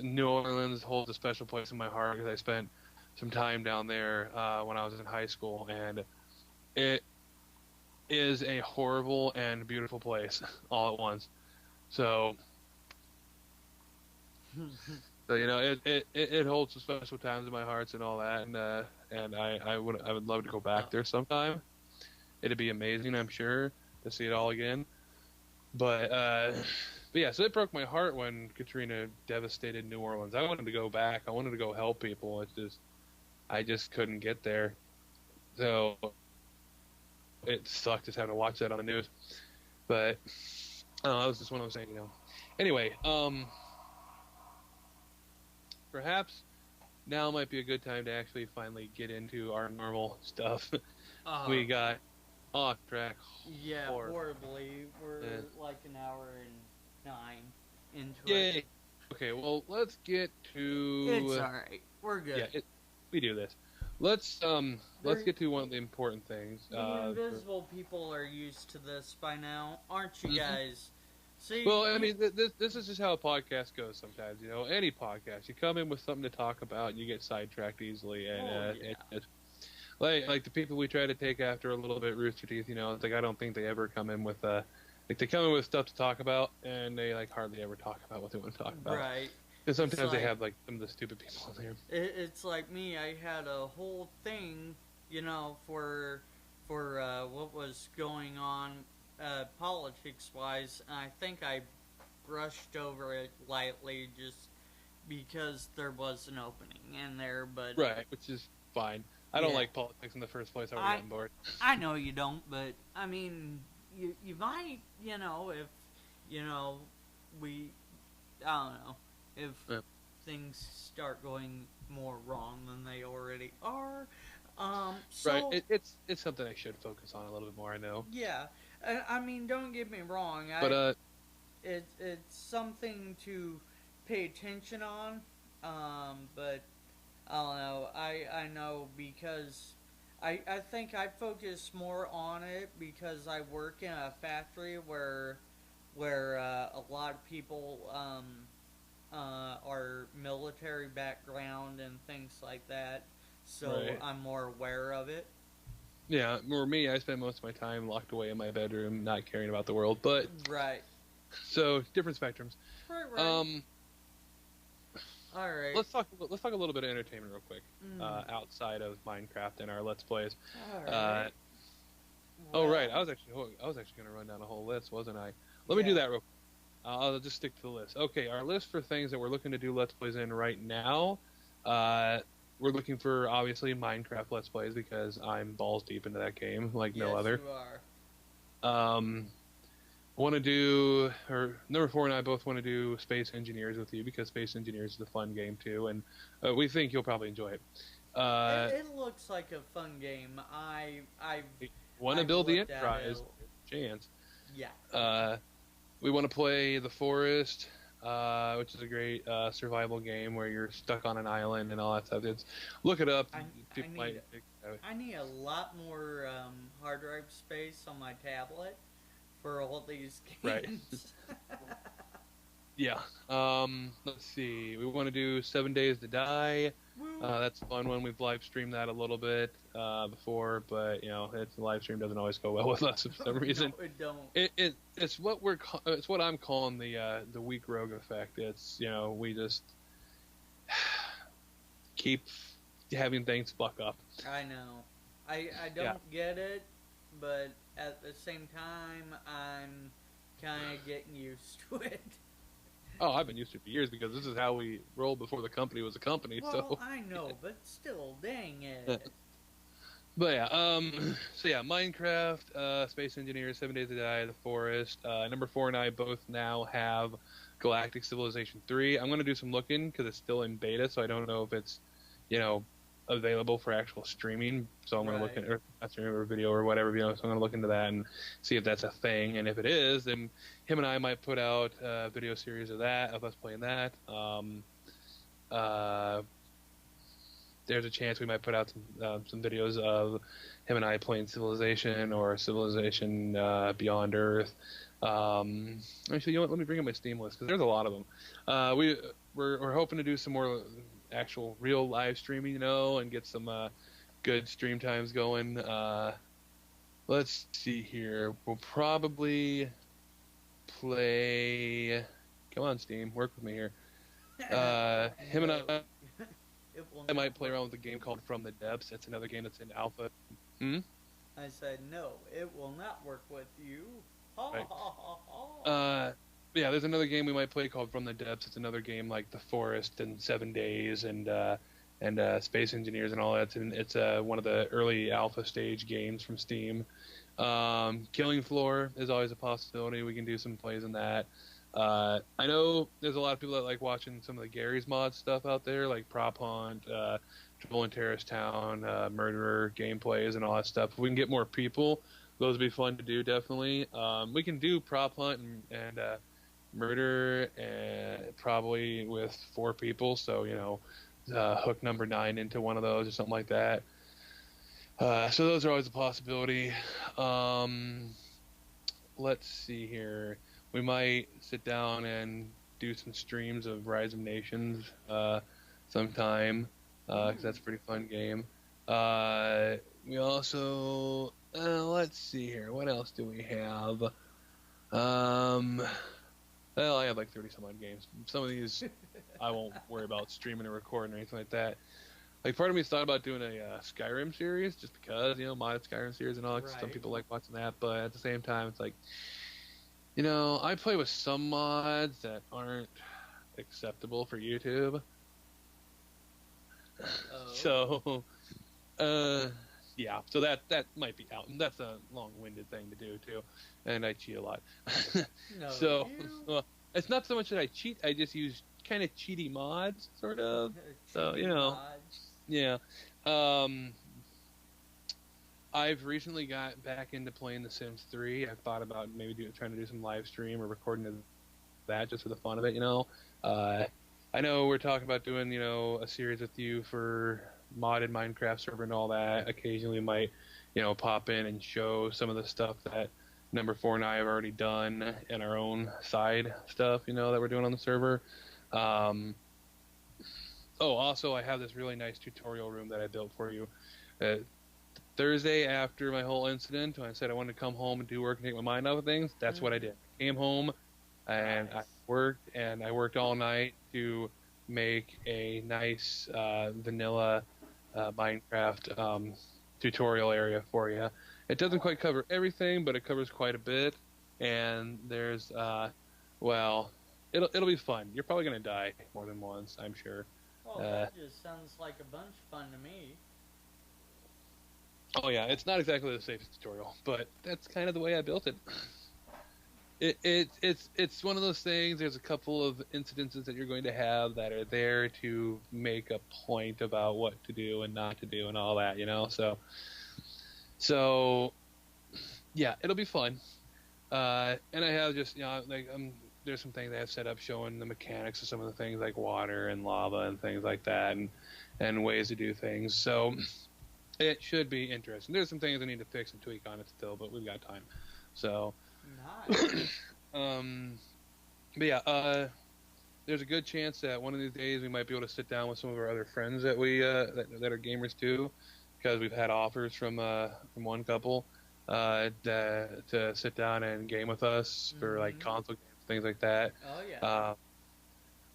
New Orleans holds a special place in my heart because I spent some time down there when I was in high school, and it is a horrible and beautiful place all at once. So, it holds some special times in my hearts and all that, and I would love to go back there sometime. It'd be amazing, I'm sure, to see it all again. But yeah, so it broke my heart when Katrina devastated New Orleans. I wanted to go back. I wanted to go help people. I just couldn't get there. So it sucked just having to watch that on the news. But I don't know, that was just one of those things, Anyway, perhaps now might be a good time to actually finally get into our normal stuff. We got off track. Yeah, horribly. horribly. We're like an hour and 9 into Yay. it. Okay, well, let's get to... It's alright. We're good. Yeah, we do this. Let's get to one of the important things. The invisible people are used to this by now, aren't you guys? See, well, I mean, this is just how a podcast goes sometimes. Any podcast, you come in with something to talk about, and you get sidetracked easily, and like the people we try to take after a little bit, Rooster Teeth. It's like I don't think they ever come in with they come in with stuff to talk about, and they like hardly ever talk about what they want to talk about. Right. Because sometimes they have like some of the stupid people in there. It's like me. I had a whole thing, for what was going on politics-wise, and I think I brushed over it lightly just because there was an opening in there. But right, which is fine. I don't like politics in the first place. I would get on board. I know you don't, but I mean, you might, if we, I don't know, if things start going more wrong than they already are. So, right, it's something I should focus on a little bit more. I know. Yeah, I mean, don't get me wrong. But it's something to pay attention on. But I don't know. I know because I think I focus more on it because I work in a factory where a lot of people are military background and things like that. So right. I'm more aware of it. Yeah, for me, I spend most of my time locked away in my bedroom, not caring about the world. But right. So different spectrums. Right. All right. Let's talk a little bit of entertainment real quick, outside of Minecraft and our Let's Plays. All right. Right. I was actually going to run down a whole list, wasn't I? Let me do that real quick. I'll just stick to the list. Okay, our list for things that we're looking to do Let's Plays in right now. We're looking for obviously Minecraft Let's Plays because I'm balls deep into that game like no other. Yes, you are. Want to do, or number 4 and I both want to do Space Engineers with you because Space Engineers is a fun game too, and we think you'll probably enjoy it. It looks like a fun game. I want to build the Enterprise. Chance. Yeah. We want to play The Forest, which is a great survival game where you're stuck on an island and all that stuff. Look it up. I need a lot more hard drive space on my tablet for all these games. Right. Yeah. Let's see. We want to do 7 Days to Die. That's a fun one. We've live streamed that a little bit before, but the live stream doesn't always go well with us for some reason. No, it don't. It's what I'm calling the weak rogue effect. It's we just keep having things fuck up. I know. I don't get it, but at the same time, I'm kind of getting used to it. Oh, I've been used to it for years because this is how we rolled before the company was a company. Well, so I know, but still, dang it. But yeah, Minecraft, Space Engineers, 7 Days to Die, The Forest. Number 4 and I both now have Galactic Civilization 3. I'm going to do some looking because it's still in beta, so I don't know if it's, available for actual streaming. So I'm going to look Right. at or not streaming or video or whatever, So I'm going to look into that and see if that's a thing. And if it is, then him and I might put out a video series of us playing that. Uh, there's a chance we might put out some videos of him and I playing Civilization or Civilization Beyond Earth. Actually, you know what? Let me bring up my Steam list because there's a lot of them. We're hoping to do some more actual real live streaming, and get some good stream times going. Let's see here. We'll probably play. Come on, Steam, work with me here. Him and I might play around with a game called From the Depths. It's another game that's in alpha. I said, no, it will not work with you. Right. Yeah, there's another game we might play called From the Depths. It's another game like The Forest and 7 Days and Space Engineers and all that. It's one of the early alpha stage games from Steam. Killing Floor is always a possibility. We can do some plays in that. I know there's a lot of people that like watching some of the Gary's Mod stuff out there, like Prop Hunt, Trouble in Terrorist Town, Murderer gameplays and all that stuff. If we can get more people, those would be fun to do, definitely. We can do Prop Hunt and Murder probably with 4 people, so hook number 9 into one of those or something like that. So those are always a possibility. Let's see here. We might sit down and do some streams of Rise of Nations sometime, because that's a pretty fun game. We also let's see here. What else do we have? Well, I have like 30 some odd games. Some of these I won't worry about streaming or recording or anything like that. Like, part of me's thought about doing a Skyrim series, just because, modded Skyrim series and all that. Right. Some people like watching that, but at the same time, it's like, I play with some mods that aren't acceptable for YouTube. Oh. So, yeah. So that might be out. And that's a long-winded thing to do, too. And I cheat a lot. No, So, it's not so much that I cheat. I just use kind of cheaty mods, sort of. So, mods. Yeah. I've recently got back into playing The Sims 3. I've thought about maybe trying to do some live stream or recording of that just for the fun of it, I know we're talking about doing, a series with you for modded Minecraft server and all that. Occasionally we might, pop in and show some of the stuff that Number 4 and I have already done in our own side stuff, that we're doing on the server. Also, I have this really nice tutorial room that I built for you. Thursday, after my whole incident, when I said I wanted to come home and do work and take my mind off of things, that's what I did. I came home and I worked all night to make a nice vanilla Minecraft tutorial area for you. It doesn't quite cover everything, but it covers quite a bit. And there's, it'll be fun. You're probably going to die more than once, I'm sure. Oh, that just sounds like a bunch of fun to me. Oh yeah, it's not exactly the safest tutorial, but that's kind of the way I built it. It's one of those things. There's a couple of incidences that you're going to have that are there to make a point about what to do and not to do and all that, So yeah, it'll be fun. And I have just there's some things I have set up showing the mechanics of some of the things like water and lava and things like that, and ways to do things. So it should be interesting. There's some things I need to fix and tweak on it still, but we've got time. So, nice. But yeah, there's a good chance that one of these days we might be able to sit down with some of our other friends that we that are gamers too, because we've had offers from one couple to sit down and game with us for like console games, things like that. Oh yeah.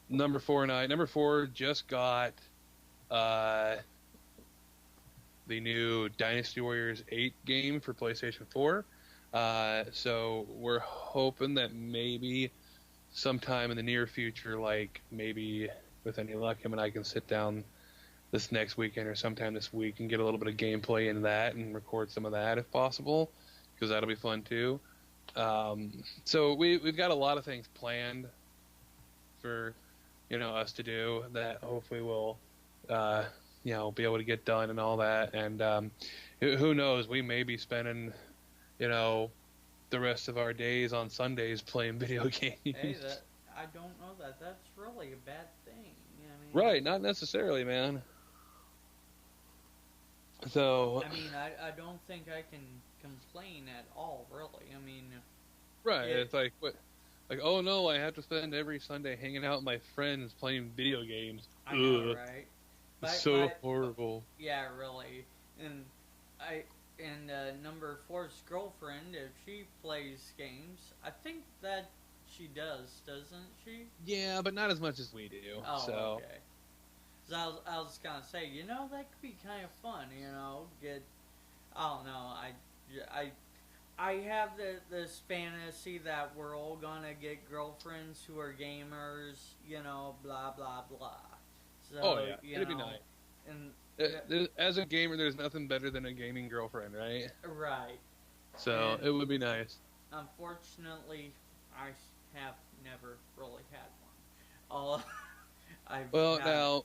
Number 4 and I. Number 4 just got the new Dynasty Warriors 8 game for PlayStation 4. So we're hoping that maybe sometime in the near future, like maybe with any luck, him and I can sit down this next weekend or sometime this week and get a little bit of gameplay in that and record some of that if possible, because that'll be fun too. So we've got a lot of things planned for us to do that hopefully will be able to get done and all that. And who knows? We may be spending, you know, the rest of our days on Sundays playing video Hey, games. that I don't know that that's really a bad thing. I mean, Right? Not necessarily, man. So, I don't think I can complain at all, really. I mean, right? it. It's like what? Like, oh no, I have to spend every Sunday hanging out with my friends playing video games. I know, Ugh, right? it's But so horrible. yeah, really. And I and number four's girlfriend, if she plays games, I think that she doesn't she? Yeah, but not as much as we do. Oh, So, okay. So I was gonna say, that could be kind of fun. Get I don't know. I I have this fantasy that we're all gonna get girlfriends who are gamers. Blah blah blah. oh So yeah, it'd be nice. and As a gamer, there's nothing better than a gaming girlfriend, right? right. So And it would be nice. unfortunately, I have never really had one. All I've Well, had, now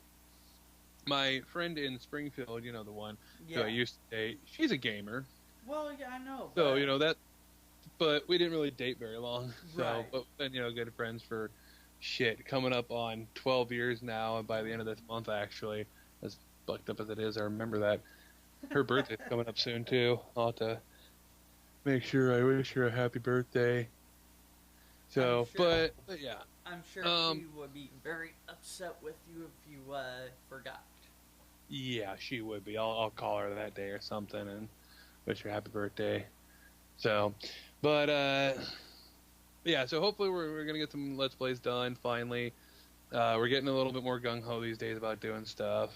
my friend in Springfield, the one who I yeah. used to date, she's a gamer. Well, yeah, I know, So but that, but we didn't really date very long. So, right. but then good friends for shit coming up on 12 years now, and by the end of this month, actually, as fucked up as it is, I remember that her birthday's coming up soon too. I'll have to make sure I wish her a happy birthday. So, Sure, but yeah, I'm sure she would be very upset with you if you forgot. yeah, she would be. I'll call her that day or something and wish her happy birthday. So, but yeah. So hopefully we're gonna get some Let's Plays done finally. We're getting a little bit more gung ho these days about doing stuff.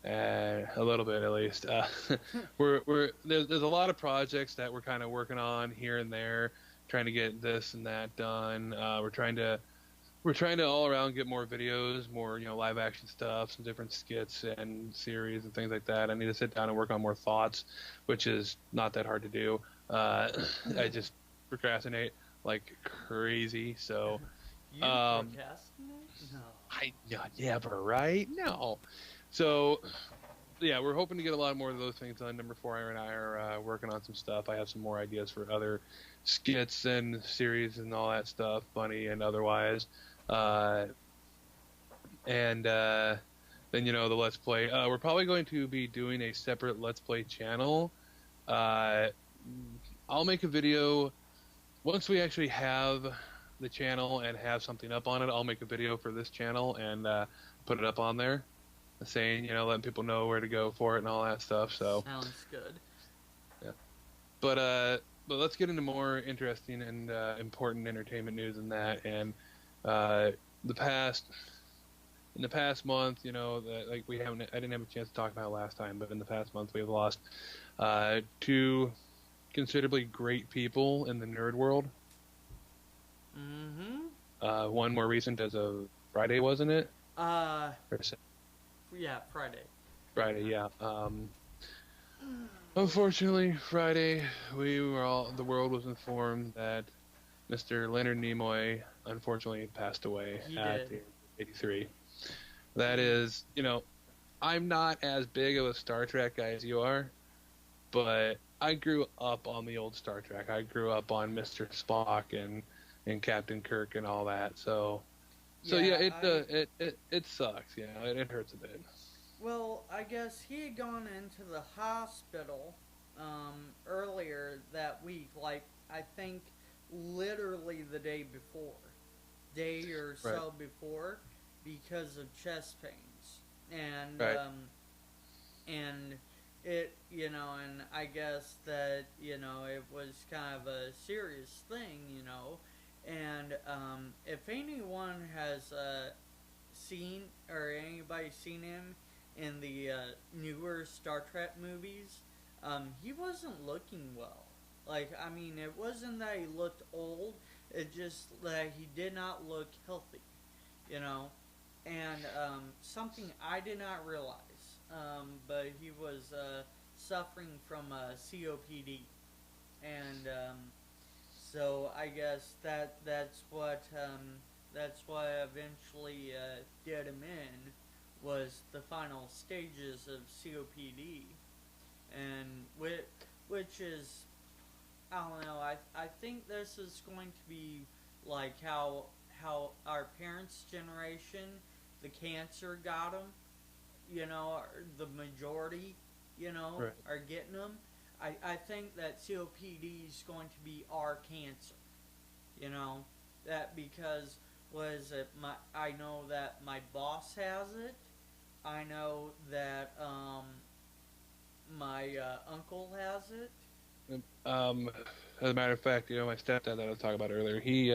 And a little bit at least. There's a lot of projects that we're kind of working on here and there, trying to get this and that done. We're trying to all around get more videos, more live action stuff, some different skits and series and things like that. I need to sit down and work on more thoughts, which is not that hard to do. I just procrastinate like crazy. So You procrastinate? No. I never, right? No. So yeah, we're hoping to get a lot more of those things done. Number four, Aaron and I are working on some stuff. I have some more ideas for other skits and series and all that stuff, funny and otherwise. And then the Let's Play. We're probably going to be doing a separate Let's Play channel. I'll make a video once we actually have the channel and have something up on it. I'll make a video for this channel and put it up on there, saying letting people know where to go for it and all that stuff. So Sounds good. yeah, but let's get into more interesting and important entertainment news than that. And in the past month, that like I didn't have a chance to talk about it last time, but in the past month we've lost two considerably great people in the nerd world. Mm-hmm. One more recent as of Friday, wasn't it? Yeah, Friday. Friday, yeah. Unfortunately, Friday, the world was informed that Mr. Leonard Nimoy unfortunately passed away at the age of 83. That is, I'm not as big of a Star Trek guy as you are, but I grew up on the old Star Trek. I grew up on Mr. Spock and Captain Kirk and all that. So it sucks. It hurts a bit. Well, I guess he had gone into the hospital earlier that week, like I think literally the day or so before, because of chest pains, and Right. And it and I guess that it was kind of a serious thing, and if anyone has seen or anybody seen him in the newer Star Trek movies, he wasn't looking well. Like, I mean, it wasn't that he looked old, it just that he did not look healthy, and something I did not realize, but he was suffering from COPD, and so I guess that's what eventually did him in was the final stages of COPD, and which is, I don't know. I think this is going to be like how our parents' generation, the cancer got them. The majority, Right. are getting them. I think that COPD is going to be our cancer. You know that because was it my I know that my boss has it. I know that my uncle has it. Um, as a matter of fact, my stepdad that I was talking about earlier, he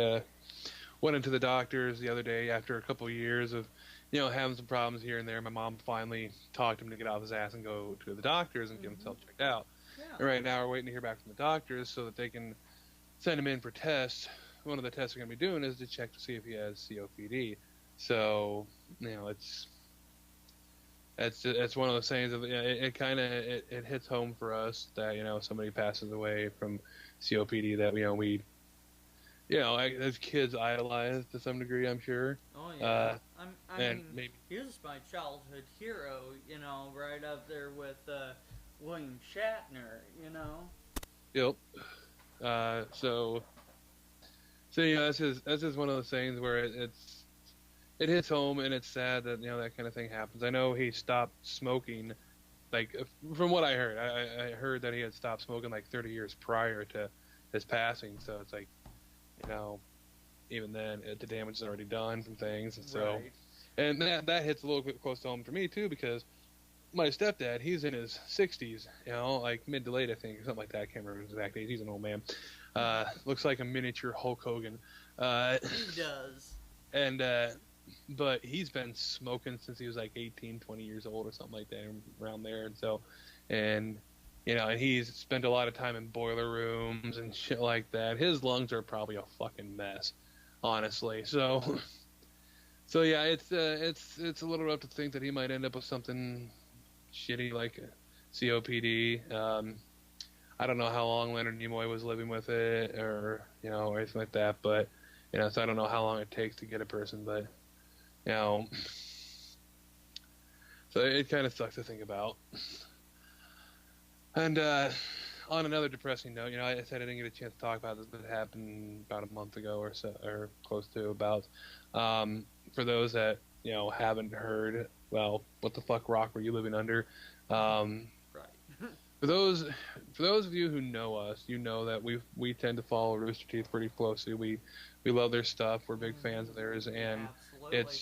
went into the doctors the other day after a couple of years of, having some problems here and there. My mom finally talked him to get off his ass and go to the doctors and get himself checked out. Yeah. And right now we're waiting to hear back from the doctors so that they can send him in for tests. One of the tests we're going to be doing is to check to see if he has COPD. So, it's one of those things of it kind of it hits home for us that somebody passes away from COPD that we as kids idolize to some degree, I'm sure. Oh yeah. I And mean, maybe he was my childhood hero. Right up there with William Shatner. yep. So that's just one of those things where it hits home, and it's sad that that kind of thing happens. I know he stopped smoking, like from what I heard. I heard that he had stopped smoking like 30 years prior to his passing. So it's like, even then the damage is already done from things, and so Right. and that hits a little bit close to home for me too, because my stepdad, he's in his 60s, like mid to late, I think, something like that. I can't remember his exact age. He's an old man. Looks like a miniature Hulk Hogan. He does. And but he's been smoking since he was like 18, 20 years old or something like that, around there. And so, and and he's spent a lot of time in boiler rooms and shit like that. His lungs are probably a fucking mess, honestly. So, so yeah, it's a little rough to think that he might end up with something shitty like COPD. I don't know how long Leonard Nimoy was living with it, or anything like that, but so I don't know how long it takes to get a person, but so it kind of sucks to think about. And on another depressing note, I said I didn't get a chance to talk about this, but it happened about a month ago or so, or close to about. For those that haven't heard, well, what the fuck rock were you living under? Right. For those of you who know us, you know that we tend to follow Rooster Teeth pretty closely. We love their stuff. We're big fans of theirs, and Absolutely.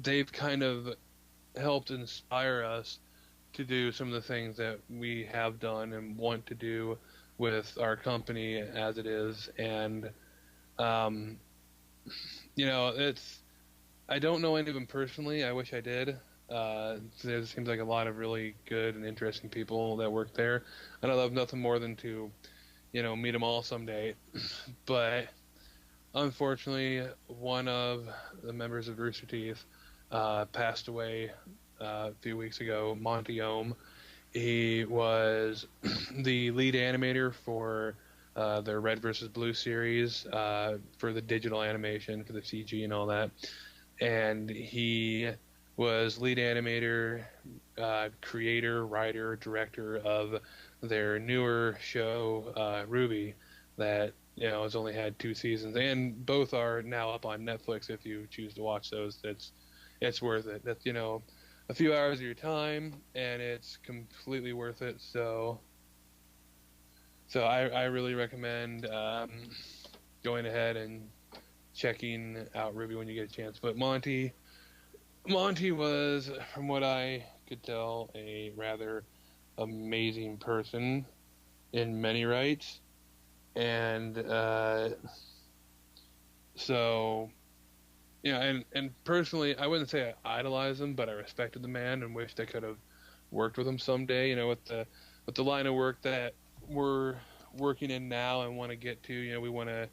they've kind of helped inspire us to do some of the things that we have done and want to do with our company as it is. And it's, I don't know any of them personally. I wish I did. There seems like a lot of really good and interesting people that work there, and I love nothing more than to meet them all someday. But unfortunately, one of the members of Rooster Teeth passed away a few weeks ago. Monty Oum. He was the lead animator for their Red versus Blue series, for the digital animation, for the CG and all that. And he was lead animator, creator, writer, director of their newer show, Ruby, that has only had 2 seasons, and both are now up on Netflix. If you choose to watch those, it's worth it. That's a few hours of your time, and it's completely worth it. So I really recommend going ahead and checking out Ruby when you get a chance. But Monty was, from what I could tell, a rather amazing person in many rights. And so, and personally, I wouldn't say I idolize him, but I respected the man and wished I could have worked with him someday. With the line of work that we're working in now and want to get to, we want to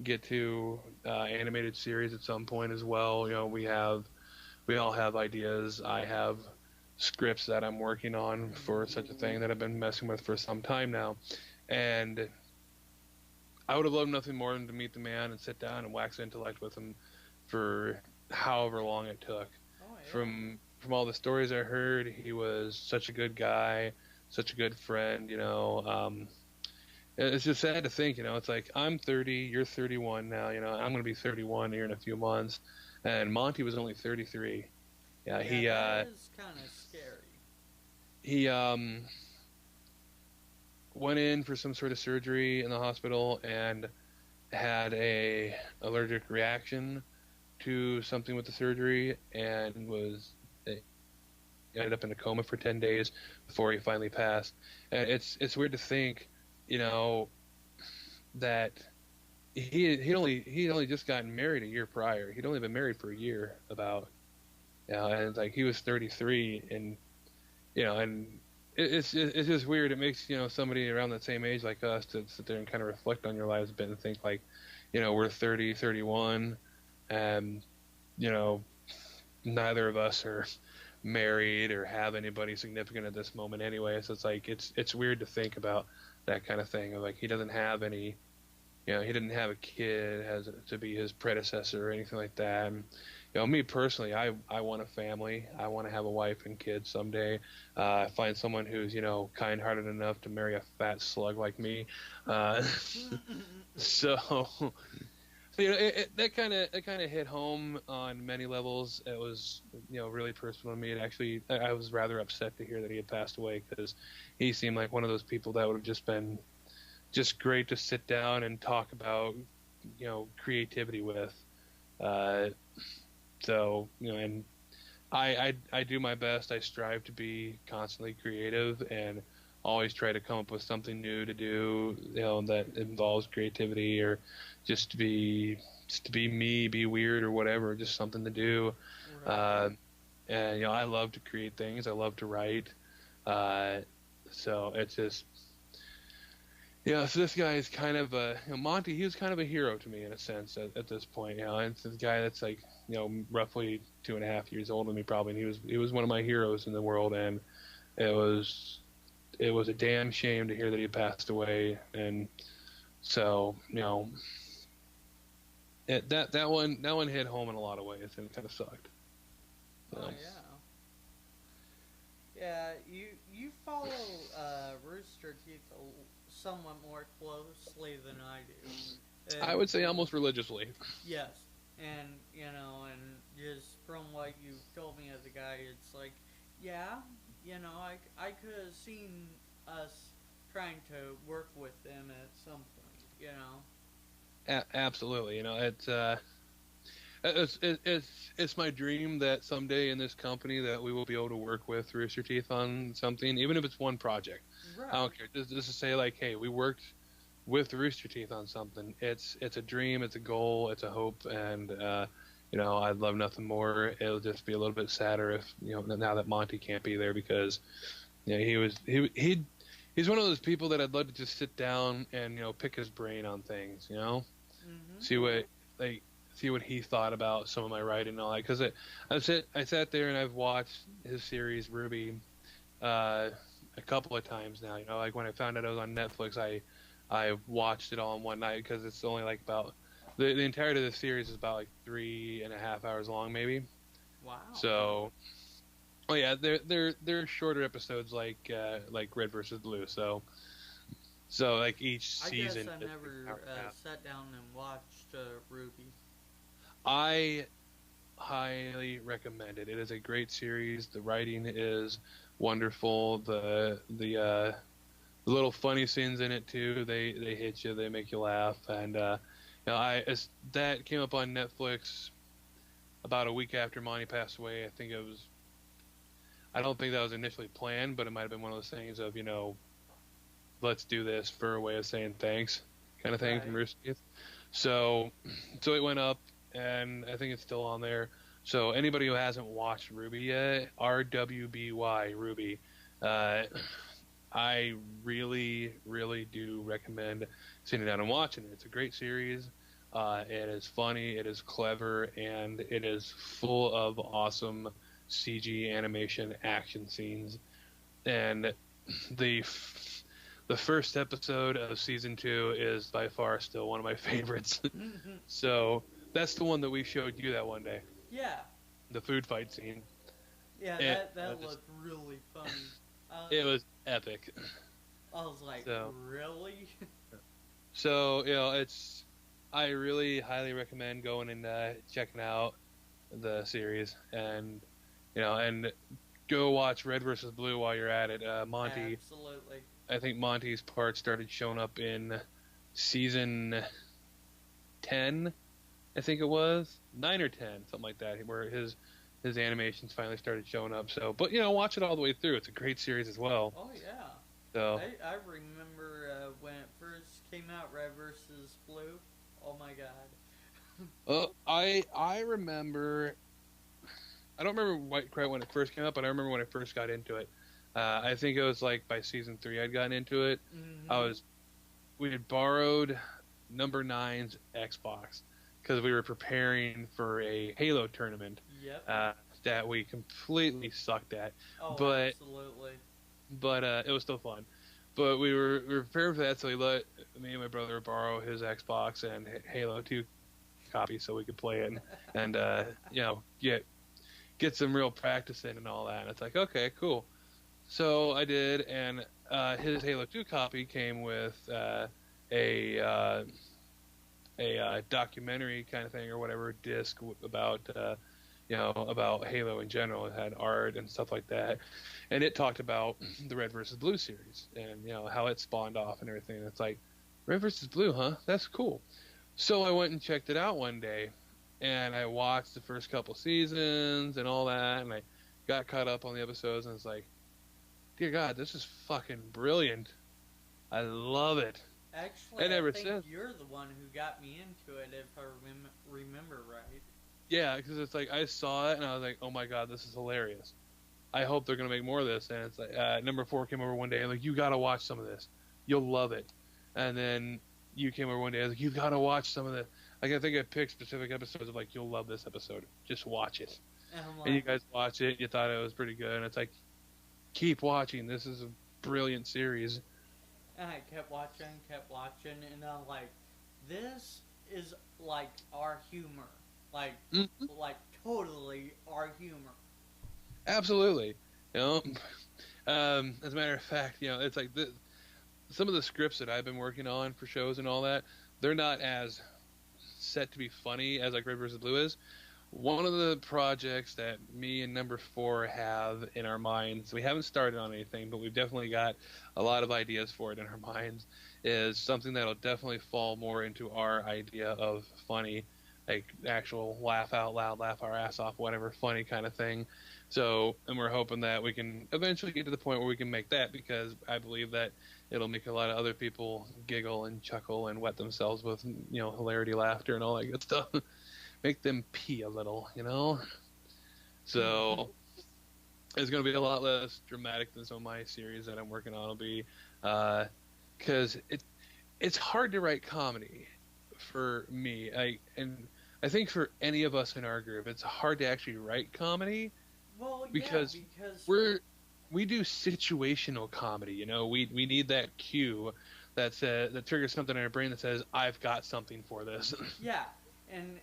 get to animated series at some point as well. We all have ideas. I have scripts that I'm working on for such a thing that I've been messing with for some time now. And I would have loved nothing more than to meet the man and sit down and wax intellect with him for however long it took. Oh, yeah. from all the stories I heard, he was such a good guy, such a good friend. It's just sad to think, it's like I'm 30, you're 31 now. I'm going to be 31 here in a few months, and Monty was only 33. Yeah, Yeah, that is kind of scary. he went in for some sort of surgery in the hospital and had a allergic reaction to something with the surgery and was ended up in a coma for 10 days before he finally passed. And it's weird to think, you know, that he'd only just gotten married a year prior. He'd only been married for a year about, and like he was 33, and and it's just weird. It makes somebody around that same age like us to sit there and kind of reflect on your lives a bit and think like, we're 30, 31, and neither of us are married or have anybody significant at this moment anyway. So it's like it's weird to think about that kind of thing. Of like he doesn't have any, he didn't have a kid as to be his predecessor or anything like that. And, me personally, I want a family. I want to have a wife and kids someday. Find someone who's kind-hearted enough to marry a fat slug like me. So that kind of hit home on many levels. It was really personal to me. It actually, I was rather upset to hear that he had passed away because he seemed like one of those people that would have just been just great to sit down and talk about creativity with. So and I do my best. I strive to be constantly creative and always try to come up with something new to do, that involves creativity or just to be me, be weird or whatever, just something to do. Right. And I love to create things. I love to write. So it's just so this guy is kind of Monty. He was kind of a hero to me in a sense at this point. It's this guy that's like roughly 2.5 years older than me probably, and he was one of my heroes in the world, and it was a damn shame to hear that he passed away. And so that one hit home in a lot of ways, and it kind of sucked. Oh yeah. Yeah, you follow Rooster Teeth somewhat more closely than I do. I would say almost religiously. Yes, and and just from what you told me as a guy, it's like, yeah, I could have seen us trying to work with them at some point. Absolutely, it's my dream that someday in this company that we will be able to work with Rooster Teeth on something, even if it's one project. Right. I don't care. Just to say like, hey, we worked with Rooster Teeth on something. It's a dream, it's a goal, it's a hope, and I'd love nothing more. It'll just be a little bit sadder if now that Monty can't be there because he's one of those people that I'd love to just sit down and pick his brain on things. Mm-hmm. See what he thought about some of my writing and all that. Because I sat there and I've watched his series Ruby a couple of times now. Like when I found out it was on Netflix, I watched it all in one night because it's only like about the entirety of the series is about like 3.5 hours long, maybe. Wow. So, they're shorter episodes like Red versus Blue. So like each season. I guess I never sat down and watched Ruby. I highly recommend it. It is a great series. The writing is wonderful. The little funny scenes in it too. They hit you. They make you laugh. And that came up on Netflix about a week after Monty passed away. I think it was. I don't think that was initially planned, but it might have been one of those things of let's do this for a way of saying thanks, kind of thing Right. from Rooster Teeth. So it went up, and I think it's still on there. So anybody who hasn't watched Ruby yet, RWBY Ruby, I really, really do recommend sitting down and watching it. It's a great series. It is funny, it is clever, and it is full of awesome CG animation action scenes. And the first episode of season 2 is by far still one of my favorites. So that's the one that we showed you that one day. Yeah. The food fight scene. Yeah, It that was, looked really funny. it was epic. I was like, So, really? so I really highly recommend going and checking out the series, and and go watch Red versus Blue while you're at it. Absolutely. I think Monty's part started showing up in season 10, I think it was 9 or 10, something like that, where his animations finally started showing up. So, but watch it all the way through. It's a great series as well. Oh yeah. So, I remember when it first came out, Red versus Blue. Oh my god. I remember. I don't remember quite when it first came out, but I remember when I first got into it. I think it was like by season 3 I'd gotten into it. Mm-hmm. We had borrowed number nine's Xbox because we were preparing for a Halo tournament Yep. that we completely sucked at. Oh, But absolutely. it was still fun. But we were preparing for that, so we let me and my brother borrow his Xbox and Halo 2 copy so we could play it and get some real practice in and all that. And it's like, okay, cool. So I did, and his Halo 2 copy came with a documentary kind of thing or whatever disc about about Halo in general. It had art and stuff like that, and it talked about the Red versus Blue series and how it spawned off and everything. And it's like, Red versus Blue, huh? That's cool. So I went and checked it out one day, and I watched the first couple seasons and all that, and I got caught up on the episodes, and it's like, dear God, this is fucking brilliant. I love it. Actually, And I ever think since, you're the one who got me into it, if I remember right. yeah, because it's like I saw it and I was like, oh my God, this is hilarious. I hope they're gonna make more of this. And it's like number 4 came over one day and like, you gotta watch some of this. You'll love it. And then you came over one day, I was like, you gotta watch some of this. Like I think I picked specific episodes of like, you'll love this episode. Just watch it. And I'm And you like, guys watch it. You thought it was pretty good, and it's like, keep watching. This is a brilliant series. and I kept watching, and I'm like, this is like our humor. Like, Mm-hmm. like totally our humor. Absolutely. You know, as a matter of fact, it's like some of the scripts that I've been working on for shows and all that, they're not as set to be funny as like Red vs. Blue is. One of the projects that me and number 4 have in our minds, we haven't started on anything, but we've definitely got a lot of ideas for it in our minds, is something that'll definitely fall more into our idea of funny, like actual laugh out loud, laugh our ass off, whatever, funny kind of thing. So, and we're hoping that we can eventually get to the point where we can make that, because I believe that it'll make a lot of other people giggle and chuckle and wet themselves with, hilarity, laughter, and all that good stuff. Make them pee a little, So it's going to be a lot less dramatic than some of my series that I'm working on will be, because it's hard to write comedy for me. I think for any of us in our group, it's hard to actually write comedy. Well, Because yeah, because we do situational comedy. We need that cue that triggers something in our brain that says, I've got something for this. yeah, and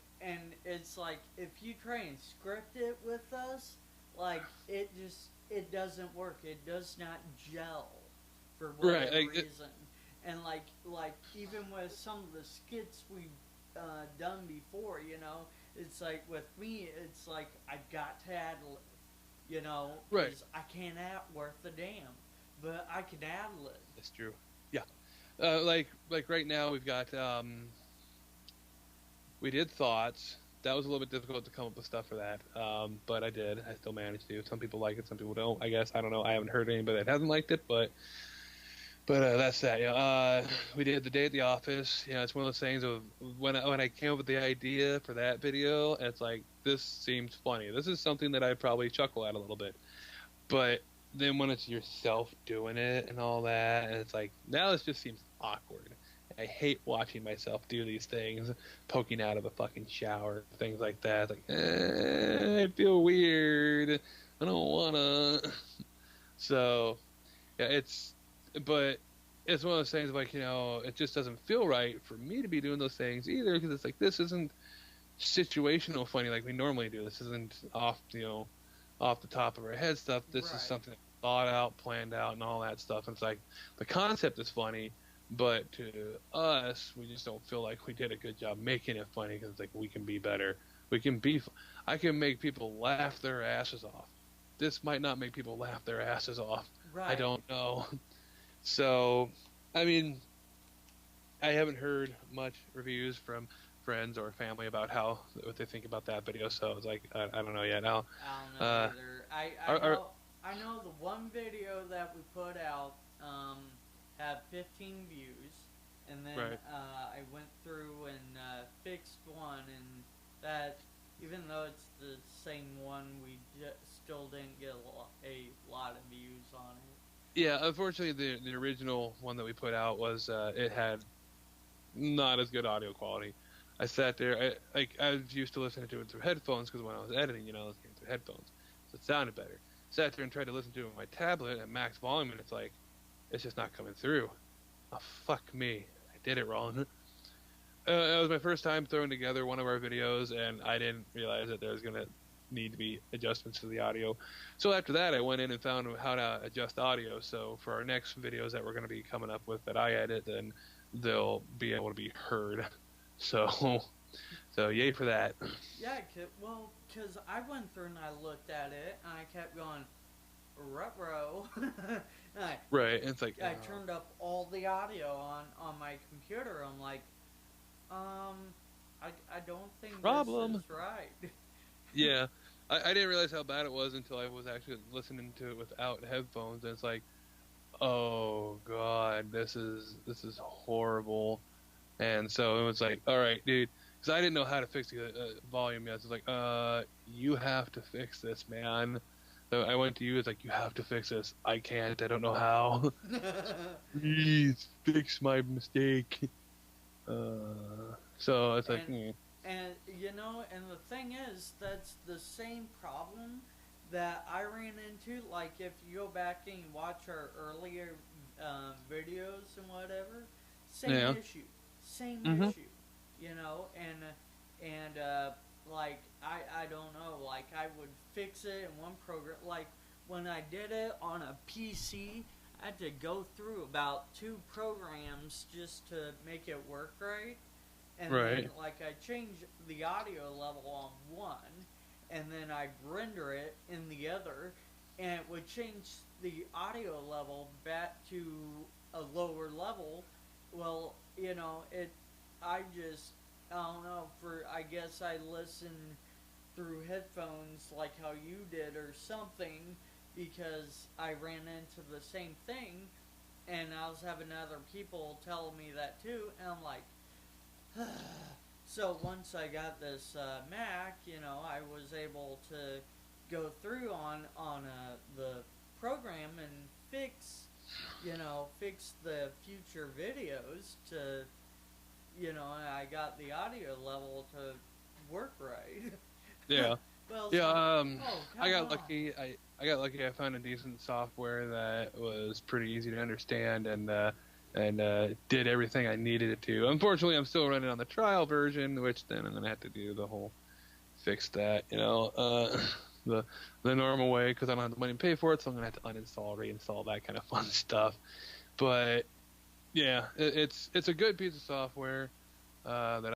it's like, if you try and script it with us, like it doesn't work. It does not gel for whatever Right, reason. And like even with some of the skits we've done before, it's like with me, it's like I got to ad lib, Right. 'cause I can't act worth a damn, but I can ad lib. That's true. Yeah. Like right now we've got we did thoughts. That was a little bit difficult to come up with stuff for that, but I did. I still managed to. Some people like it, some people don't. I guess I don't know. I haven't heard anybody that hasn't liked it, but that's that. We did the day at the office. It's one of those things of when I came up with the idea for that video, it's like, this seems funny. This is something that I probably chuckle at a little bit, but then when it's yourself doing it and all that, and it's like, now this just seems awkward. I hate watching myself do these things, poking out of a fucking shower, things like that. It's like, I feel weird. I don't wanna. So, yeah, but it's one of those things like, it just doesn't feel right for me to be doing those things either, because it's like, this isn't situational funny like we normally do. This isn't off, off the top of our head stuff. This is Right. something thought out, planned out, and all that stuff. And it's like the concept is funny, but to us, we just don't feel like we did a good job making it funny because it's like we can be better. We can be. I can make people laugh their asses off. This might not make people laugh their asses off. I Right. don't know. So, I mean, I haven't heard much reviews from friends or family about how what they think about that video. So it's like I don't know yet. Now, I don't know uh, either. are I know the one video that we put out had 15 views, and then right. I went through and fixed one, and that even though it's the same one, we still didn't get a lot of views on it. Yeah, unfortunately, the original one that we put out was it had not as good audio quality. I sat there, I was used to listening to it through headphones because when I was editing, I was listening through headphones, so it sounded better. Sat there and tried to listen to it on my tablet at max volume, and it's like it's just not coming through. Oh fuck me, I did it wrong. It was my first time throwing together one of our videos, and I didn't realize that there was gonna need to be adjustments to the audio. So after that, I went in and found how to adjust audio. So for our next videos that we're going to be coming up with that I edit, then they'll be able to be heard. So, so yay for that. Yeah, because I went through and I looked at it, and I kept going, ruh-roh. I, Right. It's like I turned up all the audio on my computer. I'm like, um, I don't think this problem. is right. Yeah. I didn't realize how bad it was until I was actually listening to it without headphones, and it's like, oh god, this is horrible. And so it was like, all right, dude, because I didn't know how to fix the volume yet. So it's like, you have to fix this, man. So I went to you. It's like, you have to fix this. I can't. I don't know how. Please fix my mistake. So it's like, and and the thing is, that's the same problem that I ran into. Like, if you go back and you watch our earlier videos and whatever, same yeah. issue, same Mm-hmm. issue, and like I don't know, like I would fix it in one program. Like when I did it on a PC, I had to go through about two programs just to make it work right, and then Right. like I change the audio level on one, and then I render it in the other, and it would change the audio level back to a lower level. Well, it. I just I don't know. For I guess I listened through headphones like how you did or something because I ran into the same thing, and I was having other people telling me that too, and I'm like, so once I got this Mac, I was able to go through on the program and fix the future videos to, and I got the audio level to work right. Yeah. Well, it's Yeah. like, oh I come got on. lucky. I got lucky. I found a decent software that was pretty easy to understand and did everything I needed it to. Unfortunately, I'm still running on the trial version, which then I'm gonna have to do the whole fix that, the normal way because I don't have the money to pay for it, so I'm gonna have to uninstall, reinstall that kind of fun stuff. But yeah, it's a good piece of software that